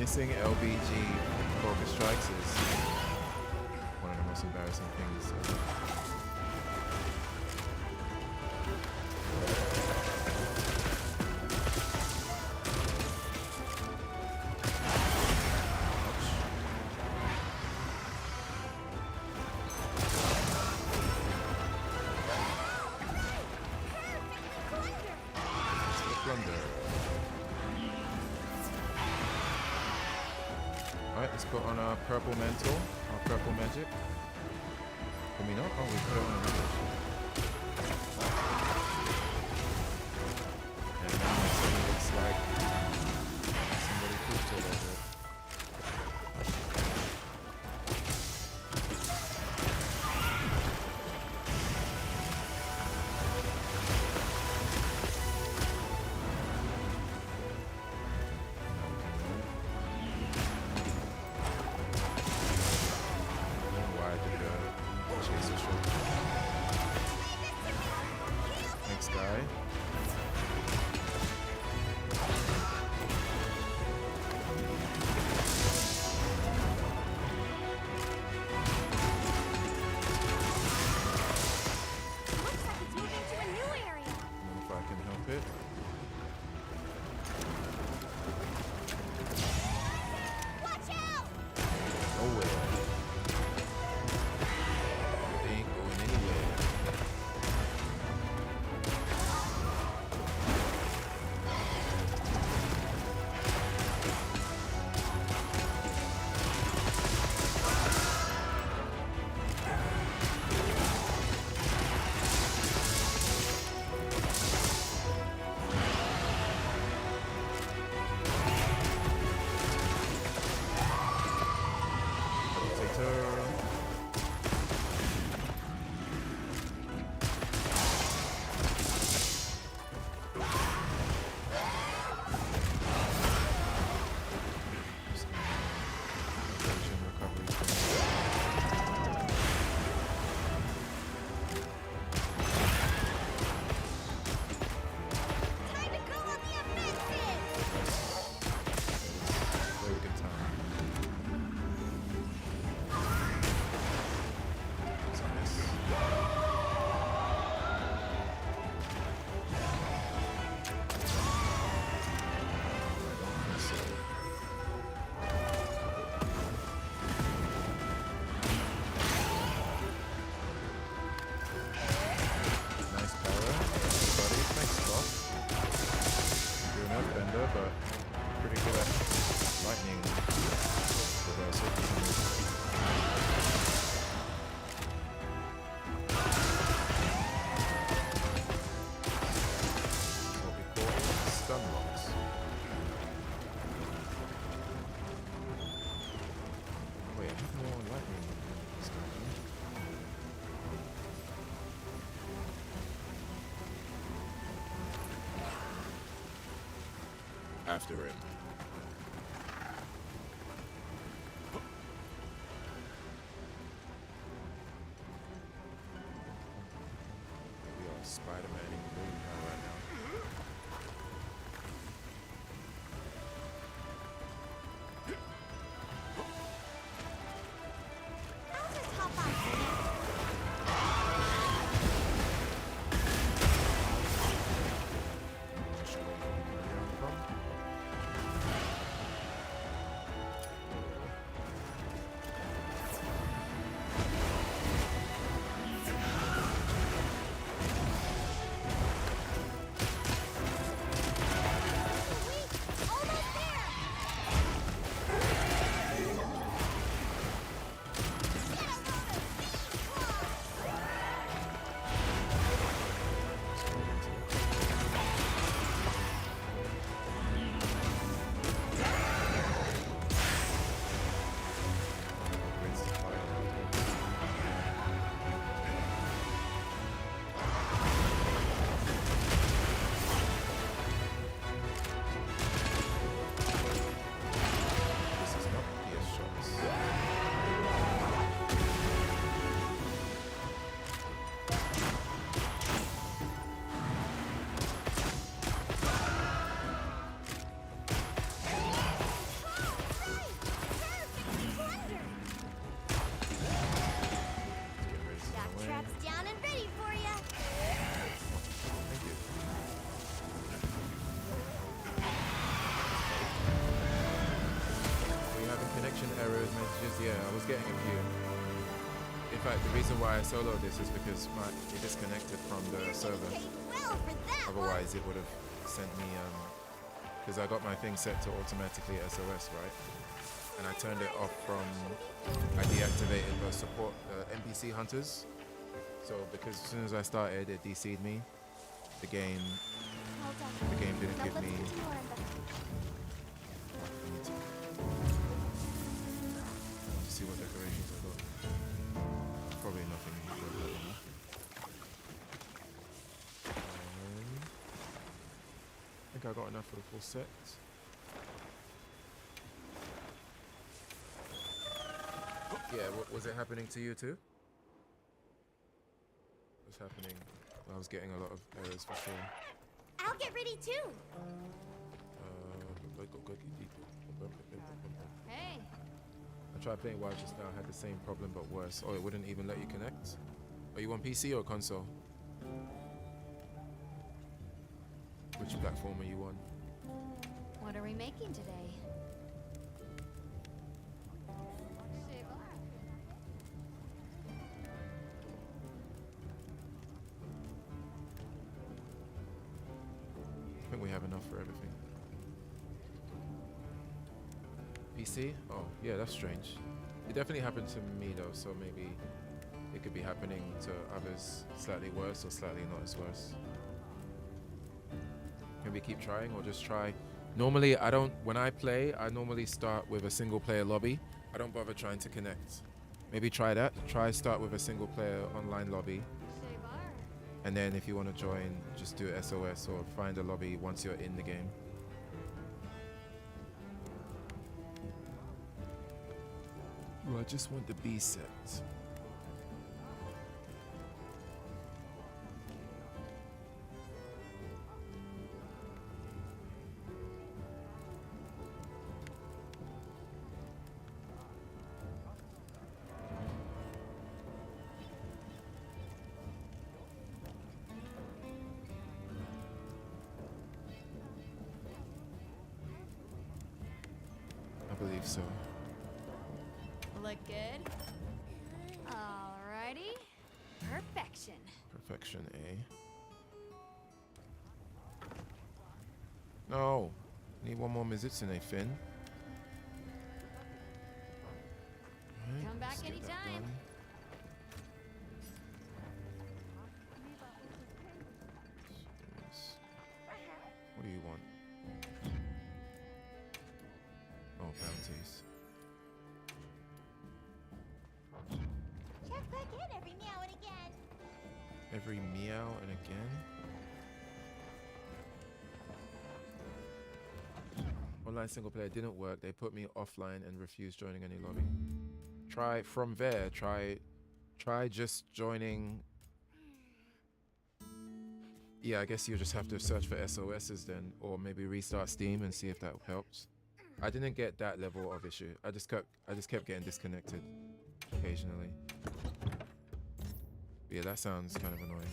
[SPEAKER 1] Missing LBG focus strikes is one of the most embarrassing things. thunder. Alright, let's put on our purple mantle, our purple magic. Can we not? Oh, we put it on a magic. And now it looks like somebody pooped all over it. Thanks, guy.
[SPEAKER 6] Looks like it's moving to a new area.
[SPEAKER 1] If I can help it.
[SPEAKER 6] Watch out!
[SPEAKER 1] Nowhere. It ain't going anywhere.
[SPEAKER 6] Time to go on the offensive!
[SPEAKER 1] Very good time. It's a miss. Nice power, everybody. Thanks, Boss. You're an earthbender, but pretty good at lightning reversal. What we call stun locks. Wait, I have more lightning stuff. After him. We are Spider-Man-ing the moon right now.
[SPEAKER 6] I'll just hop on.
[SPEAKER 1] Yeah, I was getting a few. In fact, the reason why I soloed this is because it disconnected from the server.
[SPEAKER 6] Well for that
[SPEAKER 1] Otherwise, it would have sent me because I got my thing set to automatically SOS, right? And I turned it off from, I deactivated the support NPC hunters. So because as soon as I started, it DC'd me. The game didn't give me. Let's see what decorations I got. Probably nothing good. I think I got enough for the full set. Yeah, was it happening to you too? What's happening? I was getting a lot of errors for sure.
[SPEAKER 6] I'll get ready too.
[SPEAKER 5] Hey.
[SPEAKER 1] I tried playing WoW just now, had the same problem but worse. Oh, it wouldn't even let you connect? Are you on PC or console? Which platform are you on?
[SPEAKER 3] What are we making today?
[SPEAKER 1] I think we have enough for everything. PC? Oh, yeah, that's strange. It definitely happened to me though, so maybe it could be happening to others slightly worse or slightly not as worse. Can we keep trying or just try? Normally, when I play, I normally start with a single player lobby. I don't bother trying to connect. Maybe try that. Start with a single player online lobby. And then if you want to join, just do SOS or find a lobby once you're in the game. Well, I just want the B set. I believe so.
[SPEAKER 5] Look good? Alrighty. Perfection.
[SPEAKER 1] Perfection, A. No. Need one more Mizutsune Finn. Right,
[SPEAKER 5] Come back
[SPEAKER 1] let's get that
[SPEAKER 5] anytime.
[SPEAKER 1] done. What do you want? Oh, bounties.
[SPEAKER 6] Check back in every meow and again.
[SPEAKER 1] Every meow and again? Online single player didn't work. They put me offline and refused joining any lobby. Try from there. Try just joining. Yeah, I guess you just have to search for SOSs then, or maybe restart Steam and see if that helps. I didn't get that level of issue. I just kept getting disconnected occasionally. Yeah, that sounds kind of annoying.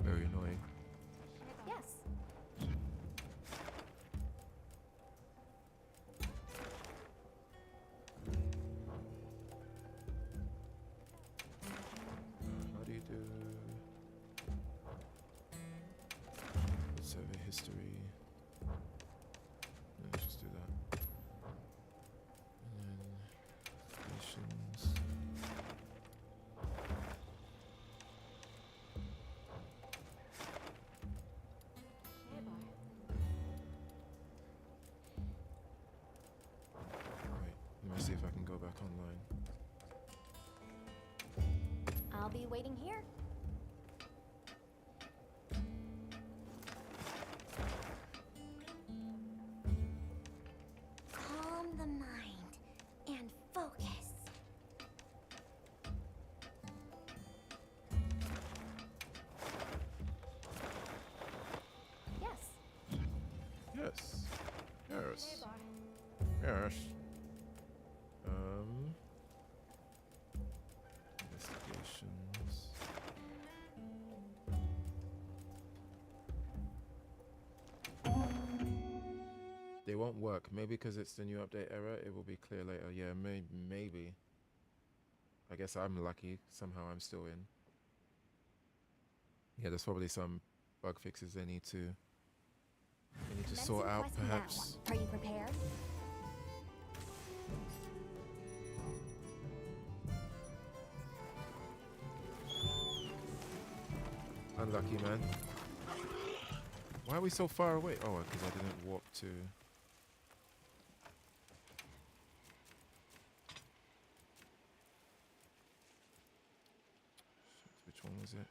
[SPEAKER 1] Very annoying.
[SPEAKER 3] Yes.
[SPEAKER 1] How do you do survey history? Let's just do that. And then stations. Right, let me see if I can go back online.
[SPEAKER 3] I'll be waiting here.
[SPEAKER 6] Calm the mind and focus.
[SPEAKER 3] Yes.
[SPEAKER 1] Yes. Yes. Yes. Investigations. They won't work. Maybe because it's the new update error, it will be clear later. Yeah, maybe. I guess I'm lucky. Somehow I'm still in. Yeah, there's probably some bug fixes they need to
[SPEAKER 3] Medicine
[SPEAKER 1] sort out,
[SPEAKER 3] quest now.
[SPEAKER 1] perhaps.
[SPEAKER 3] Are you prepared?
[SPEAKER 1] Unlucky, man. Why are we so far away? Oh, because I didn't warp to... Which one was it?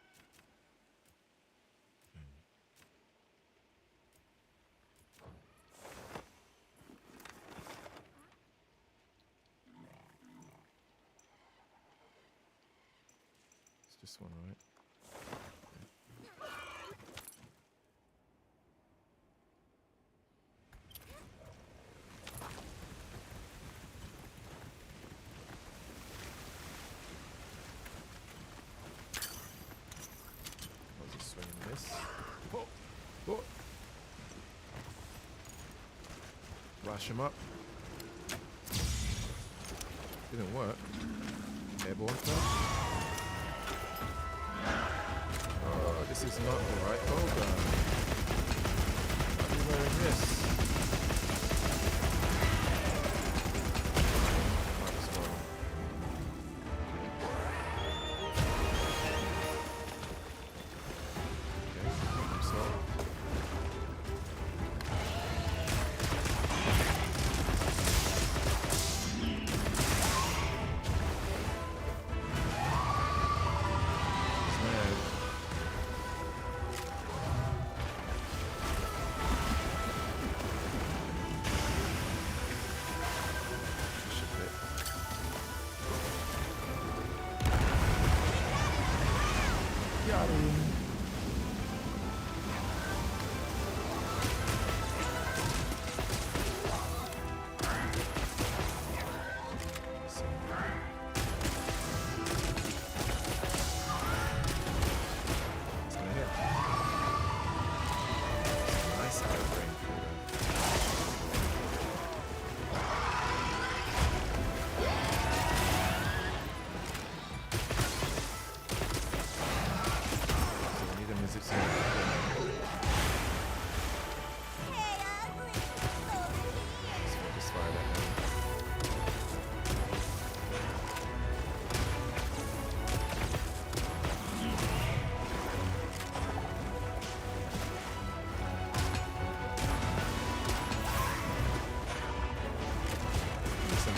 [SPEAKER 1] It's this one, right? Was a swing and miss. Oh, oh. Rush him up. Didn't work. Airborne stuff. Oh, this is not the right program. Why are you wearing this? Might as well. Okay, so.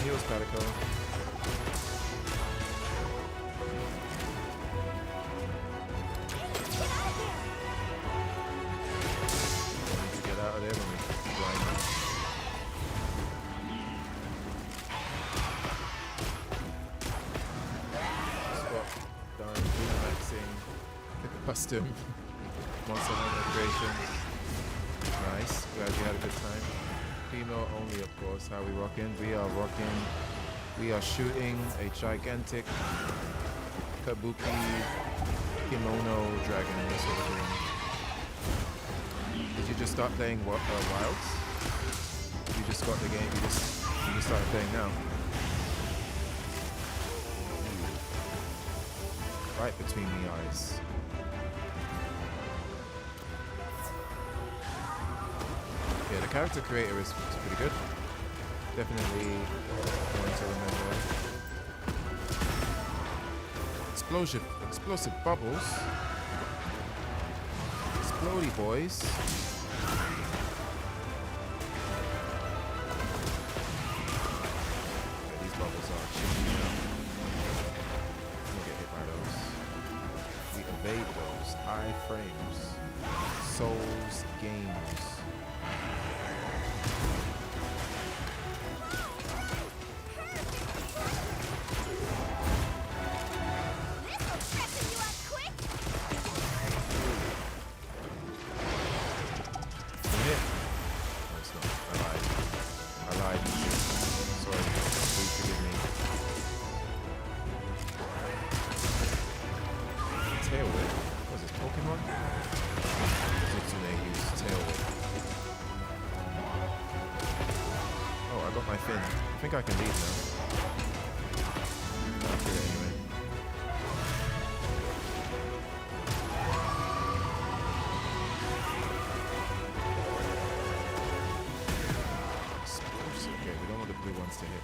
[SPEAKER 1] Heals gotta go. Get out of there when we blind them. Scott done maxing the custom Monster Hunter creations. Nice. Glad you had a good time. Female only, of course. How we rocking? We are rocking. We are shooting a gigantic kabuki kimono dragon. That's what we're doing. Did you just start playing Wilds? You just got the game. You just started playing now. Right between the eyes. Yeah, the character creator is pretty good. Definitely going to remember. Explosive bubbles. Explodey boys. Yeah, these bubbles are chippy now. We'll get hit by those. We evade those. Iframes. Souls games. I think I can leave now. I'll do it anyway. ones to hit.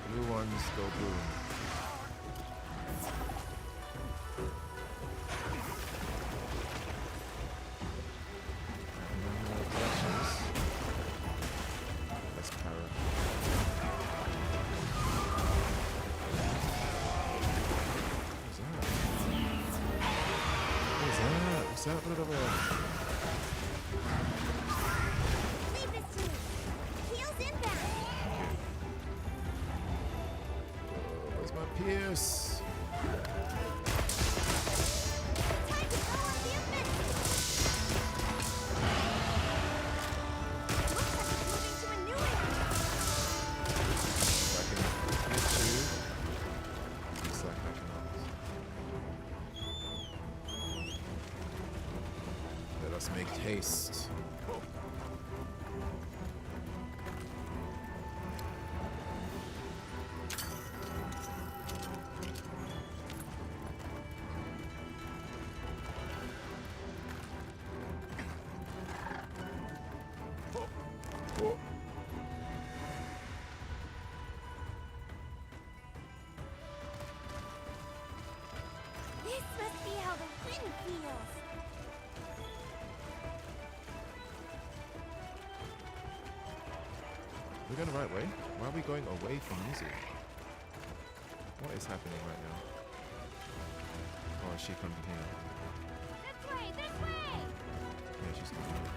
[SPEAKER 1] Blue ones go boom. And no more flashes. Let's power. What's that, brother?
[SPEAKER 6] Leave this to me. Heels inbound.
[SPEAKER 1] Where's my Pierce?
[SPEAKER 6] Time to go on the offensive. Looks like it's moving to a new area.
[SPEAKER 1] I can hit you. Looks like I cannot. Let us make haste.
[SPEAKER 6] This must be how the wind feels.
[SPEAKER 1] We're going the right way? Why are we going away from Mizu? What is happening right now? Oh, is she coming here?
[SPEAKER 6] This way, this way.
[SPEAKER 1] Yeah, she's coming here.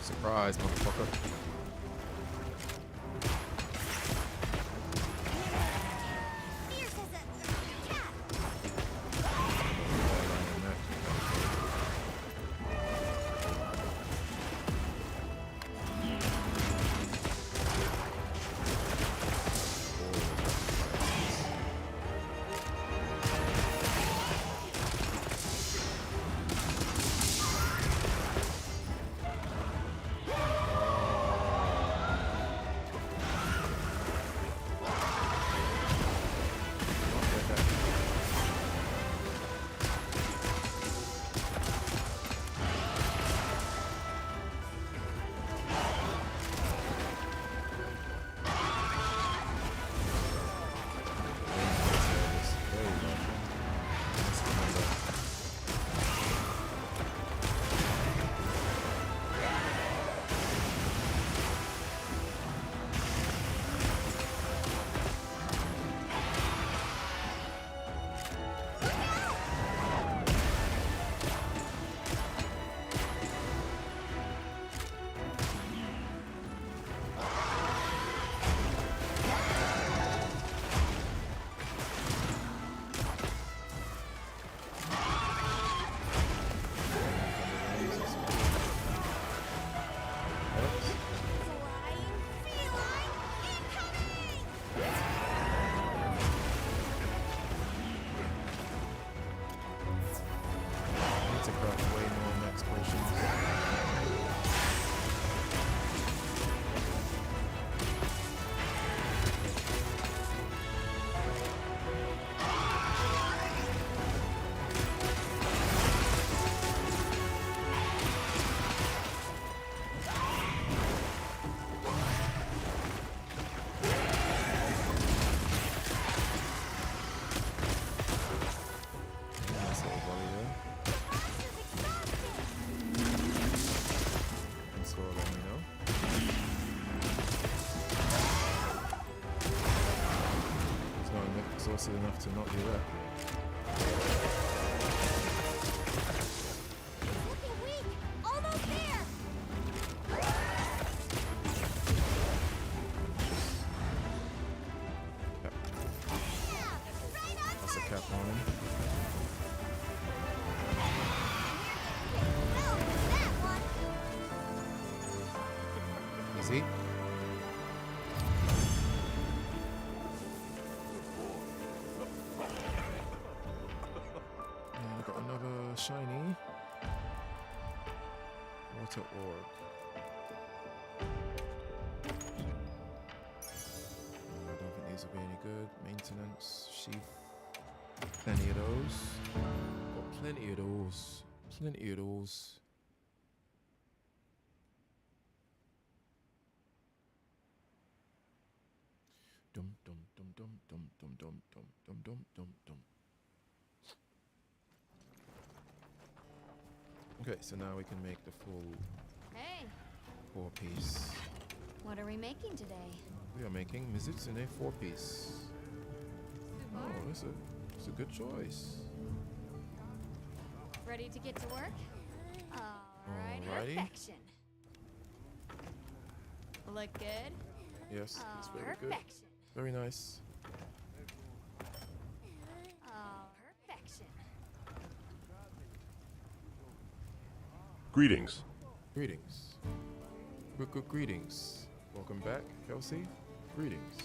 [SPEAKER 1] Surprise, motherfucker.
[SPEAKER 6] Fierce as a cat.
[SPEAKER 1] exhausted enough to not do that.
[SPEAKER 6] Looking weak. Almost there.
[SPEAKER 1] That's a cap on him. Easy. And I got another shiny water orb. I don't think these will be any good. Maintenance, sheath. Plenty of those. Got plenty of those. Plenty of those. Dum dum dum dum dum dum dum dum dum dum dum dum. Okay, so now we can make the full
[SPEAKER 3] Hey,
[SPEAKER 1] 4-piece.
[SPEAKER 3] what are we making today?
[SPEAKER 1] We are making Mizutsune 4-piece. Oh, that's a good choice.
[SPEAKER 3] Ready to get to work? Alright,
[SPEAKER 1] Alrighty.
[SPEAKER 3] perfection. Look good?
[SPEAKER 1] Yes, it's very good.
[SPEAKER 3] Perfection.
[SPEAKER 1] Very nice.
[SPEAKER 3] Perfection.
[SPEAKER 14] Greetings.
[SPEAKER 1] Greetings. Greetings. Welcome back, Kelsey. Greetings.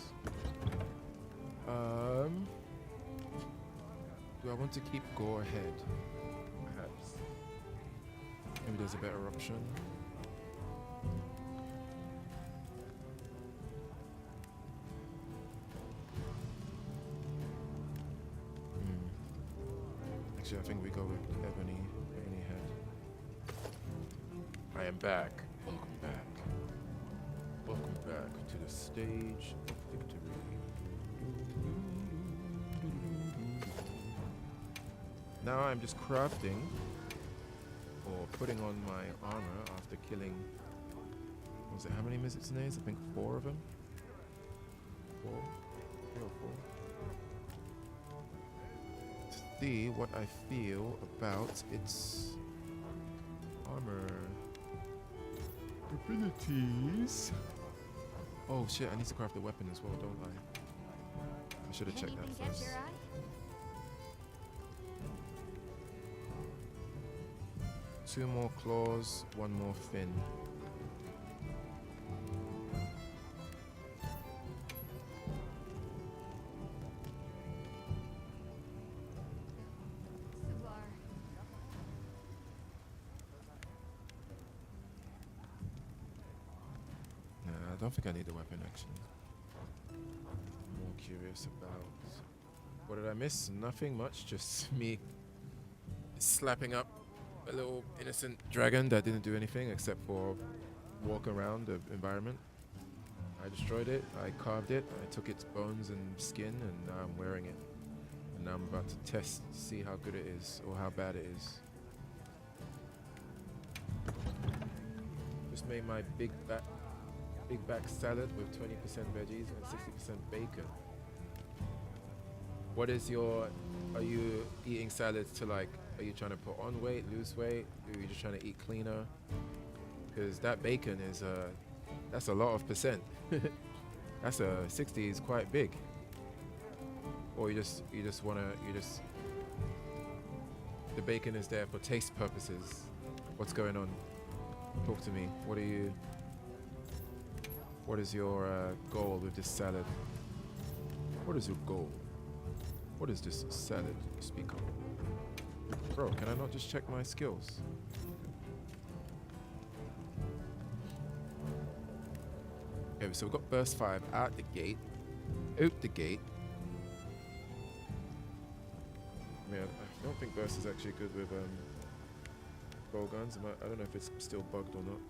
[SPEAKER 1] Do I want to keep go ahead? Perhaps. Maybe there's a better option. Actually, I think we go with Ebony Head. I am back. Welcome back. Welcome back to the stage of victory. Now I'm just crafting or putting on my armor after killing. What was it? How many Mizutsune? I think 4 of them. 4? 3 or 4. To see what I feel about its armor abilities. Oh shit! I need to craft a weapon as well, don't I? I should have checked that
[SPEAKER 3] Anything catch
[SPEAKER 1] first.
[SPEAKER 3] your eye?
[SPEAKER 1] 2 more claws, 1 more fin. Nah, I don't think I need a weapon actually. I'm more curious about what did I miss? Nothing much, just me slapping up a little innocent dragon that didn't do anything except for walk around the environment. I destroyed it, I carved it, I took its bones and skin, and now I'm wearing it. And now I'm about to test, see how good it is, or how bad it is. Just made my big back salad with 20% veggies and 60% bacon. What is your, are you eating salads to like, are you trying to put on weight, lose weight? Or are you just trying to eat cleaner? Because that bacon is, that's a lot of percent. That's 60 is quite big. Or you just the bacon is there for taste purposes. What's going on? Talk to me. What is your goal with this salad? What is your goal? What is this salad you speak of? Bro, can I not just check my skills? Okay, so we've got burst 5 out the gate. Out the gate. I mean, I don't think burst is actually good with bow guns. I don't know if it's still bugged or not.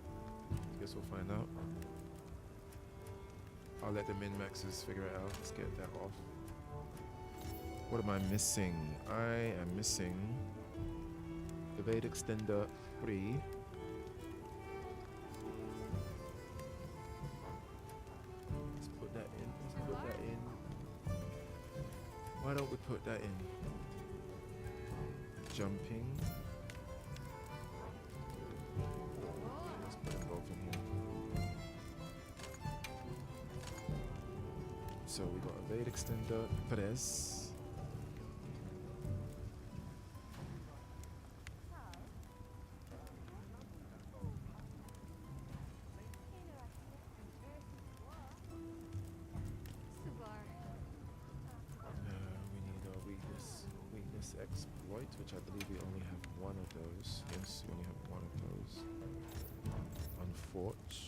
[SPEAKER 1] I guess we'll find out. I'll let the min-maxers figure it out. Let's get that off. What am I missing? I am missing Evade Extender 3. Let's put that in. Let's put that in. Why don't we put that in? Jumping. Let's put them both in here. So we got Evade Extender 3. Exploit, which I believe we only have 1 of those. Yes, we only have 1 of those. Unforge.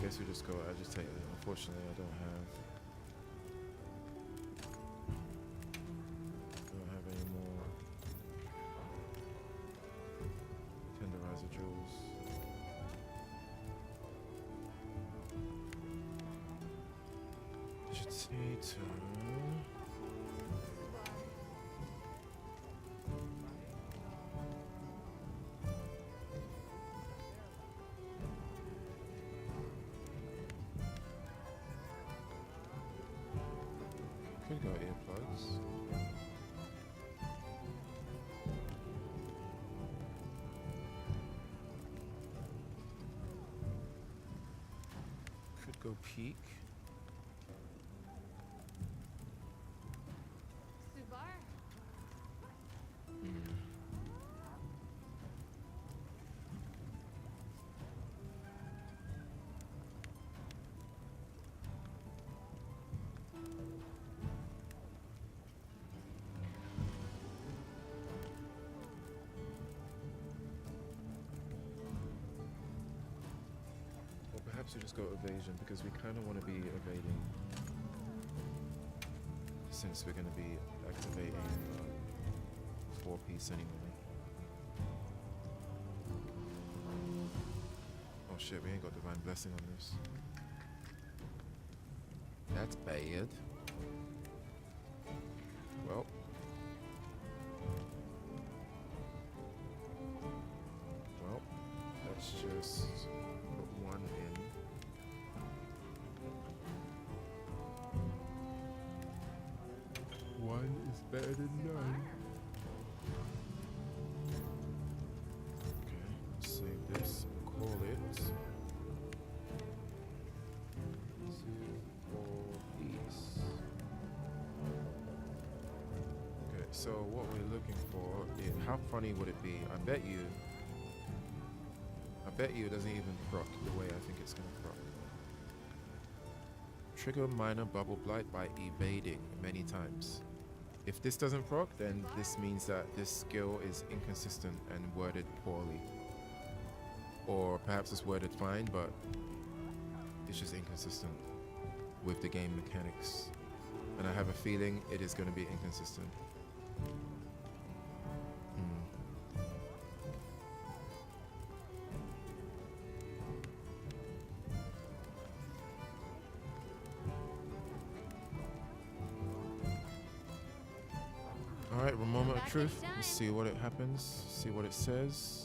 [SPEAKER 1] guess we just go agitate it. Unfortunately, I don't have any more tenderizer drills. Agitator. Could go earplugs. Could go peak. Or perhaps we just go evasion because we kind of want to be evading since we're going to be activating 4-piece anyway. Oh shit, we ain't got divine blessing on this. That's bad. Well. Well, let's just put one in. One is better than none. Okay, let's save this. Call it 4-piece. Okay, so what we're looking for is how funny would it be? I bet you it doesn't even proc the way I think it's gonna proc. Trigger minor bubble blight by evading many times. If this doesn't proc, then this means that this skill is inconsistent and worded poorly. Or perhaps it's worded fine, but it's just inconsistent with the game mechanics. And I have a feeling it is going to be inconsistent. Alright, moment of truth. Let's see what it happens. See what it says.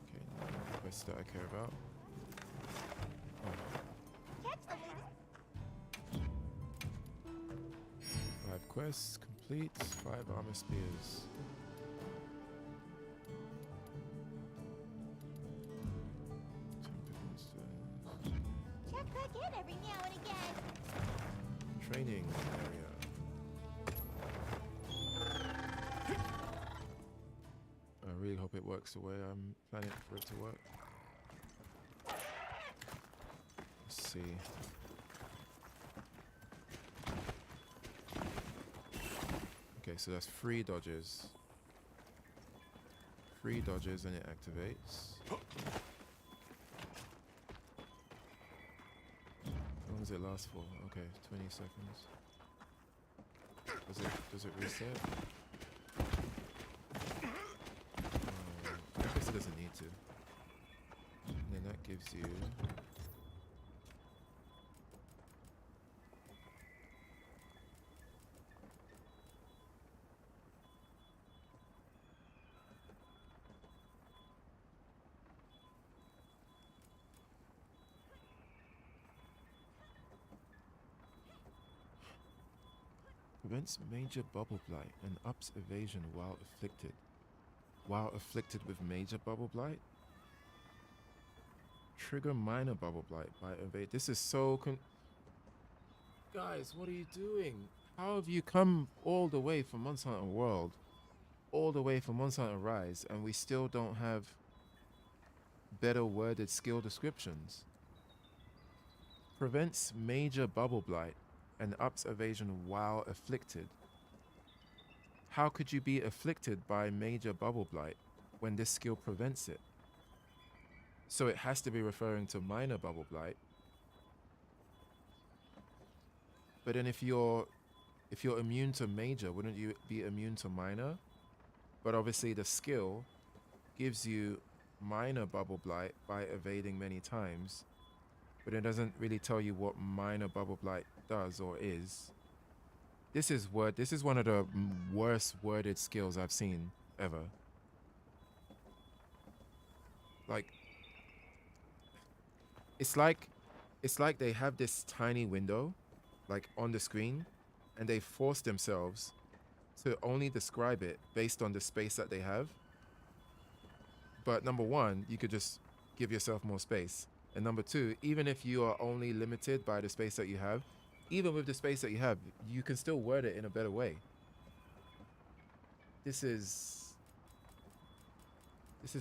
[SPEAKER 1] Okay, no quest that I care about. Oh. 5 quests complete, 5 armor spears.
[SPEAKER 6] Check back in every now and again.
[SPEAKER 1] Training area. I really hope it works the way I'm planning for it to work. Let's see. Okay, so that's 3 dodges. 3 dodges and it activates. How long does it last for? Okay, 20 seconds. Does it reset? I guess it doesn't need to. And then that gives you prevents major bubble blight and ups evasion while afflicted. While afflicted with major bubble blight? Trigger minor bubble blight by evade. This is so Guys, what are you doing? How have you come all the way from Monster Hunter World, all the way from Monster Hunter Rise, and we still don't have better worded skill descriptions? Prevents major bubble blight and ups evasion while afflicted. How could you be afflicted by major bubble blight when this skill prevents it? So it has to be referring to minor bubble blight. But then if you're immune to major, wouldn't you be immune to minor? But obviously the skill gives you minor bubble blight by evading many times, but it doesn't really tell you what minor bubble blight does or is. This is one of the worst worded skills I've seen ever. Like, it's like they have this tiny window like on the screen, and they force themselves to only describe it based on the space that they have. But number one, you could just give yourself more space. And number two, even if you are only limited by the space that you have, even with the space that you have, you can still word it in a better way. This is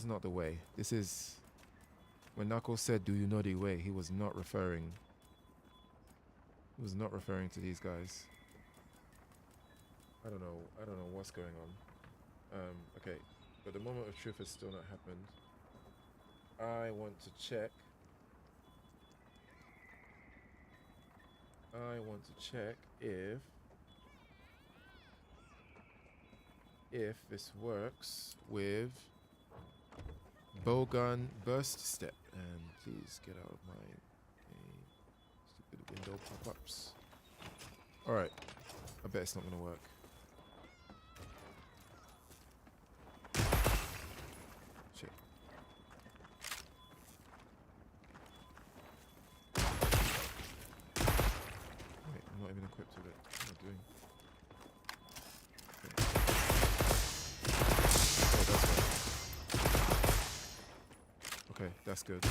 [SPEAKER 1] not the way. This is, when Knuckles said, "Do you know the way?" he was not referring to these guys. I don't know what's going on. Okay, but the moment of truth has still not happened. I want to check if this works with bowgun burst step. And please get out of my stupid window pop-ups. Alright, I bet it's not gonna work. Shit. Wait, I'm not even equipped with it. What am I doing? Okay, that's good.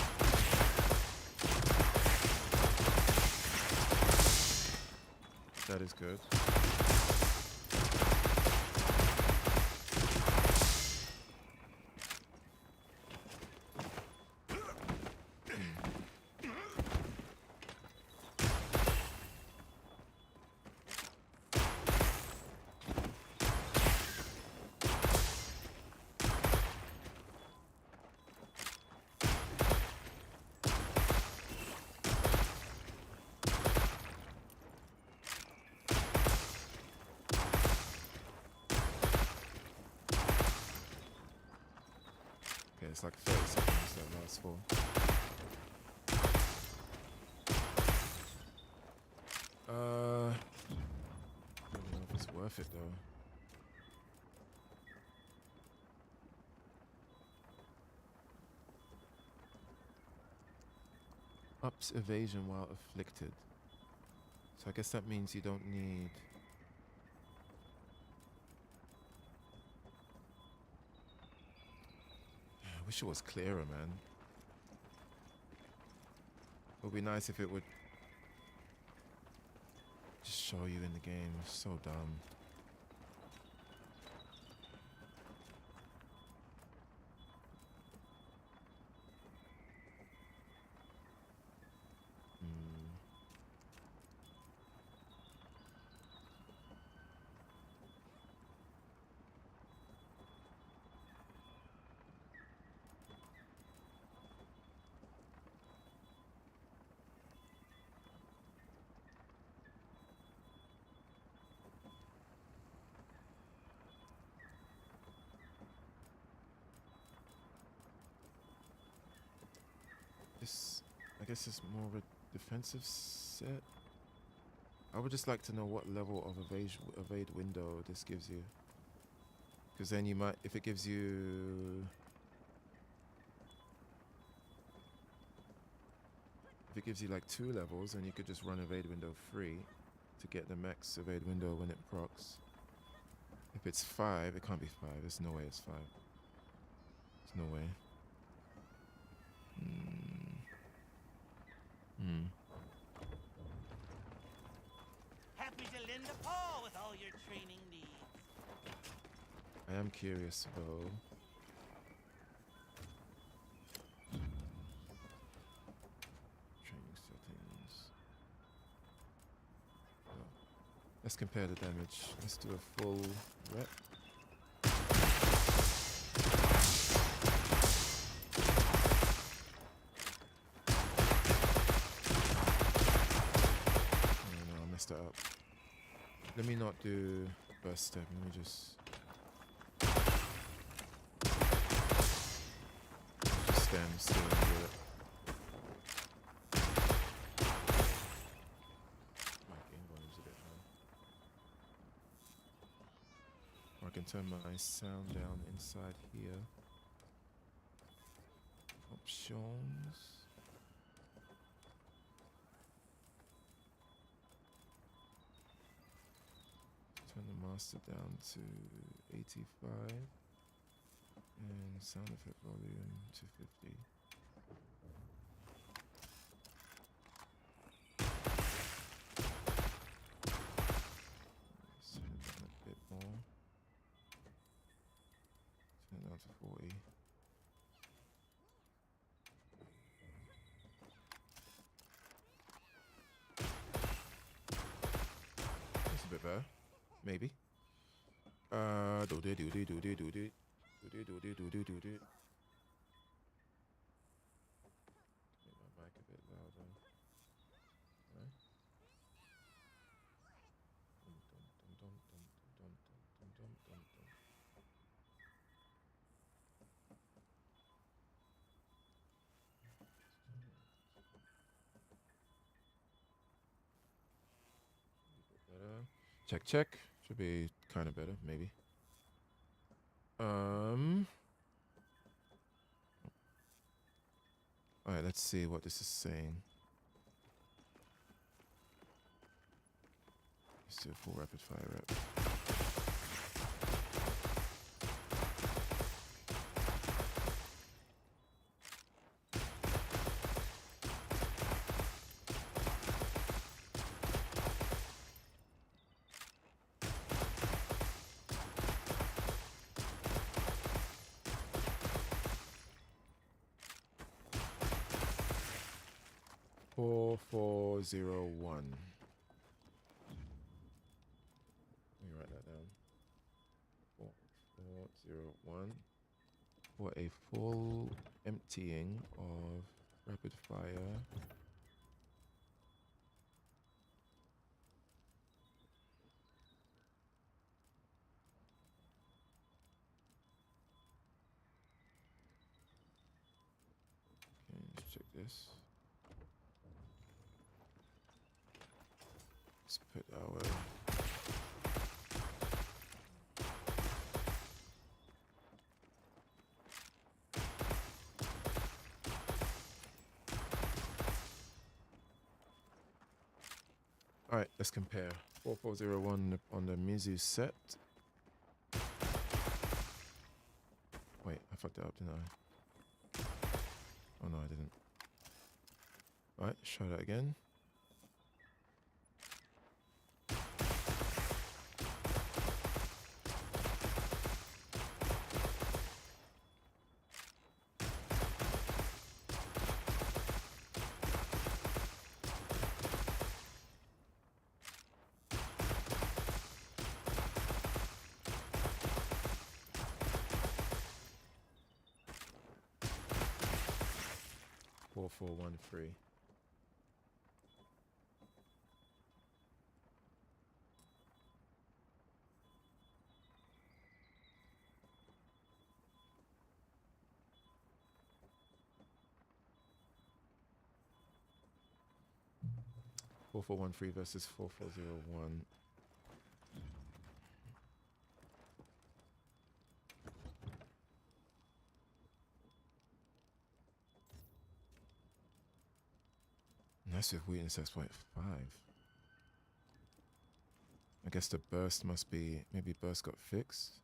[SPEAKER 1] That is good. It's like 30 seconds that lasts for. I don't know if it's worth it though. Ups evasion while afflicted. So I guess that means you don't need... I wish it was clearer, man. It would be nice if it would just show you in the game. It's so dumb. I guess it's more of a defensive set. I would just like to know what level of evade window this gives you. Because then you might, if it gives you... If it gives you like 2 levels, then you could just run evade window free to get the max evade window when it procs. If it's 5, it can't be 5. There's no way it's 5. There's no way.
[SPEAKER 11] Happy to lend a paw with all your training needs.
[SPEAKER 1] I am curious though. Training settings. Let's compare the damage. Let's do a full rep. Oh no, I messed that up. Let me not do burst step. Let me just stand still and do it. My game volume's a bit high. Or I can turn my sound down inside here. Options. Turn the master down to 85. And sound effect volume to 50. Let's turn it down a bit more. Turn it down to 40. That's a bit better. Maybe. Do do do do do do do do. Do do do do do do do. Make my mic a bit louder. Right. Dum dum dum dum dum dum dum dum dum. Better. Check check. Should be kind of better, maybe. All right, let's see what this is saying. Let's do a full rapid fire rep. Four, 401. Let me write that down. 4401 for a full emptying of rapid fire. Okay, let's check this. Let's put our Alright, let's compare. 4401 on the Mizu set. Wait, I fucked that up, didn't I? Oh no, I didn't. Alright, let's try that again. Four, 413. Four, 413 versus 4401. Massive weakness exploit 5. I guess the burst must be, maybe burst got fixed.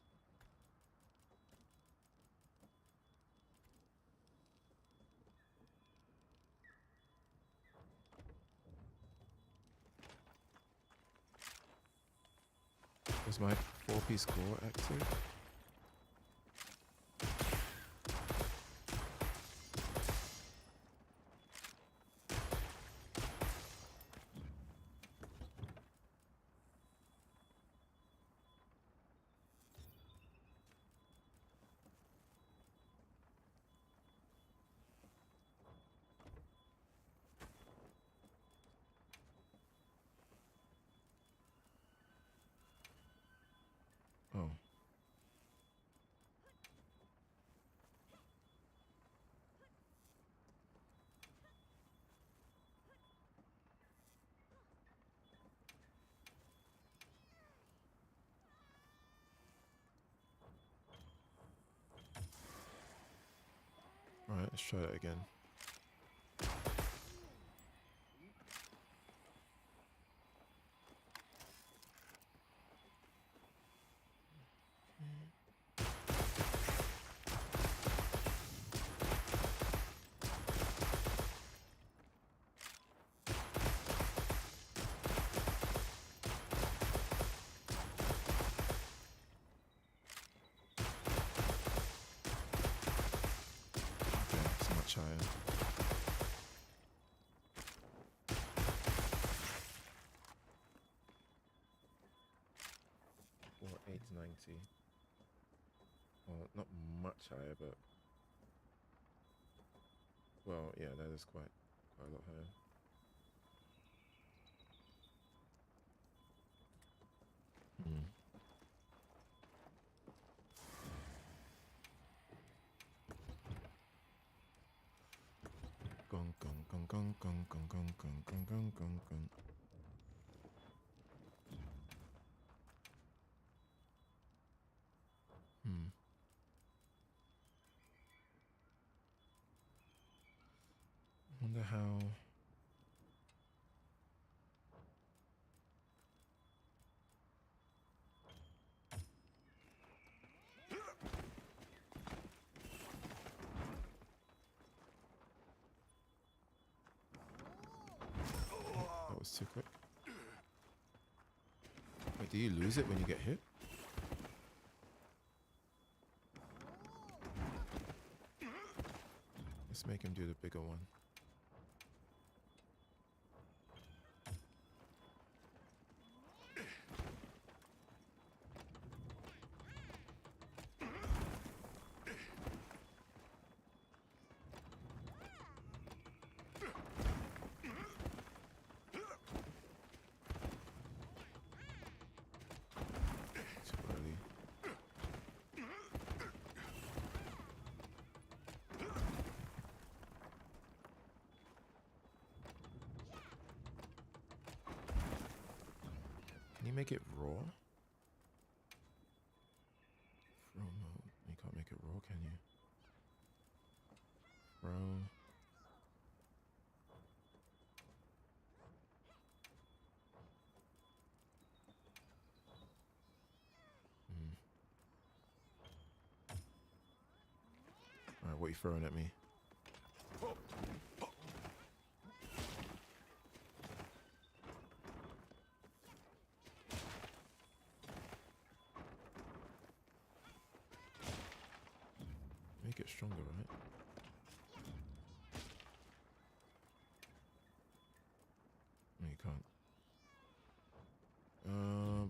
[SPEAKER 1] Was my 4-piece core active? Alright, let's try that again. Much higher. Or 890. Well, not much higher, but well, yeah, that is quite a lot higher. Hmm. Gong gong gong gong gong gong gong gong gong gong gong gong. Wonder how. That was too quick. Wait, do you lose it when you get hit? Let's make him do the bigger one. Too early. Can you make it raw? Raw mode. You can't make it raw, can you? Raw. Alright, what are you throwing at me? Make it stronger, right? No, you can't.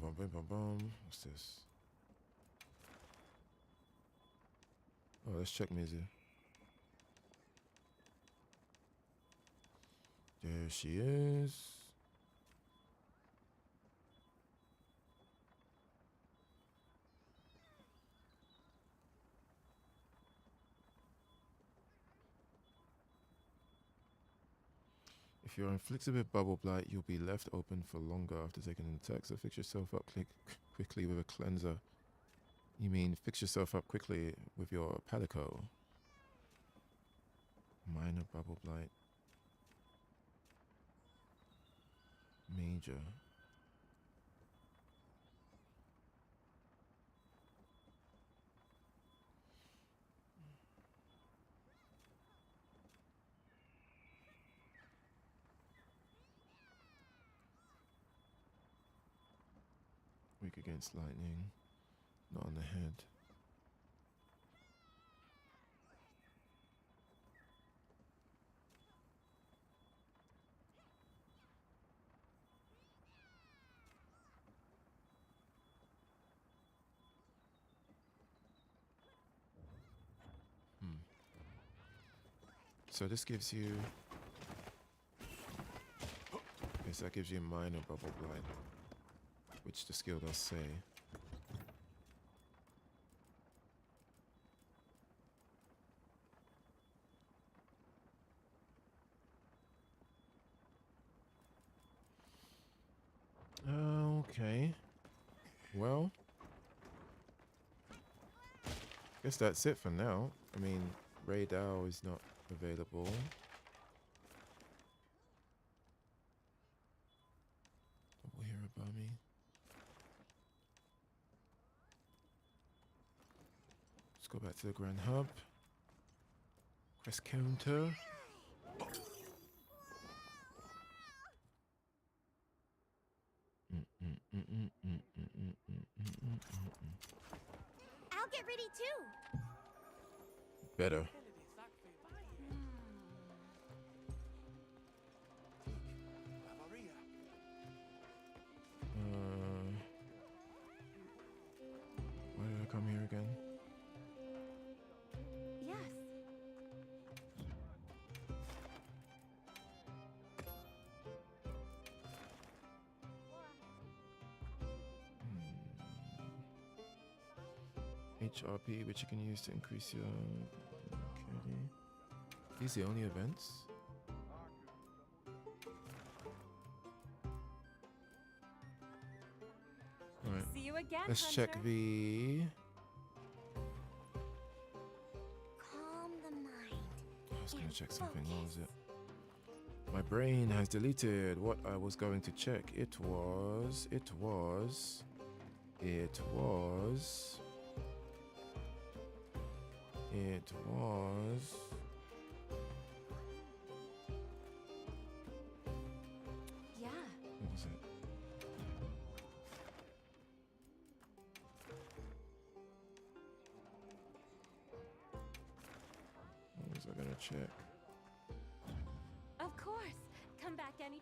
[SPEAKER 1] Bum, bum, bum, bum. What's this? Oh, let's check Mizu. There she is. If you're inflicted with Bubble Blight, you'll be left open for longer after taking an attack, so fix yourself up quickly with a cleanser. You mean fix yourself up quickly with your Palico? Minor Bubble Blight. Major. Weak against lightning. Not on the head. So this gives you... Yes, that gives you minor Bubble Blight, which the skill does say. Okay. Well, guess that's it for now. I mean, Radar is not available. Double hero above me. Let's go back to the Grand Hub. Quest counter.
[SPEAKER 6] I'll get ready too.
[SPEAKER 1] Better. Why did I come here again?
[SPEAKER 5] Yes.
[SPEAKER 1] HRP, which you can use to increase your... Okay. These are the only events? Alright.
[SPEAKER 5] See you again,
[SPEAKER 1] Let's check
[SPEAKER 5] Hunter.
[SPEAKER 1] the...
[SPEAKER 6] Calm the mind.
[SPEAKER 1] I was gonna
[SPEAKER 6] and
[SPEAKER 1] check something, what was
[SPEAKER 6] focus.
[SPEAKER 1] it? My brain has deleted what I was going to check. It was...
[SPEAKER 5] Yeah.
[SPEAKER 1] What was it? What was I gonna check?
[SPEAKER 5] Of course. Come back anytime.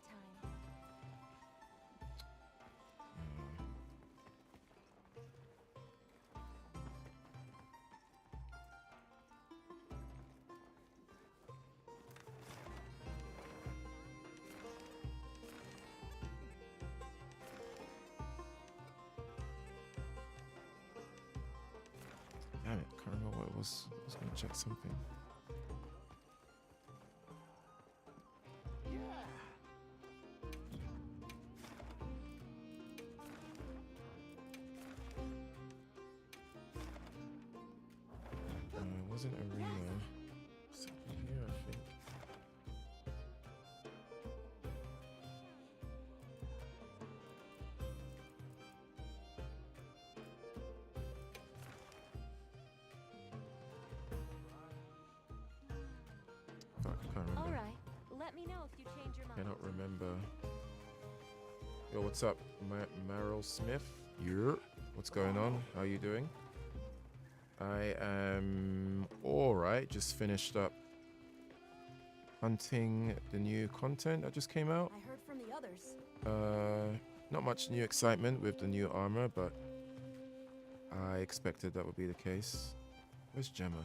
[SPEAKER 1] Damn it, can't remember what it was. I was gonna check something. It wasn't arena. Something here, I think. Fuck, I can't remember.
[SPEAKER 5] All right. Let me know if you change your mind.
[SPEAKER 1] Cannot remember. Yo, what's up, Meryl Smith? Yeah. What's going on? How you doing? I am alright. Just finished up hunting the new content that just came out.
[SPEAKER 13] I heard from the others.
[SPEAKER 1] Not much new excitement with the new armor, but I expected that would be the case. Where's Gemma?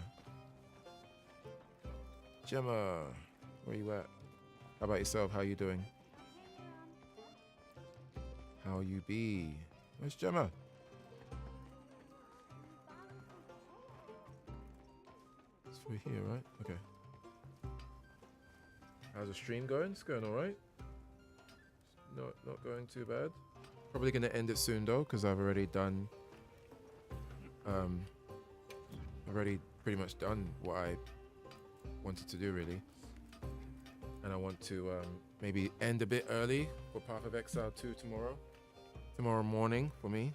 [SPEAKER 1] Gemma, where you at? How about yourself? How you doing? How you be? Where's Gemma? It's over here, right? Okay. How's the stream going? It's going alright. Not going too bad. Probably gonna end it soon though, because I've already done already pretty much done what I wanted to do really. And I want to maybe end a bit early for Path of Exile 2 tomorrow morning for me.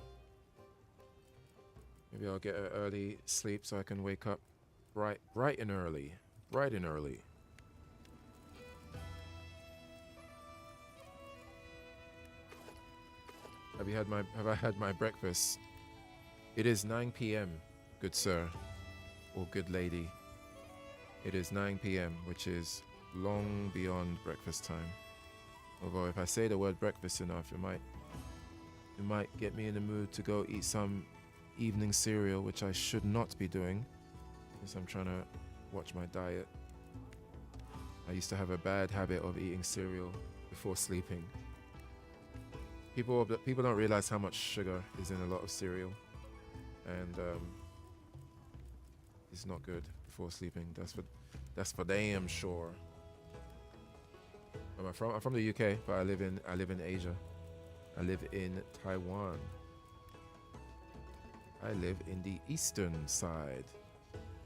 [SPEAKER 1] Maybe I'll get an early sleep so I can wake up bright and early. Have I had my breakfast? It is 9 p.m., good sir, or good lady. It is 9 p.m., which is long beyond breakfast time. Although if I say the word breakfast enough, it might get me in the mood to go eat some evening cereal, which I should not be doing, because I'm trying to watch my diet. I used to have a bad habit of eating cereal before sleeping. People don't realize how much sugar is in a lot of cereal, and it's not good before sleeping. That's for damn sure. I'm from the UK, but I live in Asia. I live in Taiwan. I live in the eastern side.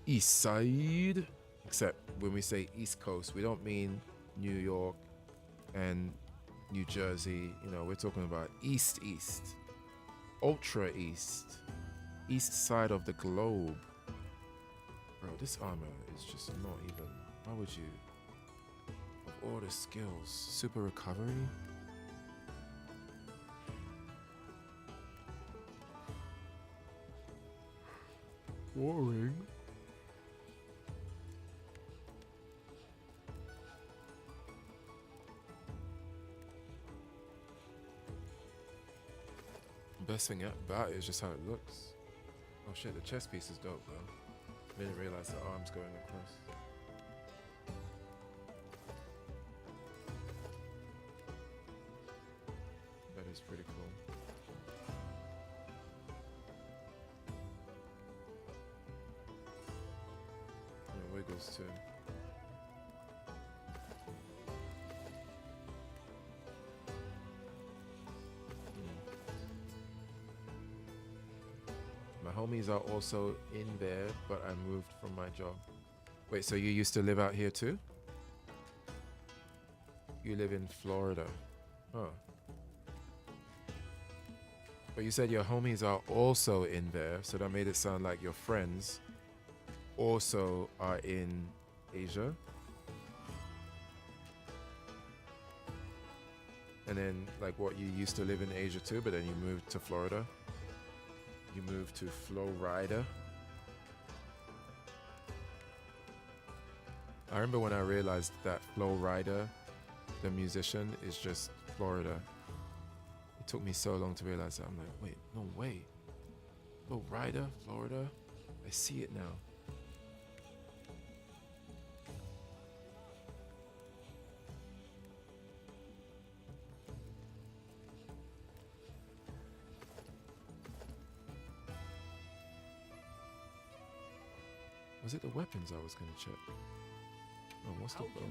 [SPEAKER 1] East side. Except when we say East Coast, we don't mean New York and New Jersey. You know, we're talking about East, ultra East, East side of the globe. Bro, this armor is just not even. Why would you? Of all the skills, super recovery. Boring. Best thing about it is just how it looks. Oh shit, the chest piece is dope, bro. Didn't realize the arm's going across. That is pretty cool. And it wiggles too. My homies are also in there, but I moved from my job. Wait, so you used to live out here too? You live in Florida. Huh. But you said your homies are also in there, so that made it sound like your friends also are in Asia. And then, like, what, you used to live in Asia too, but then you moved to Florida? You moved to Florida. I remember when I realized that Florida, the musician, is just Florida. It took me so long to realize that. I'm like, wait, no way. Florida, Florida. I see it now. Was it the weapons I was gonna check? Oh, what's the bow?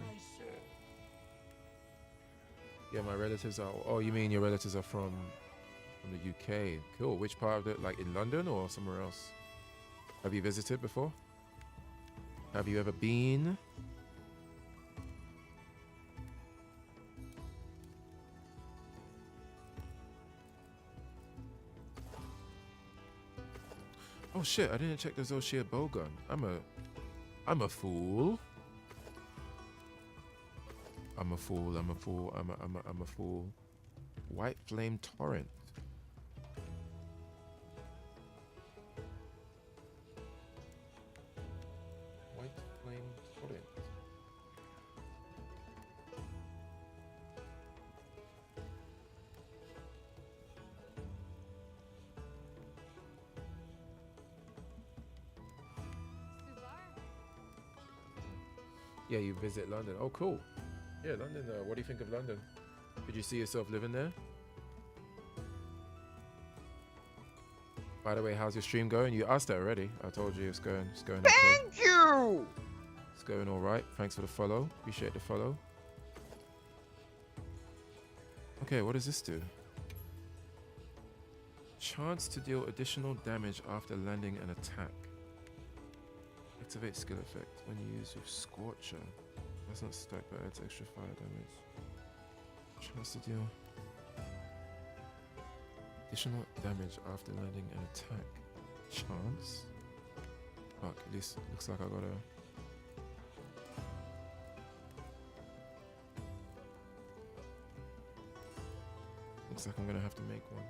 [SPEAKER 1] Yeah, my relatives are. Oh, you mean your relatives are from the UK? Cool. Which part of it? Like in London or somewhere else? Have you visited before? Have you ever been? Oh shit! I didn't check the Zoshia bowgun. I'm a fool. I'm a fool. I'm a fool. I'm a fool. White flame torrent. White flame torrent. Yeah, you visit London. Oh, cool. Yeah, London. What do you think of London? Could you see yourself living there? By the way, how's your stream going? You asked that already. I told you it's going okay.
[SPEAKER 14] Thank you!
[SPEAKER 1] It's going all right. Thanks for the follow. Appreciate the follow. Okay, what does this do? Chance to deal additional damage after landing an attack. Activate skill effect when used with Scorcher. That's not stack, but adds extra fire damage. Chance to deal additional damage after landing an attack. Chance? Fuck, at least it looks like I gotta. Looks like I'm gonna have to make one.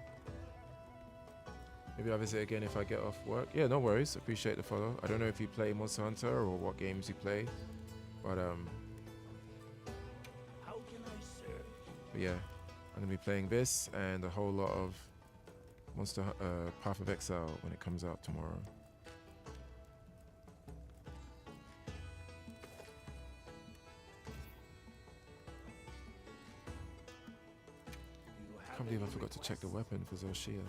[SPEAKER 1] Maybe I'll visit again if I get off work. Yeah, no worries. Appreciate the follow. I don't know if you play Monster Hunter or what games you play, but
[SPEAKER 11] How can I serve?
[SPEAKER 1] but yeah, I'm gonna be playing this and a whole lot of Path of Exile when it comes out tomorrow. I can't believe I forgot to check the weapon for Zoshia.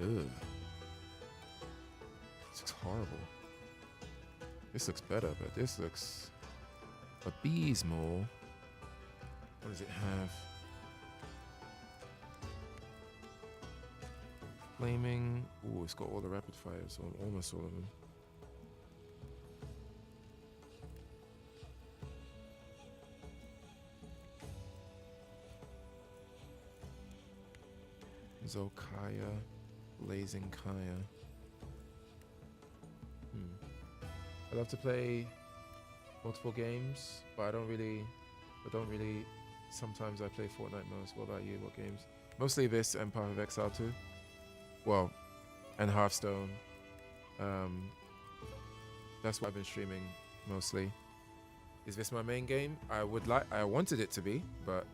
[SPEAKER 1] Ugh. This looks horrible. This looks better, but this looks abysmal. What does it have? Flaming. Ooh, it's got all the rapid fires, or almost all of them. Zokaya, Blazing Kaya. I love to play multiple games, but I don't really. Sometimes I play Fortnite most. What about you? What games? Mostly this and Path of Exile 2. Well, and Hearthstone. That's what I've been streaming mostly. Is this my main game? I wanted it to be, but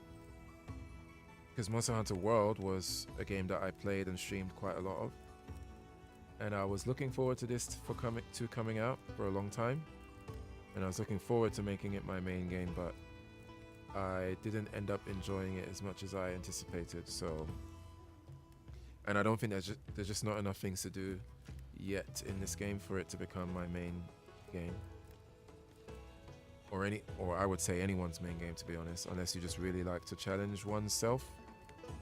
[SPEAKER 1] because Monster Hunter World was a game that I played and streamed quite a lot of, and I was looking forward to this coming out for a long time, and I was looking forward to making it my main game, but I didn't end up enjoying it as much as I anticipated. So, and I don't think there's just not enough things to do yet in this game for it to become my main game, or I would say anyone's main game, to be honest, unless you just really like to challenge oneself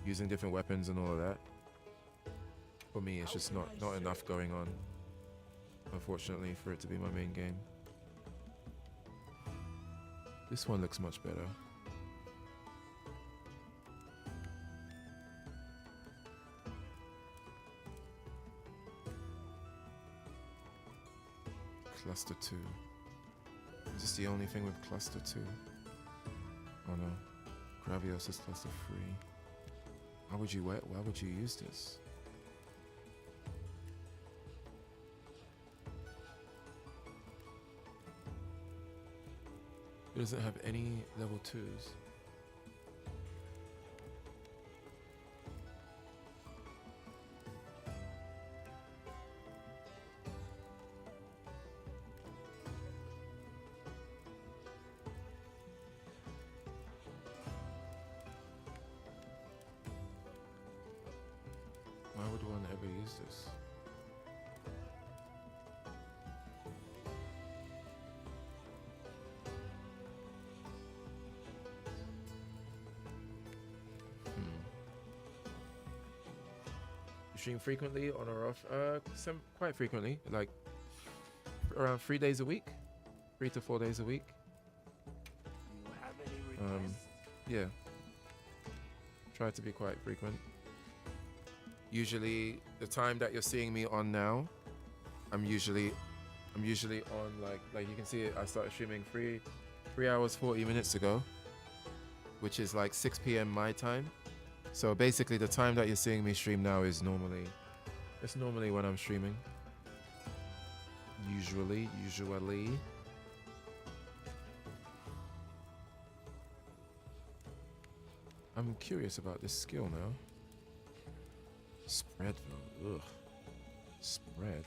[SPEAKER 1] using different weapons and all of that. For me, it's just not enough going on, unfortunately, for it to be my main game. This one looks much better. Cluster 2. Is this the only thing with Cluster 2? Oh no. Gravios is Cluster 3. Why would you use this? It doesn't have any level 2s. Why would one ever use this? You stream frequently, on or off? Quite frequently, like around 3 days a week, 3 to 4 days a week.
[SPEAKER 11] You have any requests?
[SPEAKER 1] Yeah. Try to be quite frequent. Usually, the time that you're seeing me on now, I'm usually on like you can see it. I started streaming 3 hours 40 minutes ago, which is like 6 p.m. my time. So basically, the time that you're seeing me stream now is normally when I'm streaming. Usually. I'm curious about this skill now. Spread though. Ugh. Spread.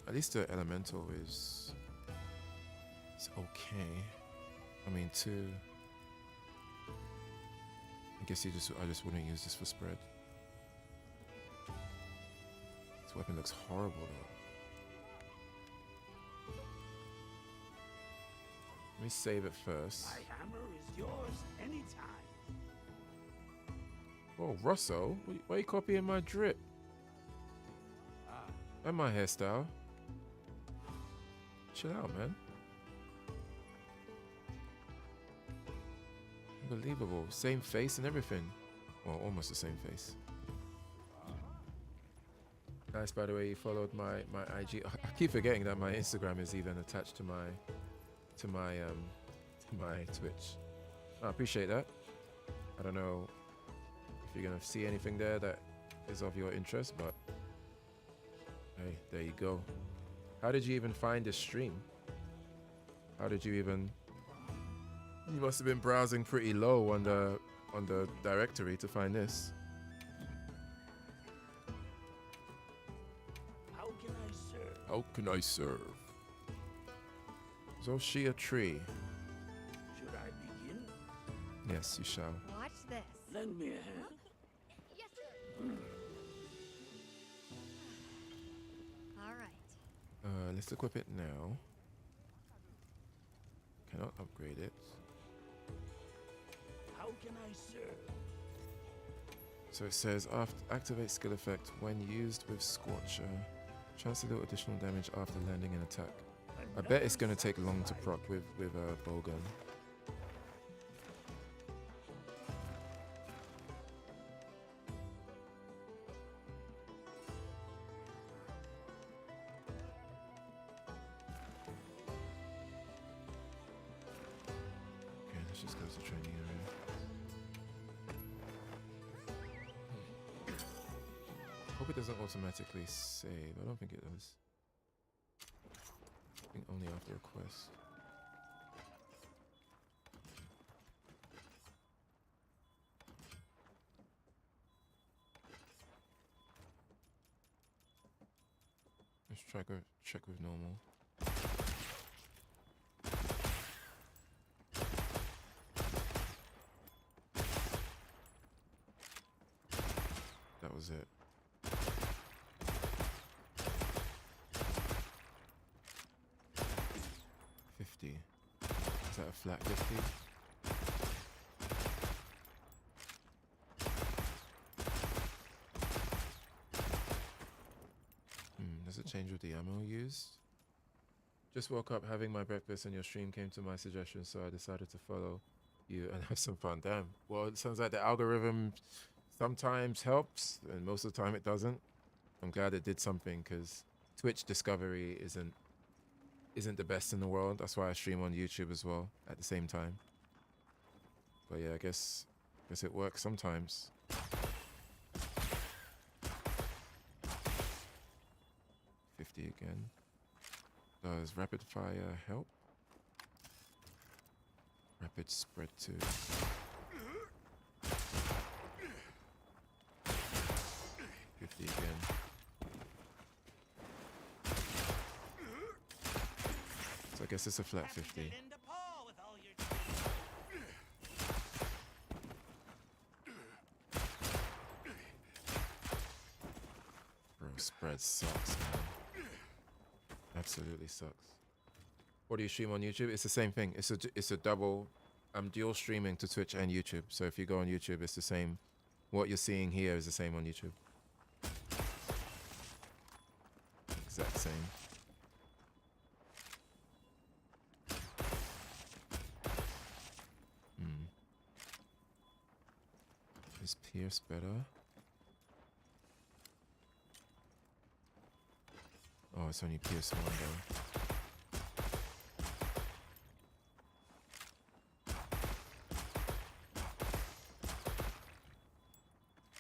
[SPEAKER 1] At least the elemental is okay. I mean, I guess I just wouldn't use this for spread. This weapon looks horrible though. Let me save it first.
[SPEAKER 11] My hammer is yours anytime.
[SPEAKER 1] Oh, Rosso, why are you copying my drip? And my hairstyle. Chill out, man. Unbelievable. Same face and everything. Well, almost the same face. Nice, by the way, you followed my IG. I keep forgetting that my Instagram is even attached to my Twitch. I appreciate that. I don't know if you're gonna see anything there that is of your interest, but hey, there you go. How did you even find this stream? How did you even? You must have been browsing pretty low on the directory to find this.
[SPEAKER 11] How can I serve?
[SPEAKER 1] How can I serve? Zoshia tree.
[SPEAKER 11] Should I begin?
[SPEAKER 1] Yes, you shall.
[SPEAKER 6] Watch this.
[SPEAKER 11] Lend me a hand.
[SPEAKER 6] Yes, sir. All right.
[SPEAKER 1] Let's equip it now. Cannot upgrade it.
[SPEAKER 11] can I serve?
[SPEAKER 1] So it says after activate skill effect when used with Scorcher. Chance to do additional damage after landing an attack. I bet it's gonna take long to proc with a bowgun. Okay, let's just go to training area. Hope it doesn't automatically save. I don't think it does. I think only after a quest. Let's check with normal. That was it. 50. Is that a flat 50? Does it change with the ammo used? Just woke up having my breakfast and your stream came to my suggestion, so I decided to follow you and have some fun. Damn. Well, it sounds like the algorithm sometimes helps and most of the time it doesn't. I'm glad it did something because Twitch discovery isn't the best in the world. That's why I stream on YouTube as well at the same time. But yeah, I guess it works sometimes. Again. Does rapid fire help? Rapid spread too. $50 again. So I guess it's a flat 50. Bro, spread sucks, man. Absolutely sucks. What do you stream on YouTube? It's the same thing. It's a double. I'm dual streaming to Twitch and YouTube. So if you go on YouTube, it's the same. What you're seeing here is the same on YouTube. Exact same. Is Pierce better? Oh, it's only PS1 though.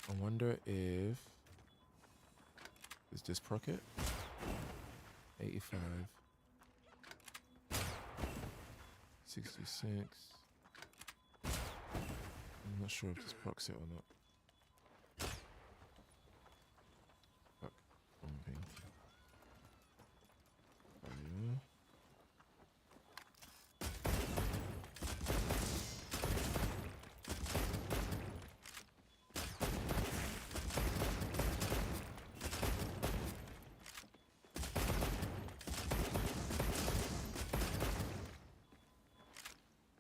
[SPEAKER 1] I wonder if... Is this proc it? 85. 66. I'm not sure if this procs it or not. Fuck. Wrong thing.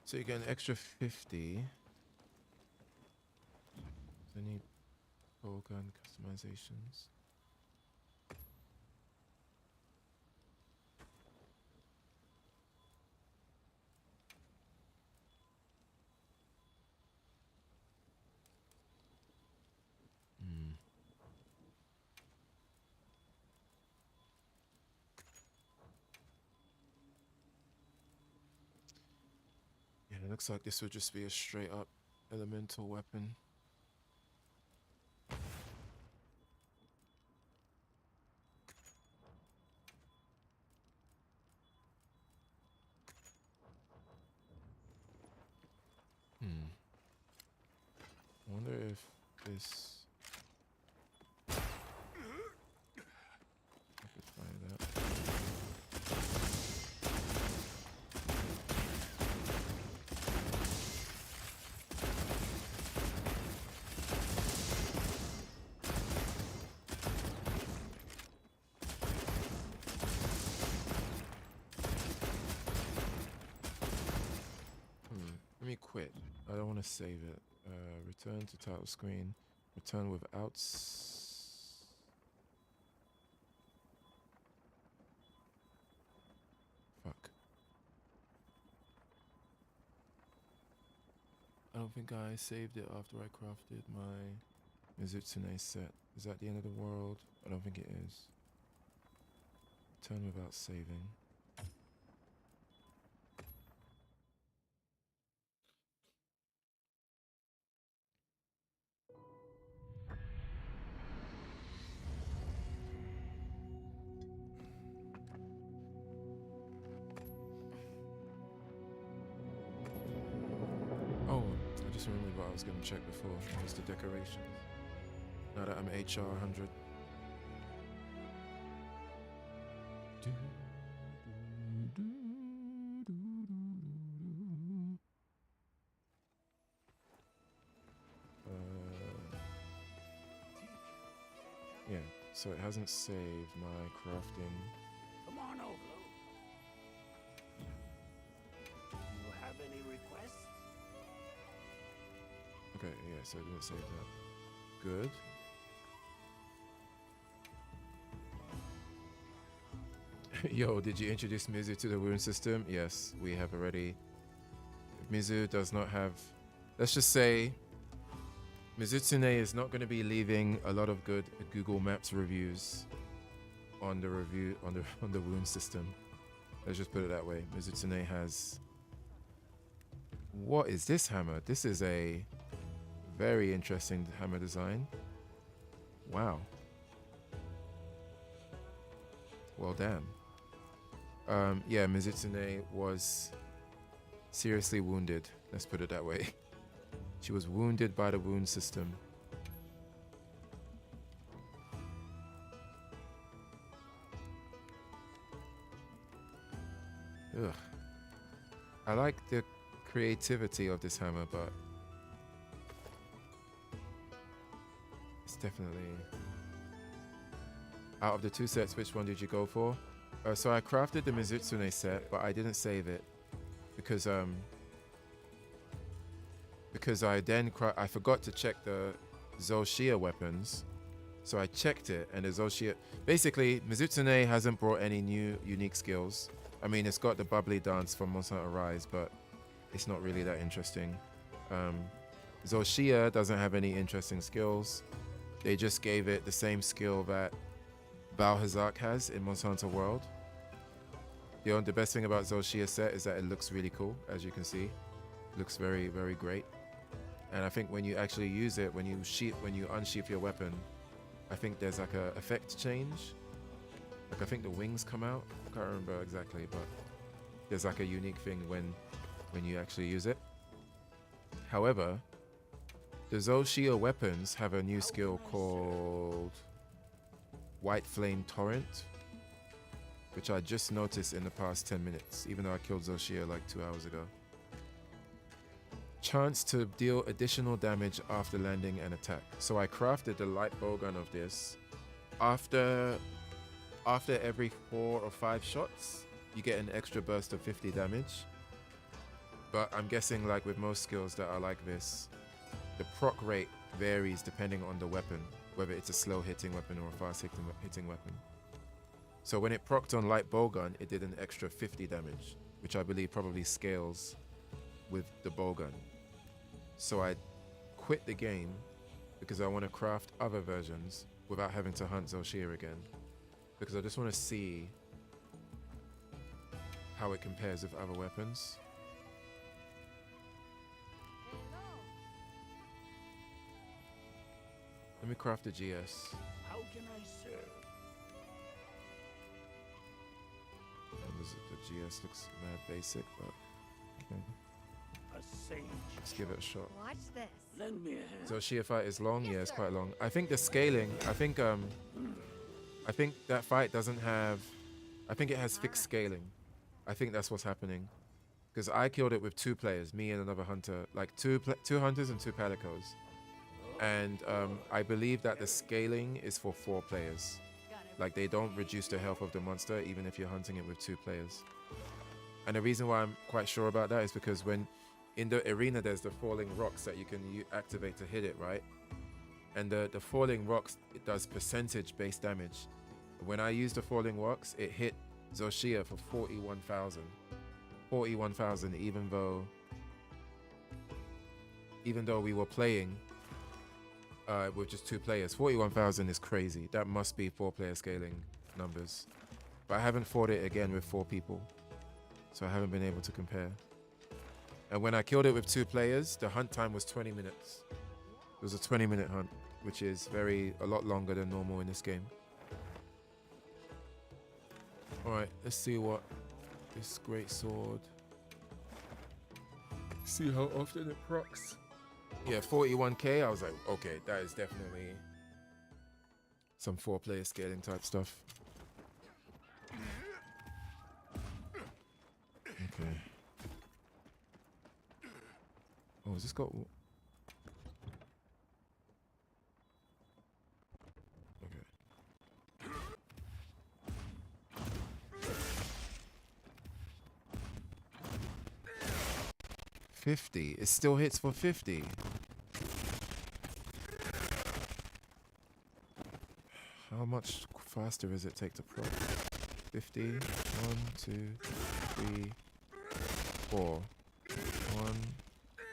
[SPEAKER 1] So you get an extra 50. Any bowgun customizations? Yeah, it looks like this would just be a straight up elemental weapon. I wonder if this... I could find that. Let me quit. I don't want to save it. Return to title screen. Return without. Fuck. I don't think I saved it after I crafted my Mizutsune set. Is that the end of the world? I don't think it is. Return without saving. Oh, I just remembered what I was going to check before. It was the decorations. Now that I'm HR 100. Yeah, so it hasn't saved my crafting.
[SPEAKER 7] Come on over. Do you have any requests?
[SPEAKER 1] Okay, yeah, so it didn't save that. Good. Yo, did you introduce Mizu to the wound system? Yes, we have already. Mizu does not have. Let's just say Mizutsune is not going to be leaving a lot of good Google Maps reviews on the on the wound system. Let's just put it that way. Mizutsune has. What is this hammer? This is a very interesting hammer design. Wow. Well, damn. Yeah, Mizutsune was seriously wounded. Let's put it that way. She was wounded by the wound system. Ugh. I like the creativity of this hammer, but it's definitely... Out of the two sets, which one did you go for? So I crafted the Mizutsune set, but I didn't save it because I then I forgot to check the Zoshia weapons. So I checked it, and the Zoshia... Basically, Mizutsune hasn't brought any new unique skills. I mean, it's got the bubbly dance from Monster Hunter Rise, but it's not really that interesting. Zoshia doesn't have any interesting skills. They just gave it the same skill that Balhazak has in Monster Hunter World. The best thing about Zoshia set is that it looks really cool, as you can see. It looks very, very great. And I think when you actually use it, when you unsheath your weapon, I think there's like a effect change. Like I think the wings come out. I can't remember exactly, but there's like a unique thing when you actually use it. However, the Zoshia weapons have a new skill called White Flame Torrent, which I just noticed in the past 10 minutes, even though I killed Zoshia like 2 hours ago. Chance to deal additional damage after landing an attack. So I crafted the light bowgun of this. After every 4 or 5 shots, you get an extra burst of 50 damage. But I'm guessing, like with most skills that are like this, the proc rate varies depending on the weapon, whether it's a slow hitting weapon or a fast hitting weapon. So when it procced on light bowgun, it did an extra 50 damage, which I believe probably scales with the bowgun. So I quit the game because I want to craft other versions without having to hunt Zoshia again, because I just want to see how it compares with other weapons. Let me craft the GS.
[SPEAKER 7] How can I serve?
[SPEAKER 1] The GS looks mad basic, but okay.
[SPEAKER 7] A sage.
[SPEAKER 1] Let's give it a shot.
[SPEAKER 6] Watch this.
[SPEAKER 7] Lend me a hand.
[SPEAKER 1] Zoshia fight is long. Yeah, it's quite long. I think the scaling. I think that fight doesn't have. I think it has fixed scaling. I think that's what's happening, because I killed it with 2 players, me and another hunter, like two hunters and 2 palicos, and I believe that the scaling is for 4 players. Like they don't reduce the health of the monster even if you're hunting it with 2 players. And the reason why I'm quite sure about that is because when in the arena there's the falling rocks that you can activate to hit it, right? And the falling rocks, it does percentage based damage. When I used the falling rocks, it hit Zoshia for 41,000. 41,000, even though we were playing with just 2 players. 41,000 is crazy. That must be 4-player scaling numbers. But I haven't fought it again with 4 people, so I haven't been able to compare. And when I killed it with 2 players, the hunt time was 20 minutes. It was a 20-minute hunt, which is a lot longer than normal in this game. Alright, let's see what this great sword. See how often it procs. Yeah, 41k. I was like, okay, that is definitely some 4-player scaling type stuff. Okay. Oh, has this got... Okay. 50. It still hits for 50. How much faster does it take to proc? 50. 1, 2, 3, 4. 1,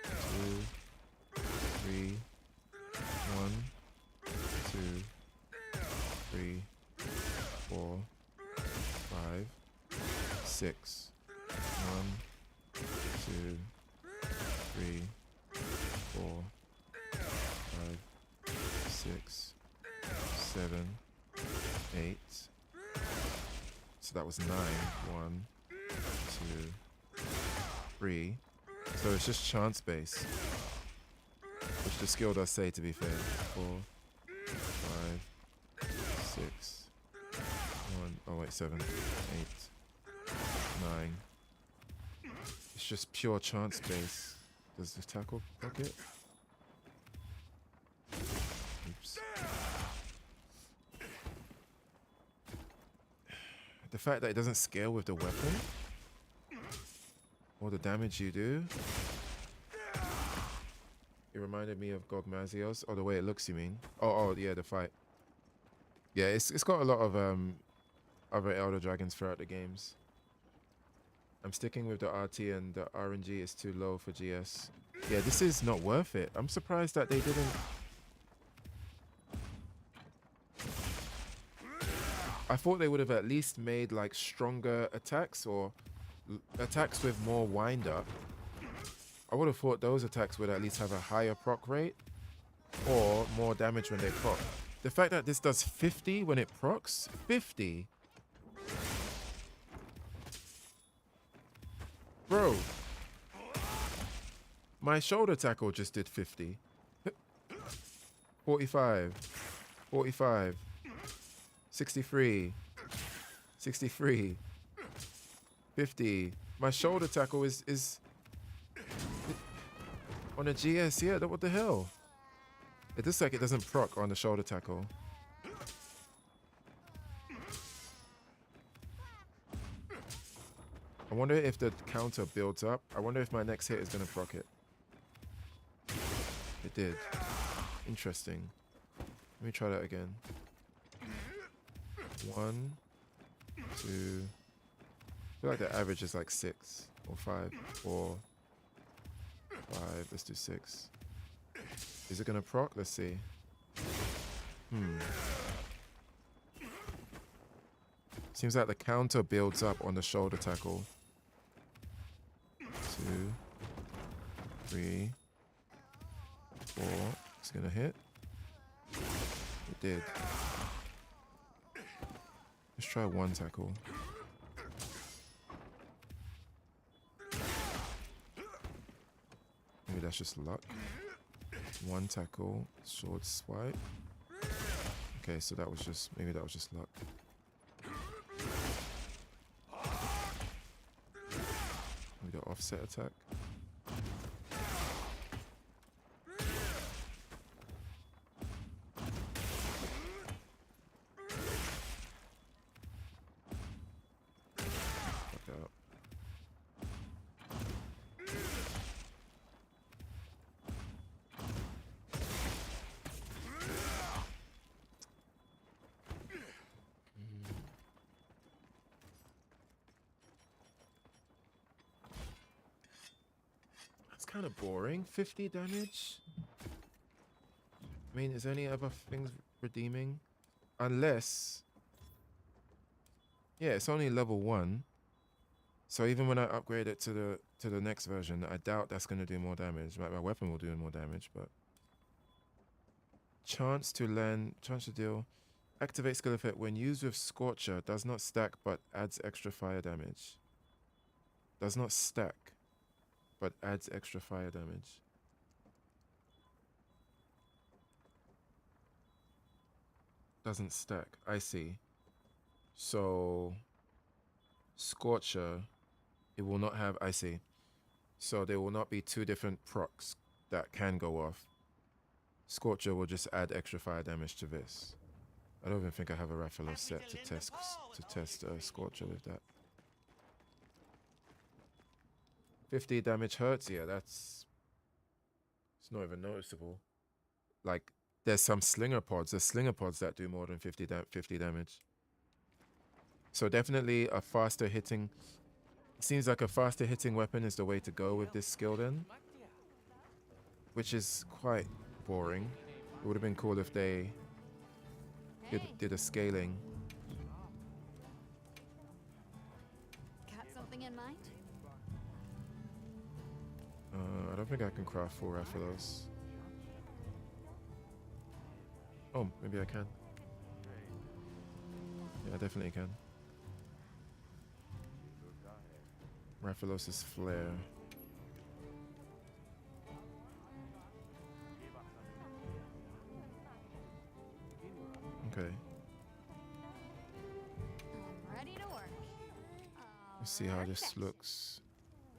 [SPEAKER 1] 2, 3. 1, 2, 3, 4, 5, 6. 1, 2, 3, 4, 5, 6, 7, 8. So that was 9. 1, 2, 3. So it's just chance based, which the skill does say, to be fair. 4, 5, 6, 1. Oh wait, 7, 8, 9. It's just pure chance base. Does this tackle pocket? Oops. The fact that it doesn't scale with the weapon or the damage you do. It reminded me of Gogmazios. Oh, the way it looks, you mean? Oh yeah, the fight. Yeah, it's got a lot of other Elder Dragons throughout the games. I'm sticking with the RT, and the RNG is too low for GS. Yeah, this is not worth it. I'm surprised that they didn't... I thought they would have at least made like stronger attacks, or attacks with more wind up. I would have thought those attacks would at least have a higher proc rate or more damage when they proc. The fact that this does 50 when it procs, 50. Bro, my shoulder tackle just did 50. 45, 45, 63, 63, 50. My shoulder tackle is on a GS, yeah, what the hell? It looks like it doesn't proc on the shoulder tackle. I wonder if the counter builds up. I wonder if my next hit is going to proc it. It did. Interesting. Let me try that again. 1, 2. I feel like the average is like 6 or 5 or 5. Let's do 6. Is it going to proc? Let's see. Seems like the counter builds up on the shoulder tackle. 2, 3, 4. It's gonna hit. It did. Let's try 1 tackle. Maybe that's just luck. 1 tackle, sword swipe. Okay, so that was just, maybe that was just luck. Maybe the offset attack. kind of boring. 50 damage? I mean, is there any other things redeeming? Unless... Yeah, it's only level 1. So even when I upgrade it to the next version, I doubt that's going to do more damage. Like, my weapon will do more damage, but... Chance to deal... Activate skill effect when used with Scorcher. Does not stack, but adds extra fire damage. Does not stack, but adds extra fire damage. Doesn't stack. I see. So... Scorcher... It will not have... I see. So there will not be 2 different procs that can go off. Scorcher will just add extra fire damage to this. I don't even think I have a Rathalos set to test Scorcher with that. 50 damage hurts? Yeah, that's... It's not even noticeable. Like, there's some slinger pods. There's slinger pods that do more than 50 damage. So definitely a faster hitting... Seems like a faster hitting weapon is the way to go with this skill then. Which is quite boring. It would have been cool if they did a scaling.
[SPEAKER 3] Got something in mind?
[SPEAKER 1] I don't think I can craft 4 Rathalos. Oh, maybe I can. Yeah, I definitely can. Rathalos' Flare. Okay.
[SPEAKER 3] I'm ready to work.
[SPEAKER 1] Let's see how this looks.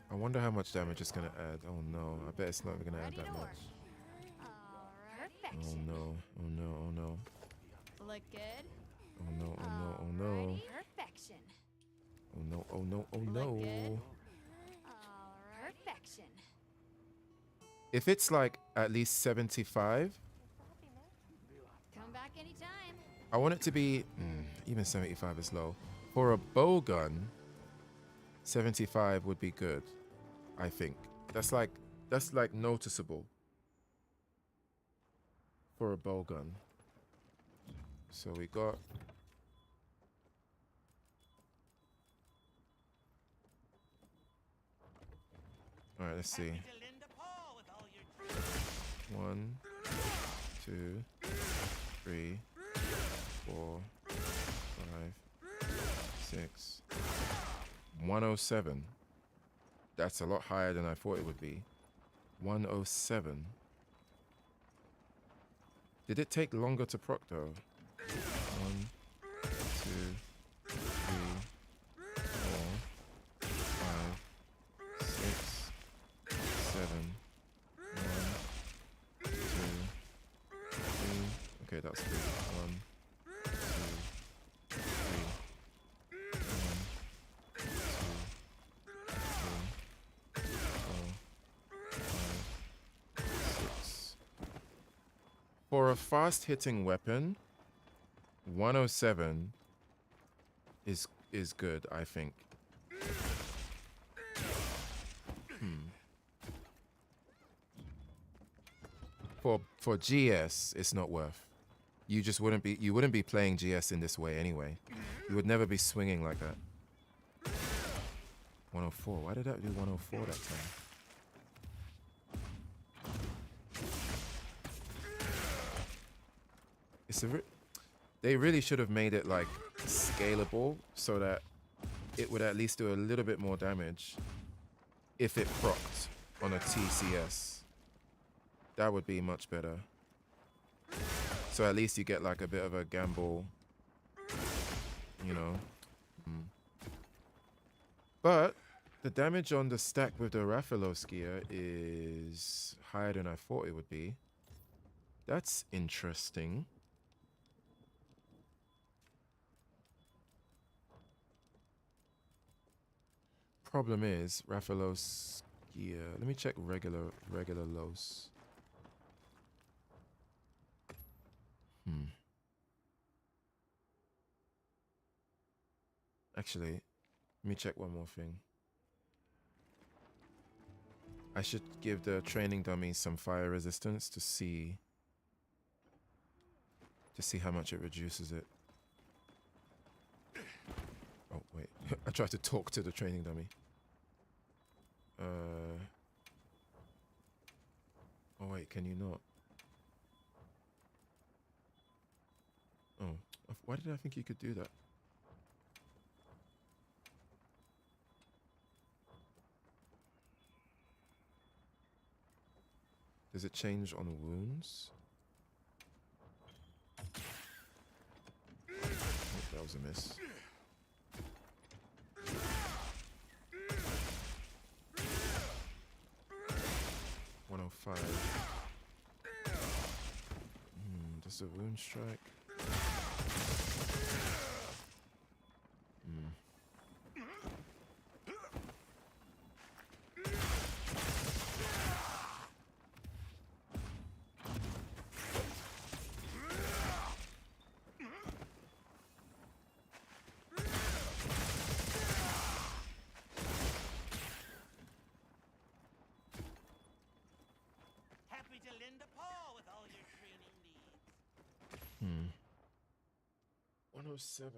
[SPEAKER 1] I wonder how much damage it's gonna add. Oh no, I bet it's not gonna add that much. Oh no, oh no, oh no.
[SPEAKER 3] Look good.
[SPEAKER 1] Oh no, oh no, oh no.
[SPEAKER 3] Perfection.
[SPEAKER 1] Oh no, oh no, oh
[SPEAKER 3] Look
[SPEAKER 1] no.
[SPEAKER 3] good. Perfection.
[SPEAKER 1] If it's like at least 75,
[SPEAKER 3] Come back anytime.
[SPEAKER 1] I want it to be, even 75 is low. For a bow gun, 75 would be good, I think. That's like noticeable for a bow gun. So we got... Alright, let's see. 1, 2, 3, 4, 5, 6, 107. That's a lot higher than I thought it would be. 107. Did it take longer to proc though? 1, 2, 3, 4, 5, 6, 7, 1, 2, 3. Okay, that's good. 1, 2, 3, 1, 2, 3, 4, 5, 6. For a fast-hitting weapon, 107 is good, I think. For GS, it's not worth. You just wouldn't be playing GS in this way anyway. You would never be swinging like that. 104. Why did that do 104 that time? They really should have made it like scalable so that it would at least do a little bit more damage if it procced on a TCS. That would be much better. So at least you get like a bit of a gamble, you know. But the damage on the stack with the Rathalos gear is higher than I thought it would be. That's interesting. Problem is Rathalos gear. Let me check regular Los. Actually, let me check one more thing. I should give the training dummy some fire resistance to see how much it reduces it. Oh wait, I tried to talk to the training dummy. Oh wait, can you not? Oh, why did I think you could do that? Does it change on wounds? Oh, that was a miss. Does a wound strike?
[SPEAKER 11] Happy to lend a paw with all your training needs.
[SPEAKER 1] 107.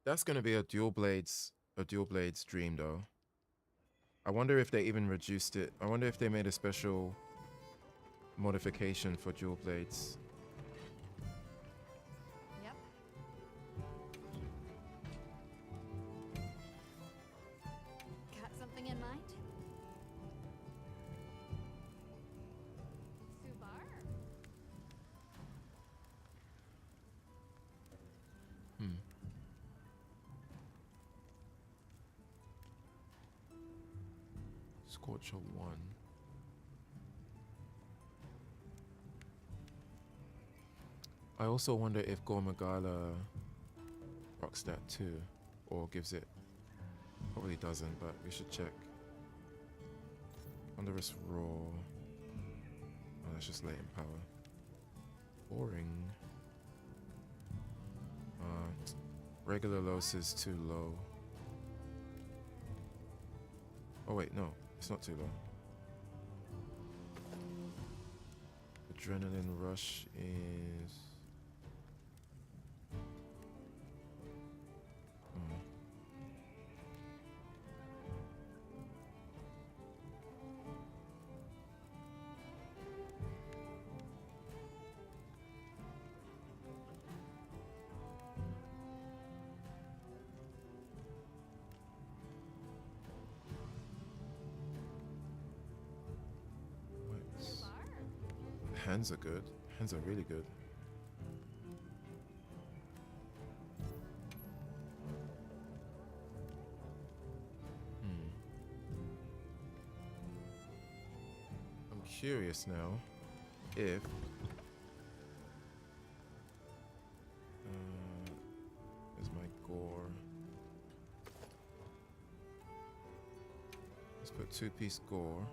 [SPEAKER 1] That's gonna be a dual blades dream though. I wonder if they even reduced it. I wonder if they made a special modification for dual blades.
[SPEAKER 5] Yep. Got something in mind? Subar?
[SPEAKER 1] Scorcher 1. I also wonder if Gormagala rocks that too, or gives it. Probably doesn't, but we should check. Thunderous Roar. Oh, that's just latent power. Boring. Regular Los is too low. Oh wait, no, it's not too low. Adrenaline Rush is... Hands are good. Hands are really good. I'm curious now if is my gore. Let's put 2-piece gore.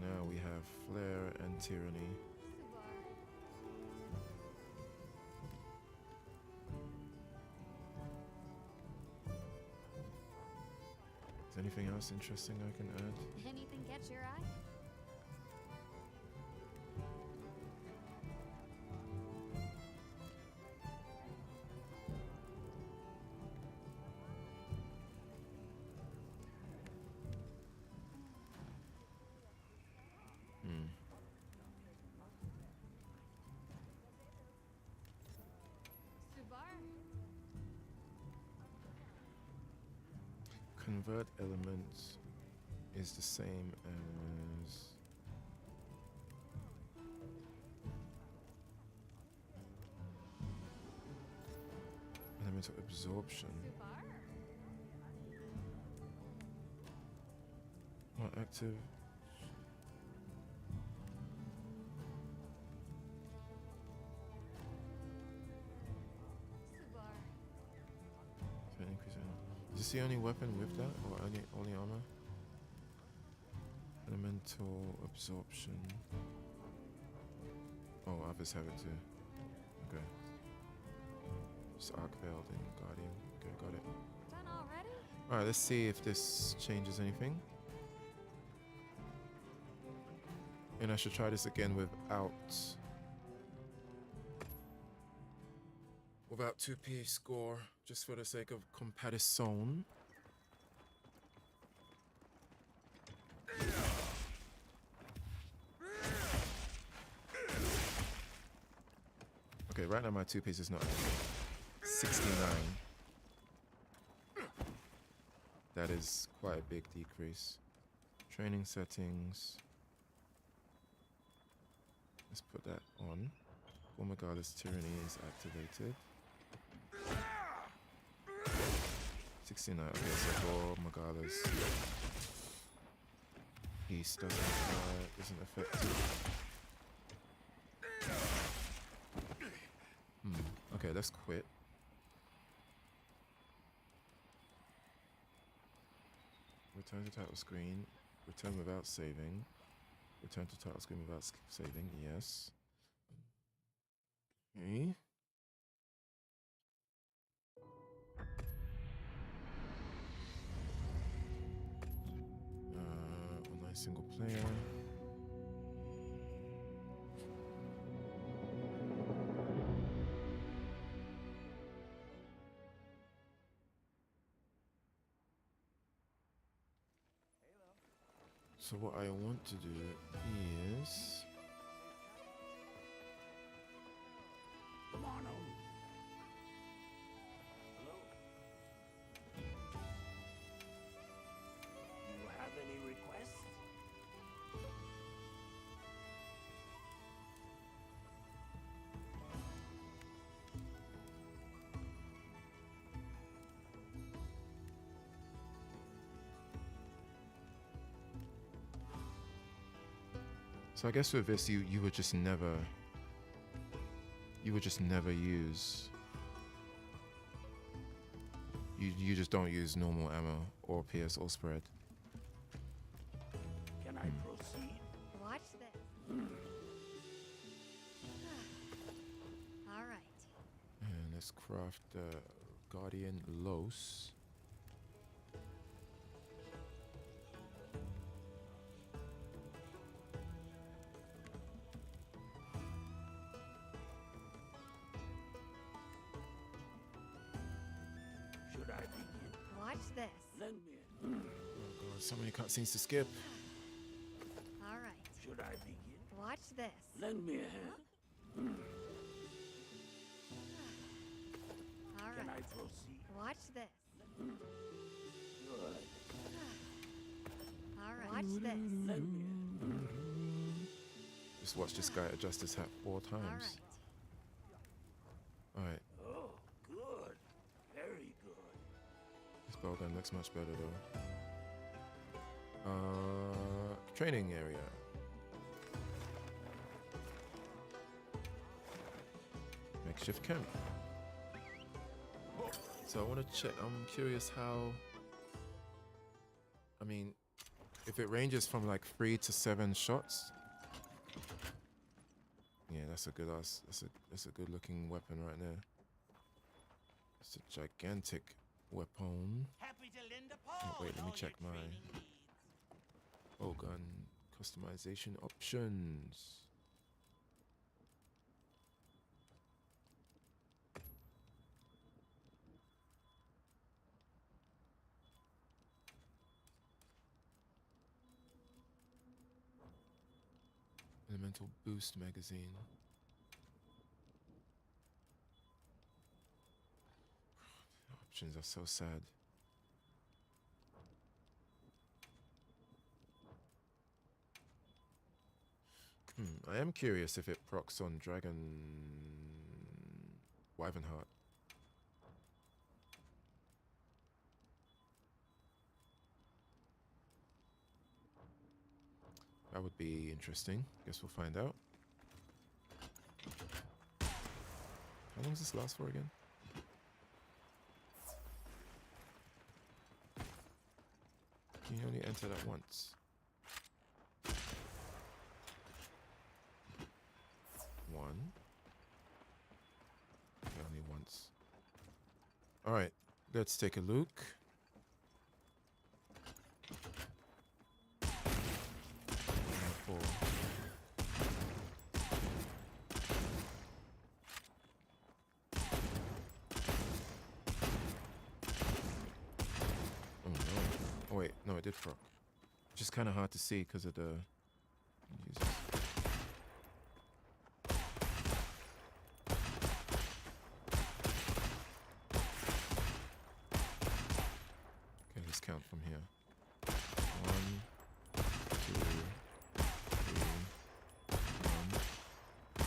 [SPEAKER 1] Now we have Flare and Tyranny. Is anything else interesting I can add?
[SPEAKER 5] Anything catch your eye?
[SPEAKER 1] Convert elements is the same as elemental absorption. Not active. Is this the only weapon with that, or only armor? Elemental absorption. Oh, others have it too. Okay. Just Arc Veiled and Guardian. Okay, got it.
[SPEAKER 5] Done already?
[SPEAKER 1] Alright, let's see if this changes anything. And I should try this again without 2P score, just for the sake of comparison. Okay, right now my 2P is not 69. That is quite a big decrease. Training settings. Let's put that on. Formagalla's tyranny is activated. 69. Okay, so Formagalla's peace doesn't affect it. Okay, let's quit. Return to title screen. Return without saving. Return to title screen without saving. Yes. Okay. Online single player. So what I want to do is...
[SPEAKER 11] Come on home. Hello? You have any requests?
[SPEAKER 1] So I guess with this, you would just never use. You just don't use normal ammo or PS or spread.
[SPEAKER 11] Can I proceed?
[SPEAKER 6] Watch this. All right.
[SPEAKER 1] And let's craft the Guardian Los.
[SPEAKER 11] Should I begin?
[SPEAKER 6] Watch this.
[SPEAKER 11] Lend me.
[SPEAKER 1] Oh god, so many cutscenes to skip.
[SPEAKER 6] All right.
[SPEAKER 11] Should I begin?
[SPEAKER 6] Watch this.
[SPEAKER 11] Lend me a hand.
[SPEAKER 6] All
[SPEAKER 11] Can
[SPEAKER 6] right.
[SPEAKER 11] I proceed?
[SPEAKER 6] Watch this.
[SPEAKER 11] Good.
[SPEAKER 6] All right. Watch this.
[SPEAKER 11] Lend me a hand.
[SPEAKER 1] Just watch this guy adjust his hat 4
[SPEAKER 6] All
[SPEAKER 1] times. Alright,
[SPEAKER 11] Oh, good. Very good.
[SPEAKER 1] this bowgun looks much better though. Training area. Makeshift camp. So I want to check, I'm curious how, I mean, if it ranges from like 3 to 7 shots. Yeah, that's a good ass, that's a good looking weapon right there. It's a gigantic weapon.
[SPEAKER 11] Happy to lend a
[SPEAKER 1] Oh,
[SPEAKER 11] paw
[SPEAKER 1] wait,
[SPEAKER 11] with
[SPEAKER 1] let me
[SPEAKER 11] all
[SPEAKER 1] check
[SPEAKER 11] your
[SPEAKER 1] my
[SPEAKER 11] training needs.
[SPEAKER 1] bowgun customization options. Elemental boost magazine. Options are so sad. I am curious if it procs on Dragon Wyvernheart. That would be interesting. Guess we'll find out. How long does this last for again? You can only enter that once. One. Okay, only once. Alright, let's take a look. it did proc. Just kind of hard to see because of the... Jesus. Okay, let's count from here. 1, 2, 3, 1, 2, 3,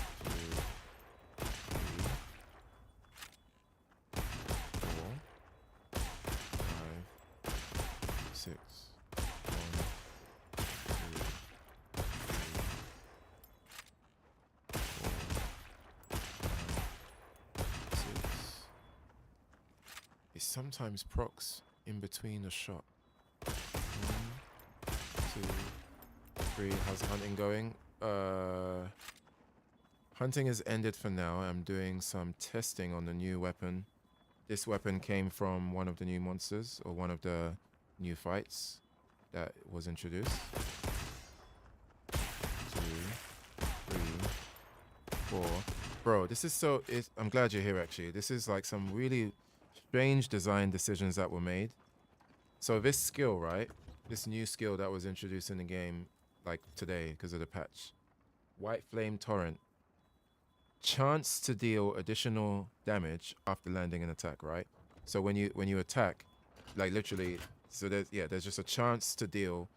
[SPEAKER 1] 4, 5, 6, 1, 2, 3, 4, 5, 6. It sometimes procs in between a shot. 1, 2, 3. How's hunting going? Hunting has ended for now. I'm doing some testing on the new weapon. This weapon came from one of the new monsters, or one of the new fights that was introduced. 2, 3, 4. Bro, this is so... I'm glad you're here, actually. This is like some really strange design decisions that were made. So this skill, right? This new skill that was introduced in the game, like today, because of the patch. White Flame Torrent. Chance to deal additional damage after landing an attack, right? So when you attack, like literally, so there's just a chance to deal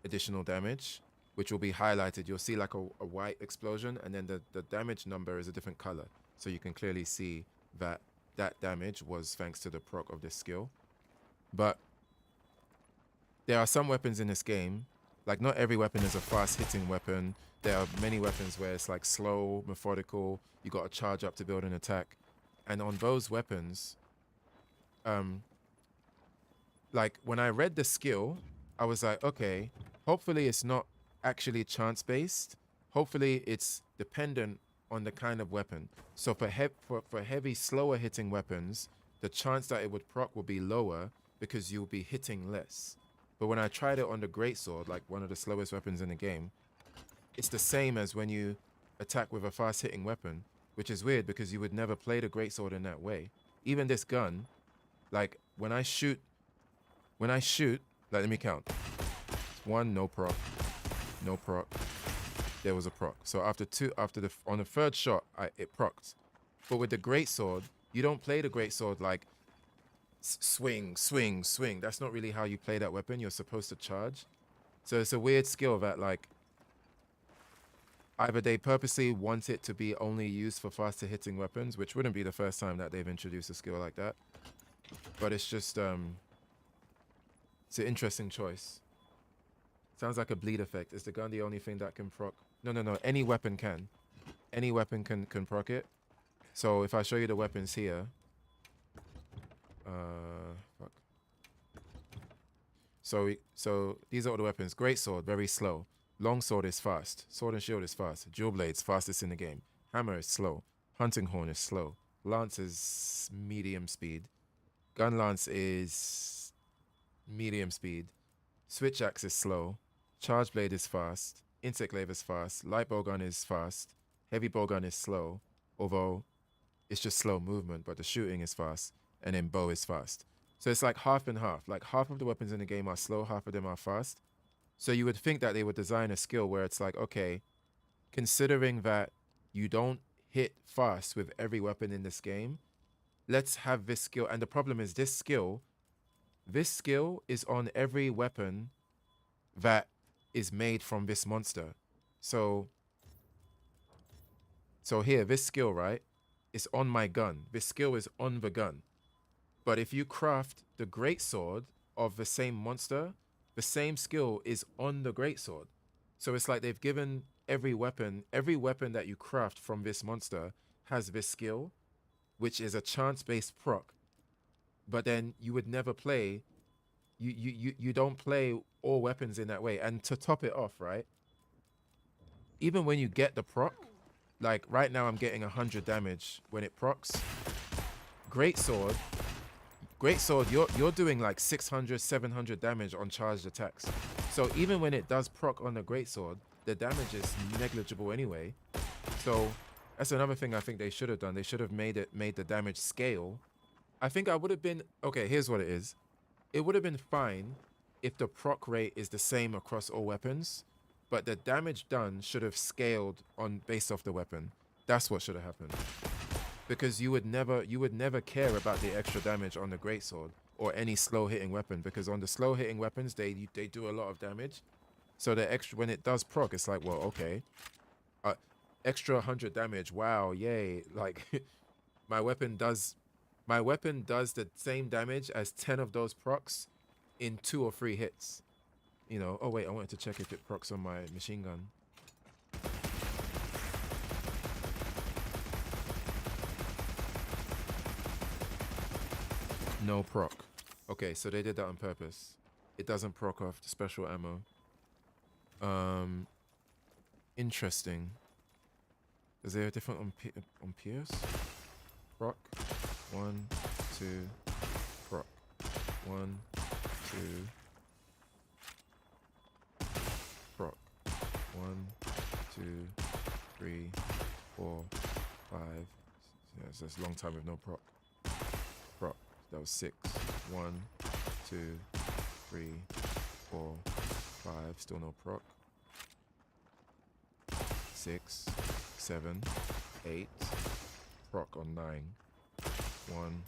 [SPEAKER 1] additional damage, which will be highlighted. You'll see like a white explosion, and then the damage number is a different color. So you can clearly see that that damage was thanks to the proc of this skill. But there are some weapons in this game, like not every weapon is a fast hitting weapon. There are many weapons where it's like slow, methodical, you got to charge up to build an attack. And on those weapons, like when I read the skill, I was like, okay, hopefully it's not actually chance based. Hopefully it's dependent on the kind of weapon. So for heavy, slower hitting weapons, the chance that it would proc will be lower because you'll be hitting less. But when I tried it on the greatsword, like one of the slowest weapons in the game, it's the same as when you attack with a fast hitting weapon, which is weird because you would never play the greatsword in that way. Even this gun, like when I shoot, like let me count. 1, no proc, no proc. There was a proc. So on the third shot, it procced. But with the greatsword, you don't play the greatsword like swing, swing, swing. That's not really how you play that weapon. You're supposed to charge. So it's a weird skill that like either they purposely want it to be only used for faster hitting weapons, which wouldn't be the first time that they've introduced a skill like that. But it's just it's an interesting choice. Sounds like a bleed effect. Is the gun the only thing that can proc? No. Any weapon can. Any weapon can proc it. So if I show you the weapons here, fuck. So these are all the weapons. Greatsword, very slow. Longsword is fast. Sword and shield is fast. Dual blades, fastest in the game. Hammer is slow. Hunting horn is slow. Lance is medium speed. Gun lance is medium speed. Switch axe is slow. Charge blade is fast. Insect glaive is fast. Light bowgun is fast. Heavy bowgun is slow, although it's just slow movement, but the shooting is fast. And then bow is fast. So it's like half and half. Like half of the weapons in the game are slow, half of them are fast. So you would think that they would design a skill where it's like, okay, considering that you don't hit fast with every weapon in this game, let's have this skill. And the problem is this skill is on every weapon that is made from this monster. So here, this skill, right, is on my gun. This skill is on the gun. But if you craft the greatsword of the same monster, the same skill is on the greatsword. So it's like they've given every weapon that you craft from this monster has this skill, which is a chance-based proc. But then you would never play, you don't play all weapons in that way. And to top it off, right, even when you get the proc, like right now I'm getting 100 damage when it procs. Greatsword, you're doing like 600, 700 damage on charged attacks. So even when it does proc on the greatsword, the damage is negligible anyway. So that's another thing I think they should have done. They should have made the damage scale. I think I would have been, okay, here's what it is. It would have been fine if the proc rate is the same across all weapons, but the damage done should have scaled on based off the weapon. That's what should have happened. Because you would never care about the extra damage on the greatsword or any slow hitting weapon, because on the slow hitting weapons they do a lot of damage. So the extra, when it does proc, it's like, well, okay, extra 100 damage. Wow, yay! Like my weapon does the same damage as 10 of those procs in 2 or 3 hits. You know. Oh wait, I wanted to check if it procs on my machine gun. No proc. Okay, so they did that on purpose. It doesn't proc off the special ammo. Interesting. Is there a different on Pierce? Proc. 1, 2. Proc. 1, 2. Proc. 1, 2, 3, 4, 5. Yeah, it's just a long time with no proc. Proc. That was 6. 1, 2, 3, 4, 5. Still no proc. 6, 7, 8. Proc on 9. 1,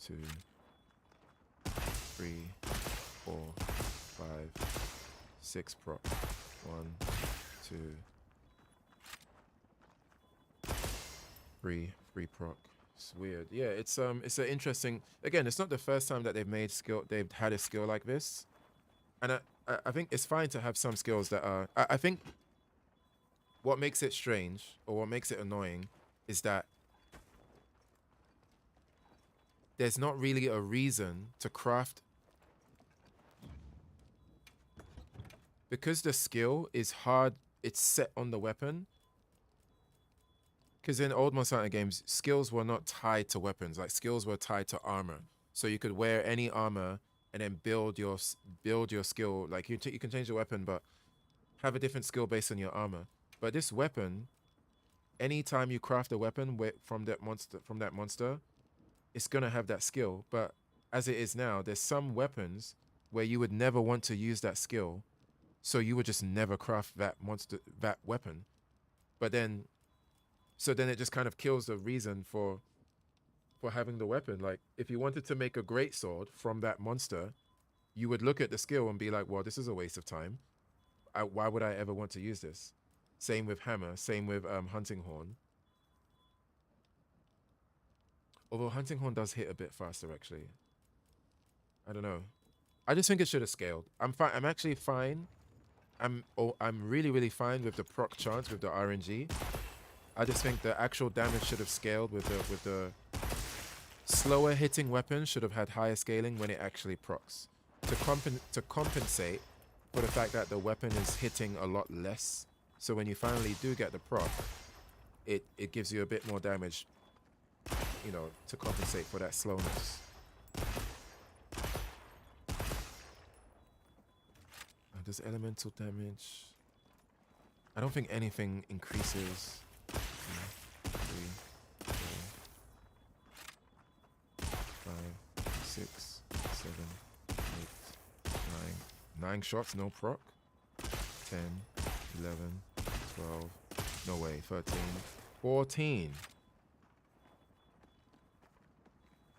[SPEAKER 1] 2, 3, 4, 5, 6 proc. 1, 2, 3 proc. It's weird. Yeah, it's an interesting. Again, it's not the first time that they've had a skill like this, and I think it's fine to have some skills that are. I think what makes it strange or what makes it annoying is that there's not really a reason to craft, because the skill is hard. It's set on the weapon. Because in old Monster Hunter games, skills were not tied to weapons. Like, skills were tied to armor. So you could wear any armor and then build your skill. Like, you can change the weapon, but have a different skill based on your armor. But this weapon, anytime you craft a weapon from that monster, it's gonna have that skill. But as it is now, there's some weapons where you would never want to use that skill, so you would just never craft that weapon. But then. So then it just kind of kills the reason for having the weapon. Like, if you wanted to make a greatsword from that monster, you would look at the skill and be like, well, this is a waste of time. Why would I ever want to use this? Same with hammer, same with hunting horn. Although hunting horn does hit a bit faster, actually. I don't know. I just think it should have scaled. I'm fine. I'm actually fine. I'm really, really fine with the proc chance with the RNG. I just think the actual damage should have scaled with the slower hitting weapon should have had higher scaling when it actually procs. To compensate for the fact that the weapon is hitting a lot less. So when you finally do get the proc, it gives you a bit more damage, you know, to compensate for that slowness. Does elemental damage? I don't think anything increases. 3, 4, 5, 6, 7, 8, 9. 9 shots, no proc. 10, 11, 12. No way. 13, 14.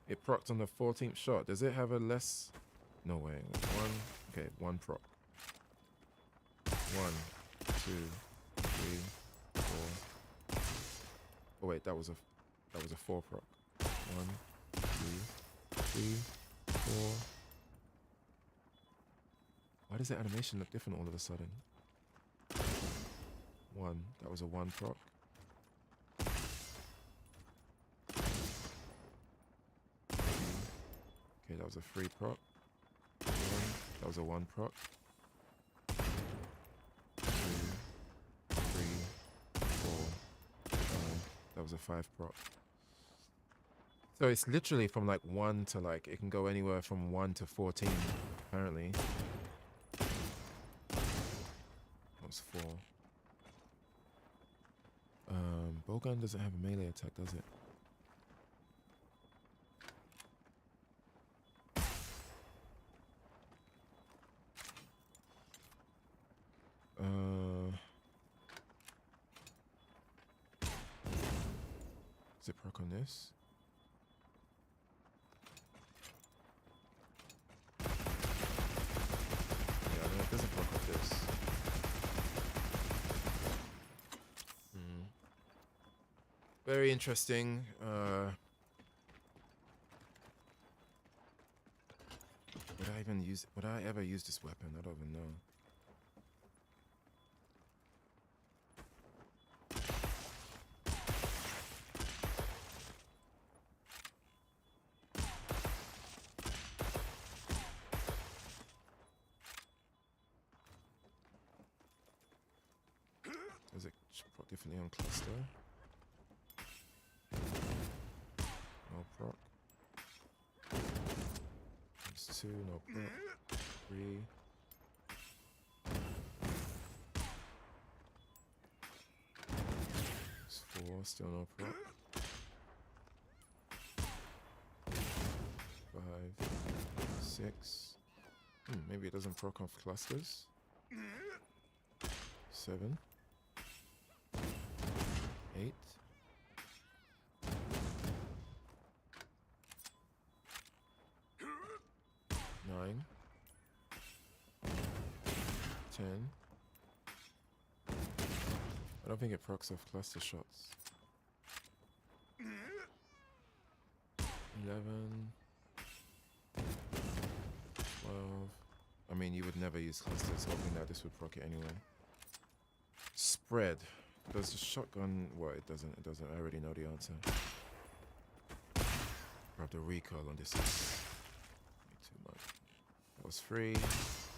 [SPEAKER 1] It procced on the 14th shot. Does it have a less? No way. 1. Okay, 1 proc. 1, 2, 3, 4. Oh wait, that was a 4 proc. 1, 2, 3, 4. Why does the animation look different all of a sudden? 1. That was a 1 proc. 2. Okay, that was a 3 proc. 1. That was a 1 proc. 2, 3, 4, 5. That was a 5 proc. So it's literally from like 1 to like, it can go anywhere from 1 to 14, apparently. That was 4. Bowgun doesn't have a melee attack, does it? Does it proc on this? Yeah, no, it doesn't proc on this. Very interesting. Would I ever use this weapon? I don't even know. Does it proc differently on cluster? No proc. There's 2, no proc. 3. There's 4, still no proc. 5, 6. Maybe it doesn't proc off clusters. 7. 8. 9. 10. I don't think it procs off cluster shots. 11. 12. I mean, you would never use clusters, hoping that this would proc it anyway. Spread. Does the shotgun... Well, it doesn't. It doesn't. I already know the answer. Grab the recoil on this. Way too much. That was 3.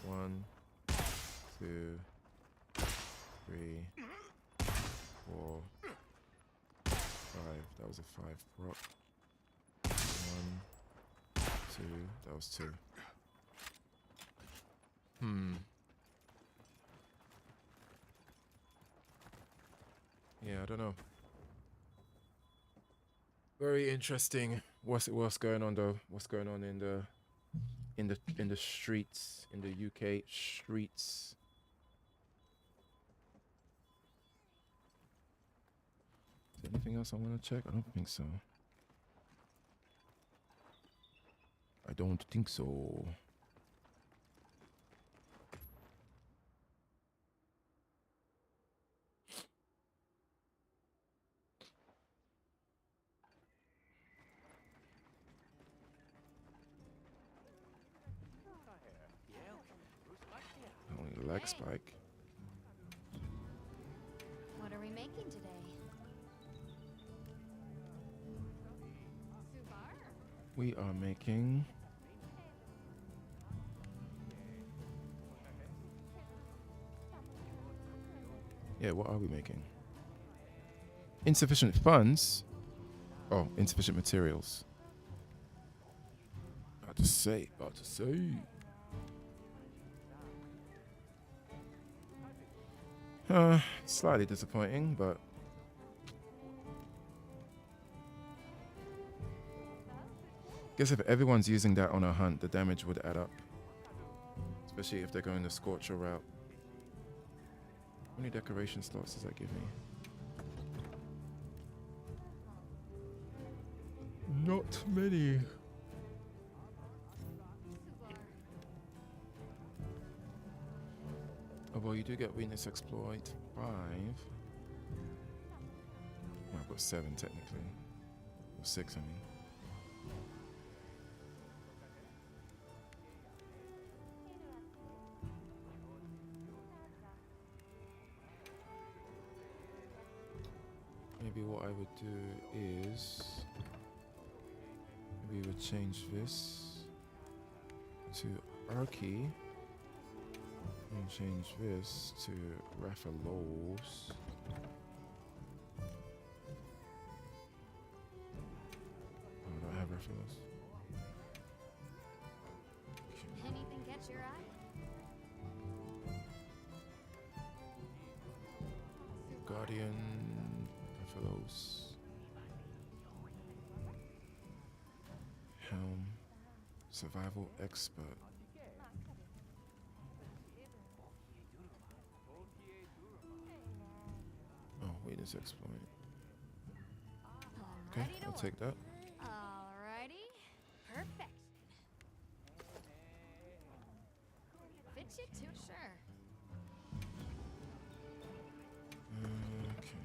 [SPEAKER 1] 1, 2, 3, 4, 5. That was a 5 proc. 1, 2. That was 2. Yeah, I don't know. Very interesting. What's going on though? What's going on in the streets, in the UK streets? Is there anything else I want to check? I don't think so. I don't think so. Only leg spike.
[SPEAKER 3] What are we making today?
[SPEAKER 1] We are making... Yeah, what are we making? Insufficient funds? Oh, insufficient materials. About to say. Slightly disappointing, but... Guess if everyone's using that on a hunt, the damage would add up. Especially if they're going the Scorcher route. How many decoration slots does that give me? Not many. Oh, well, you do get Weakness Exploit 5. Well, I've got 7 technically. Or 6, I mean. Maybe what I would do is... Maybe we would change this to Arky. And change this to Raphalos. Oh, I don't have Raphalos.
[SPEAKER 3] Anything catch your eye?
[SPEAKER 1] Guardian, Raphalos. Helm. Survival Expert. Oh, Weakness Exploit. Okay,
[SPEAKER 3] ready to
[SPEAKER 1] I'll
[SPEAKER 3] work.
[SPEAKER 1] take that.
[SPEAKER 3] Alrighty. Perfection. Fits you too, sure.
[SPEAKER 1] Okay.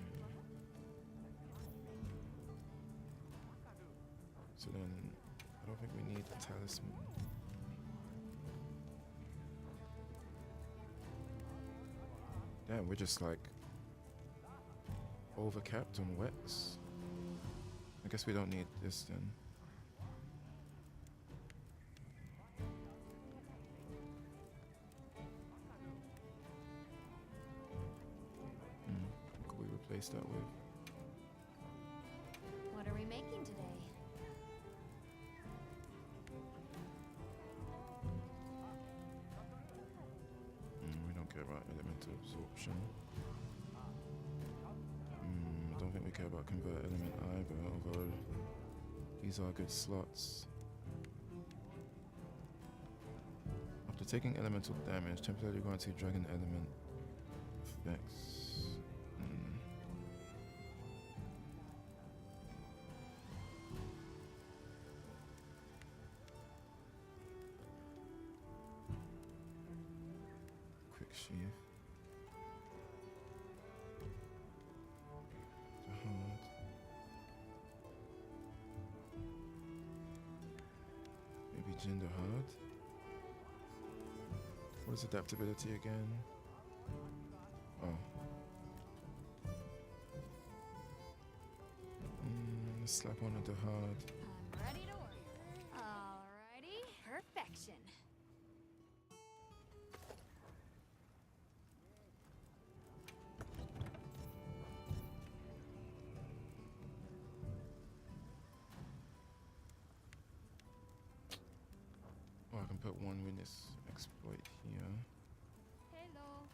[SPEAKER 1] So then, I don't think we need a talisman. Damn, we're just like overcapped on wets. I guess we don't need this then. What could we replace that with?
[SPEAKER 3] What are we making today?
[SPEAKER 1] We don't care about elemental absorption. I don't think we care about convert element either, although these are good slots. After taking elemental damage, temporarily granted dragon element effects. Quick sheath. The hard. Maybe gender hard. What is adaptability again? Oh. Let's slap on at the hard.
[SPEAKER 3] I'm ready to work. Alrighty. Perfection.
[SPEAKER 1] Oh, I can put one witness exploit here.
[SPEAKER 3] Hello.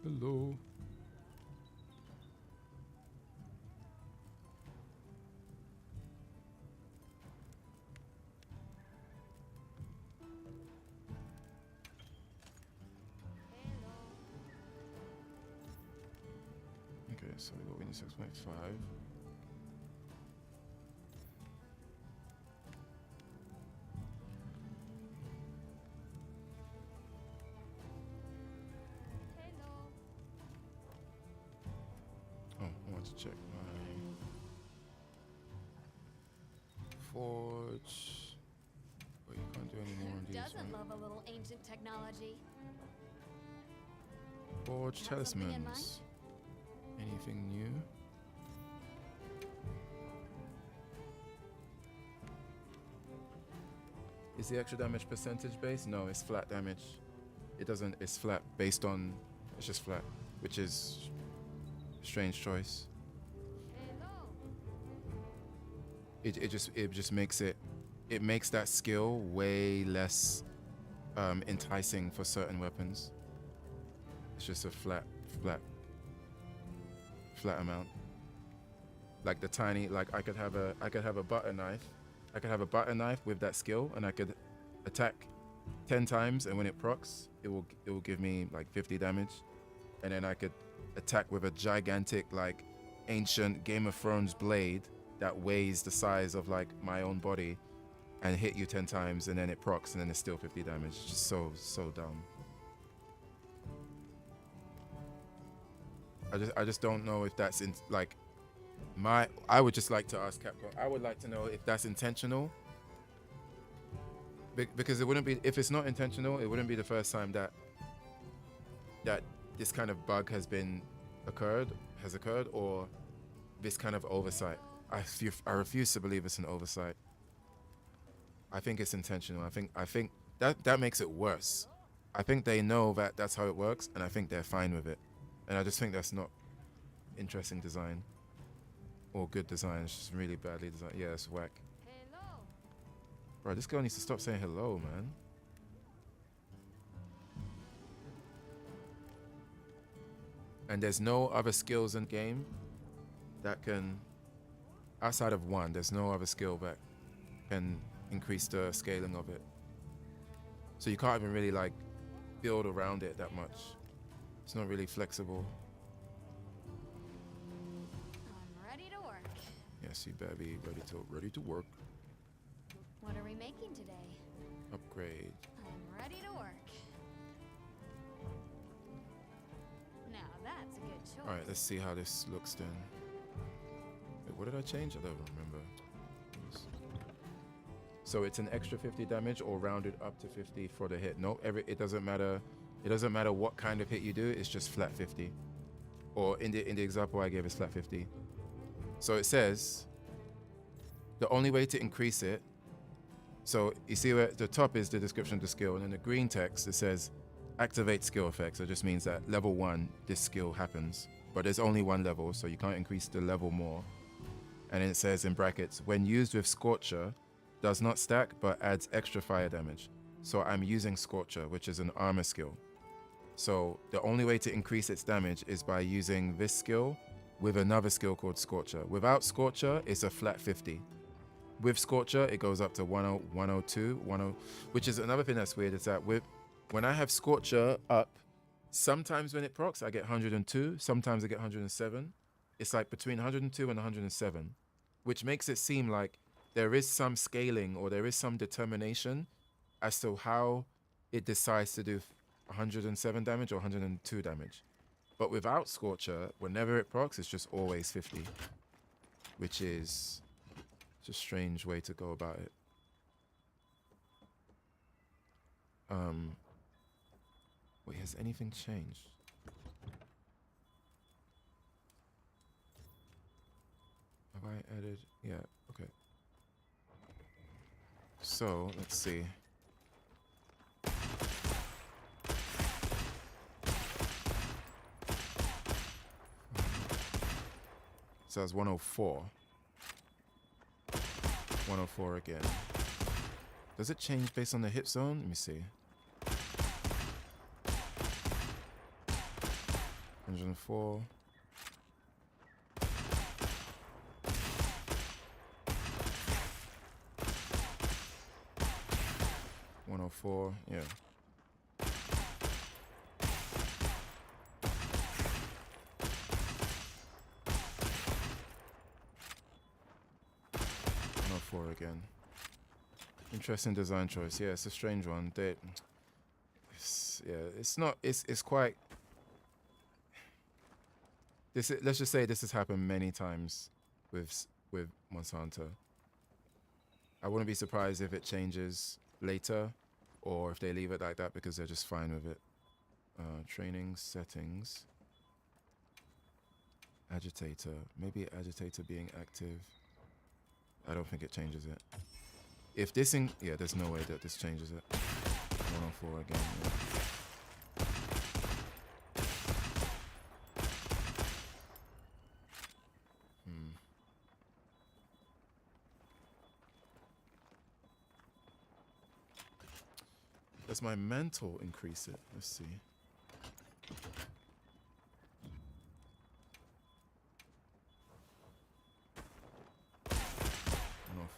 [SPEAKER 1] Hello. Okay, so we got witness exploit 5. Oh, I want to check my forge. But you can't do any more on
[SPEAKER 3] Who
[SPEAKER 1] these.
[SPEAKER 3] doesn't
[SPEAKER 1] Right?
[SPEAKER 3] love a little ancient technology?
[SPEAKER 1] Forge
[SPEAKER 3] Have something in mind?
[SPEAKER 1] talismans. Anything new? Is the extra damage percentage based? No, it's flat damage. It doesn't. It's flat based on. It's just flat, which is strange choice. It just makes it. It makes that skill way less enticing for certain weapons. It's just a flat amount. Like the tiny, like I could have a butter knife. I could have a butter knife with that skill, and I could attack 10 times, and when it procs, it will give me like 50 damage, and then I could attack with a gigantic, like, ancient Game of Thrones blade that weighs the size of like my own body, and hit you 10 times, and then it procs, and then it's still 50 damage. It's just so dumb. I just don't know if that's in like I would just like to ask Capcom. I would like to know if that's intentional. Because it wouldn't be, if it's not intentional, it wouldn't be the first time that this kind of bug has occurred, or this kind of oversight. I refuse to believe it's an oversight. I think it's intentional. I think that makes it worse. I think they know that that's how it works, and I think they're fine with it. And I just think that's not interesting design or good design. It's just really badly designed. Yeah, it's whack. Bro, this girl needs to stop saying hello, man. And there's no other skills in the game that can, outside of one, there's no other skill that can increase the scaling of it. So you can't even really like build around it that much. It's not really flexible.
[SPEAKER 3] I'm ready to work.
[SPEAKER 1] Yeah, Yes, you better be ready to work.
[SPEAKER 3] What are we making today?
[SPEAKER 1] Upgrade.
[SPEAKER 3] I'm ready to work. Now that's a good choice.
[SPEAKER 1] All right, let's see how this looks then. Wait, what did I change? I don't remember. So it's an extra 50 damage or rounded up to 50 for the hit. No, it doesn't matter. It doesn't matter what kind of hit you do. It's just flat 50. Or in the example I gave, it's flat 50. So it says the only way to increase it. So you see where the top is the description of the skill, and in the green text it says activate skill effect. So it just means that level 1 this skill happens, but there's only one level, so you can't increase the level more. And then it says in brackets, when used with Scorcher, does not stack but adds extra fire damage. So I'm using Scorcher, which is an armor skill. So the only way to increase its damage is by using this skill with another skill called Scorcher. Without Scorcher, it's a flat 50. With Scorcher, it goes up to 10, 102, 10, which is another thing that's weird, is that when I have Scorcher up, sometimes when it procs, I get 102, sometimes I get 107. It's like between 102 and 107, which makes it seem like there is some scaling or there is some determination as to how it decides to do 107 damage or 102 damage. But without Scorcher, whenever it procs, it's just always 50, which is just a strange way to go about it. Wait, has anything changed? Have I added? Yeah, okay. So, let's see. So that's 104. 104 again. Does it change based on the hit zone? Let me see. 104. Yeah. Again. Interesting design choice. Yeah, it's a strange one. It's not. It's quite. Let's just say this has happened many times with Monsanto. I wouldn't be surprised if it changes later, or if they leave it like that because they're just fine with it. Training settings. Agitator. Maybe agitator being active. I don't think it changes it. If this yeah, there's no way that this changes it. 104 again. Yeah. Does my mantle increase it? Let's see.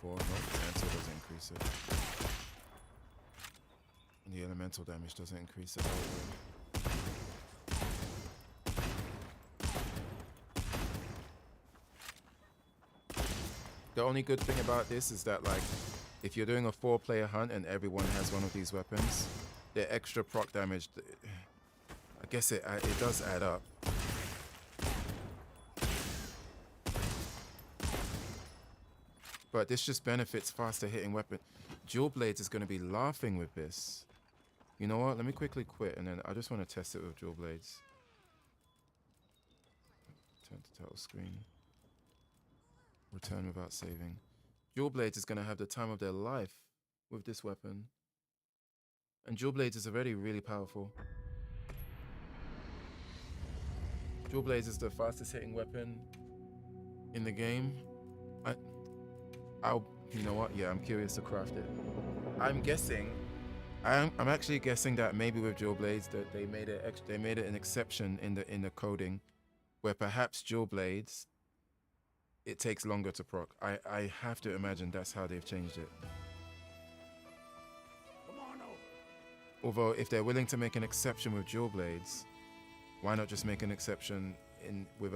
[SPEAKER 1] No, mantle doesn't increase it. And the elemental damage doesn't increase it either. The only good thing about this is that, like, if you're doing a 4-player hunt and everyone has one of these weapons, their extra proc damage, I guess it does add up. But this just benefits faster hitting weapon. Dual Blades is going to be laughing with this. You know what? Let me quickly quit, and then I just want to test it with Dual Blades. Turn to title screen. Return without saving. Dual Blades is going to have the time of their life with this weapon. And Dual Blades is already really powerful. Dual Blades is the fastest hitting weapon in the game. You know what? Yeah, I'm curious to craft it. I'm actually guessing that maybe with Dual Blades that they made it an exception in the coding, where perhaps Dual Blades, it takes longer to proc. I have to imagine that's how they've changed it.
[SPEAKER 7] Come on over.
[SPEAKER 1] Although if they're willing to make an exception with Dual Blades, why not just make an exception with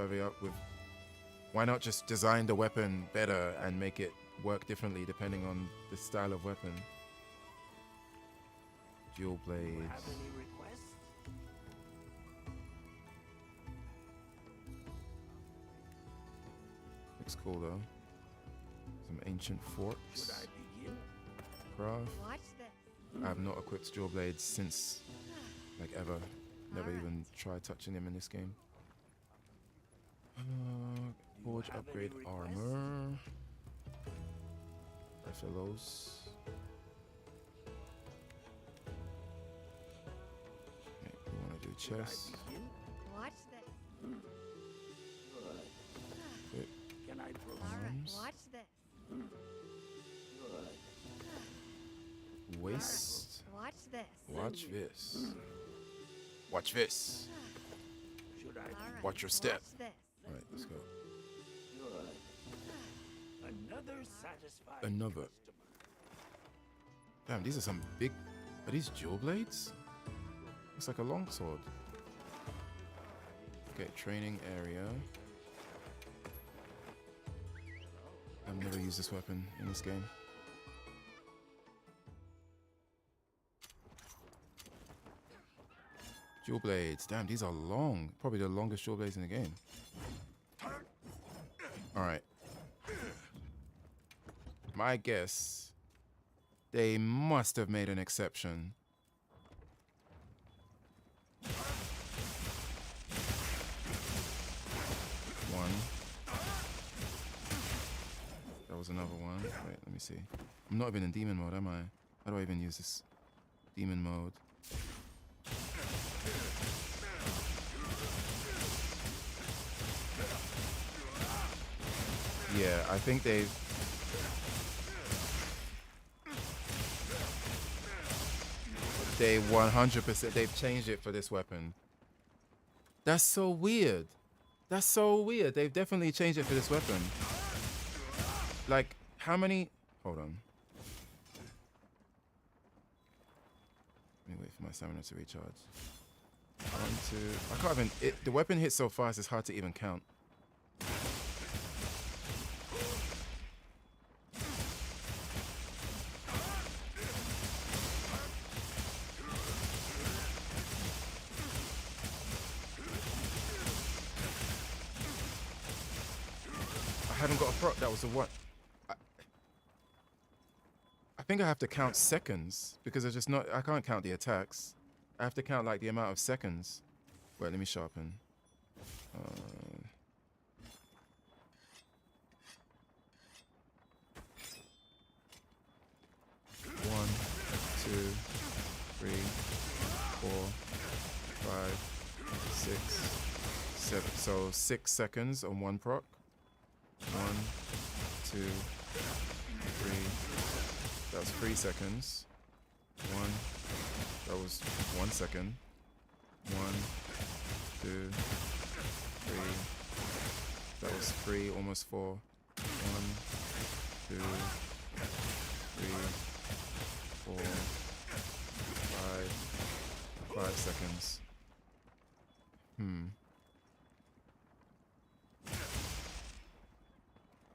[SPEAKER 1] Why not just design the weapon better and make it work differently depending on the style of weapon? Dual blades.
[SPEAKER 11] Have any requests?
[SPEAKER 1] Looks cool though. Some ancient
[SPEAKER 11] Should
[SPEAKER 1] forks.
[SPEAKER 11] I begin?
[SPEAKER 1] Craft.
[SPEAKER 6] Watch this.
[SPEAKER 1] I have not equipped dual blades since, like, ever. Never even tried touching them in this game. Forge
[SPEAKER 11] have
[SPEAKER 1] upgrade
[SPEAKER 11] any
[SPEAKER 1] armor. FLOs. Okay, we want to do
[SPEAKER 11] Should I
[SPEAKER 1] chest.
[SPEAKER 11] begin?
[SPEAKER 6] Watch this.
[SPEAKER 1] Equip
[SPEAKER 11] Can I proceed?
[SPEAKER 1] arms.
[SPEAKER 6] Watch this.
[SPEAKER 1] Waist.
[SPEAKER 6] Watch this.
[SPEAKER 1] Watch this. Watch this.
[SPEAKER 11] Should I?
[SPEAKER 1] Watch your step.
[SPEAKER 6] Watch this.
[SPEAKER 1] All right, let's go.
[SPEAKER 11] Another satisfied
[SPEAKER 1] Another. Damn, these are some big. Are these dual blades? Looks like a longsword. Okay, training area. I've never used this weapon in this game. Dual blades. Damn, these are long. Probably the longest dual blades in the game. Alright. My guess, they must have made an exception. One. That was another one. Wait, let me see. I'm not even in demon mode, am I? How do I even use this? Demon mode. Yeah, I think they've... They 100%, they've changed it for this weapon. That's so weird. That's so weird. They've definitely changed it for this weapon. Like, how many... Hold on. Let me wait for my stamina to recharge. 1, 2... I can't even... the weapon hits so fast, it's hard to even count. I hadn't got a proc. That was a what? I think I have to count seconds because it's just not. I can't count the attacks. I have to count like the amount of seconds. Wait, let me sharpen. 1, 2, 3, 4, 5, 6, 7. So 6 seconds on one proc. 1, 2, 3. That was 3 seconds. 1. That was 1 second. 1, 2, 3. That was 3, almost 4. 1, 2, 3, 4, 5 seconds.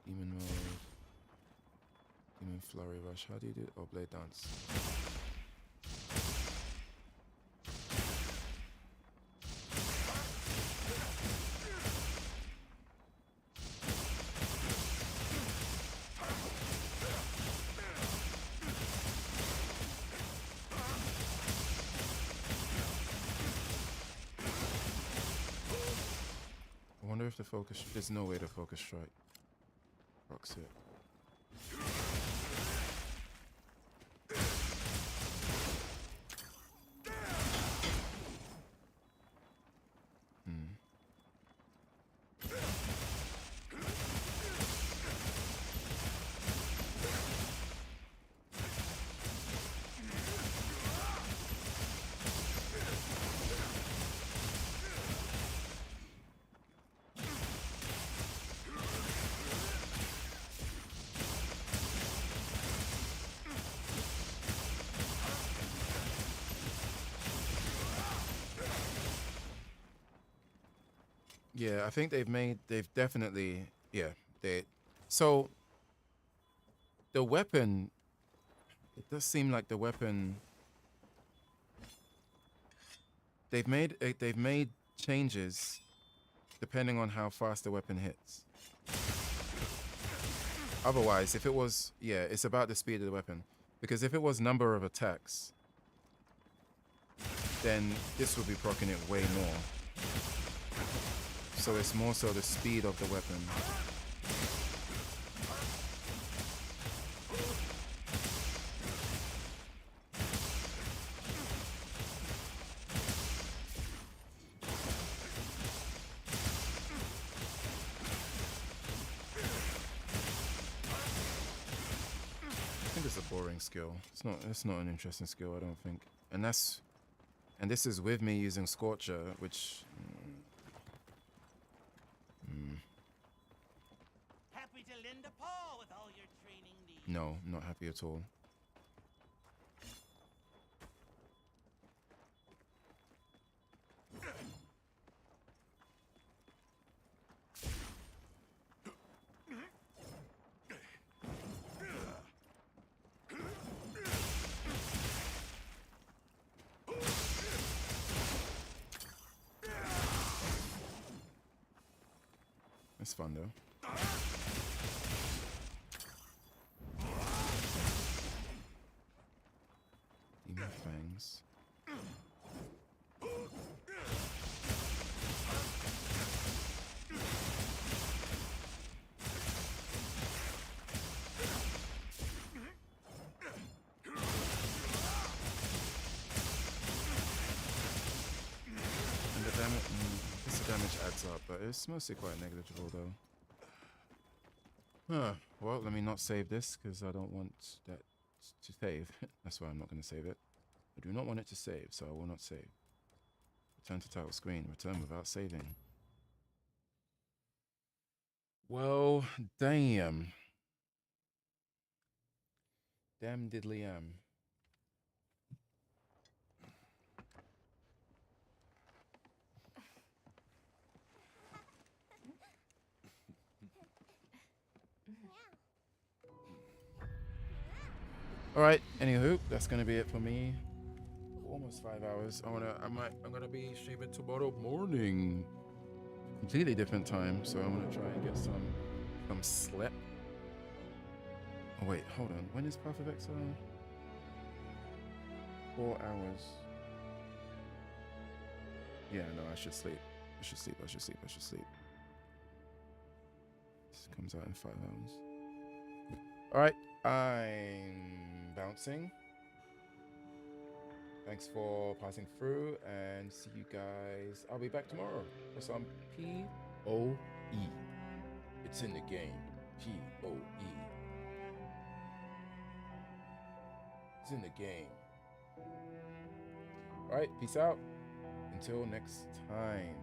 [SPEAKER 1] Demon mode. Demon flurry rush. How do you do it? Oh, blade dance. I wonder if the focus... There's no way to focus strike. Rocks it. Yeah, I think they've definitely Yeah, they. So the weapon, it does seem like the weapon. They've made changes depending on how fast the weapon hits. Otherwise, if it was, yeah, it's about the speed of the weapon. Because if it was number of attacks, then this would be proccing it way more. So it's more so the speed of the weapon. I think it's a boring skill. It's not an interesting skill, I don't think. And this is with me using Scorcher, which
[SPEAKER 11] Happy to lend a paw with all your training needs.
[SPEAKER 1] no, I'm not happy at all. It's fun though. Demon fangs. And the damage, the damage adds up, but it's mostly quite negligible though. Huh. Well, let me not save this because I don't want that to save. That's why I'm not going to save it. I do not want it to save, so I will not save. Return to title screen. Return without saving. Well, damn. Damn diddly am. All right. Anywho, that's gonna be it for me. Almost 5 hours. I'm gonna be streaming tomorrow morning. Completely different time. So I'm gonna try and get some sleep. Oh wait, hold on. When is Path of Exile? 4 hours. Yeah, no, I should sleep. I should sleep. This comes out in 5 hours. All right, I'm bouncing. Thanks for passing through and see you guys. I'll be back tomorrow for some PoE. It's in the game. PoE. It's in the game. All right, peace out. Until next time.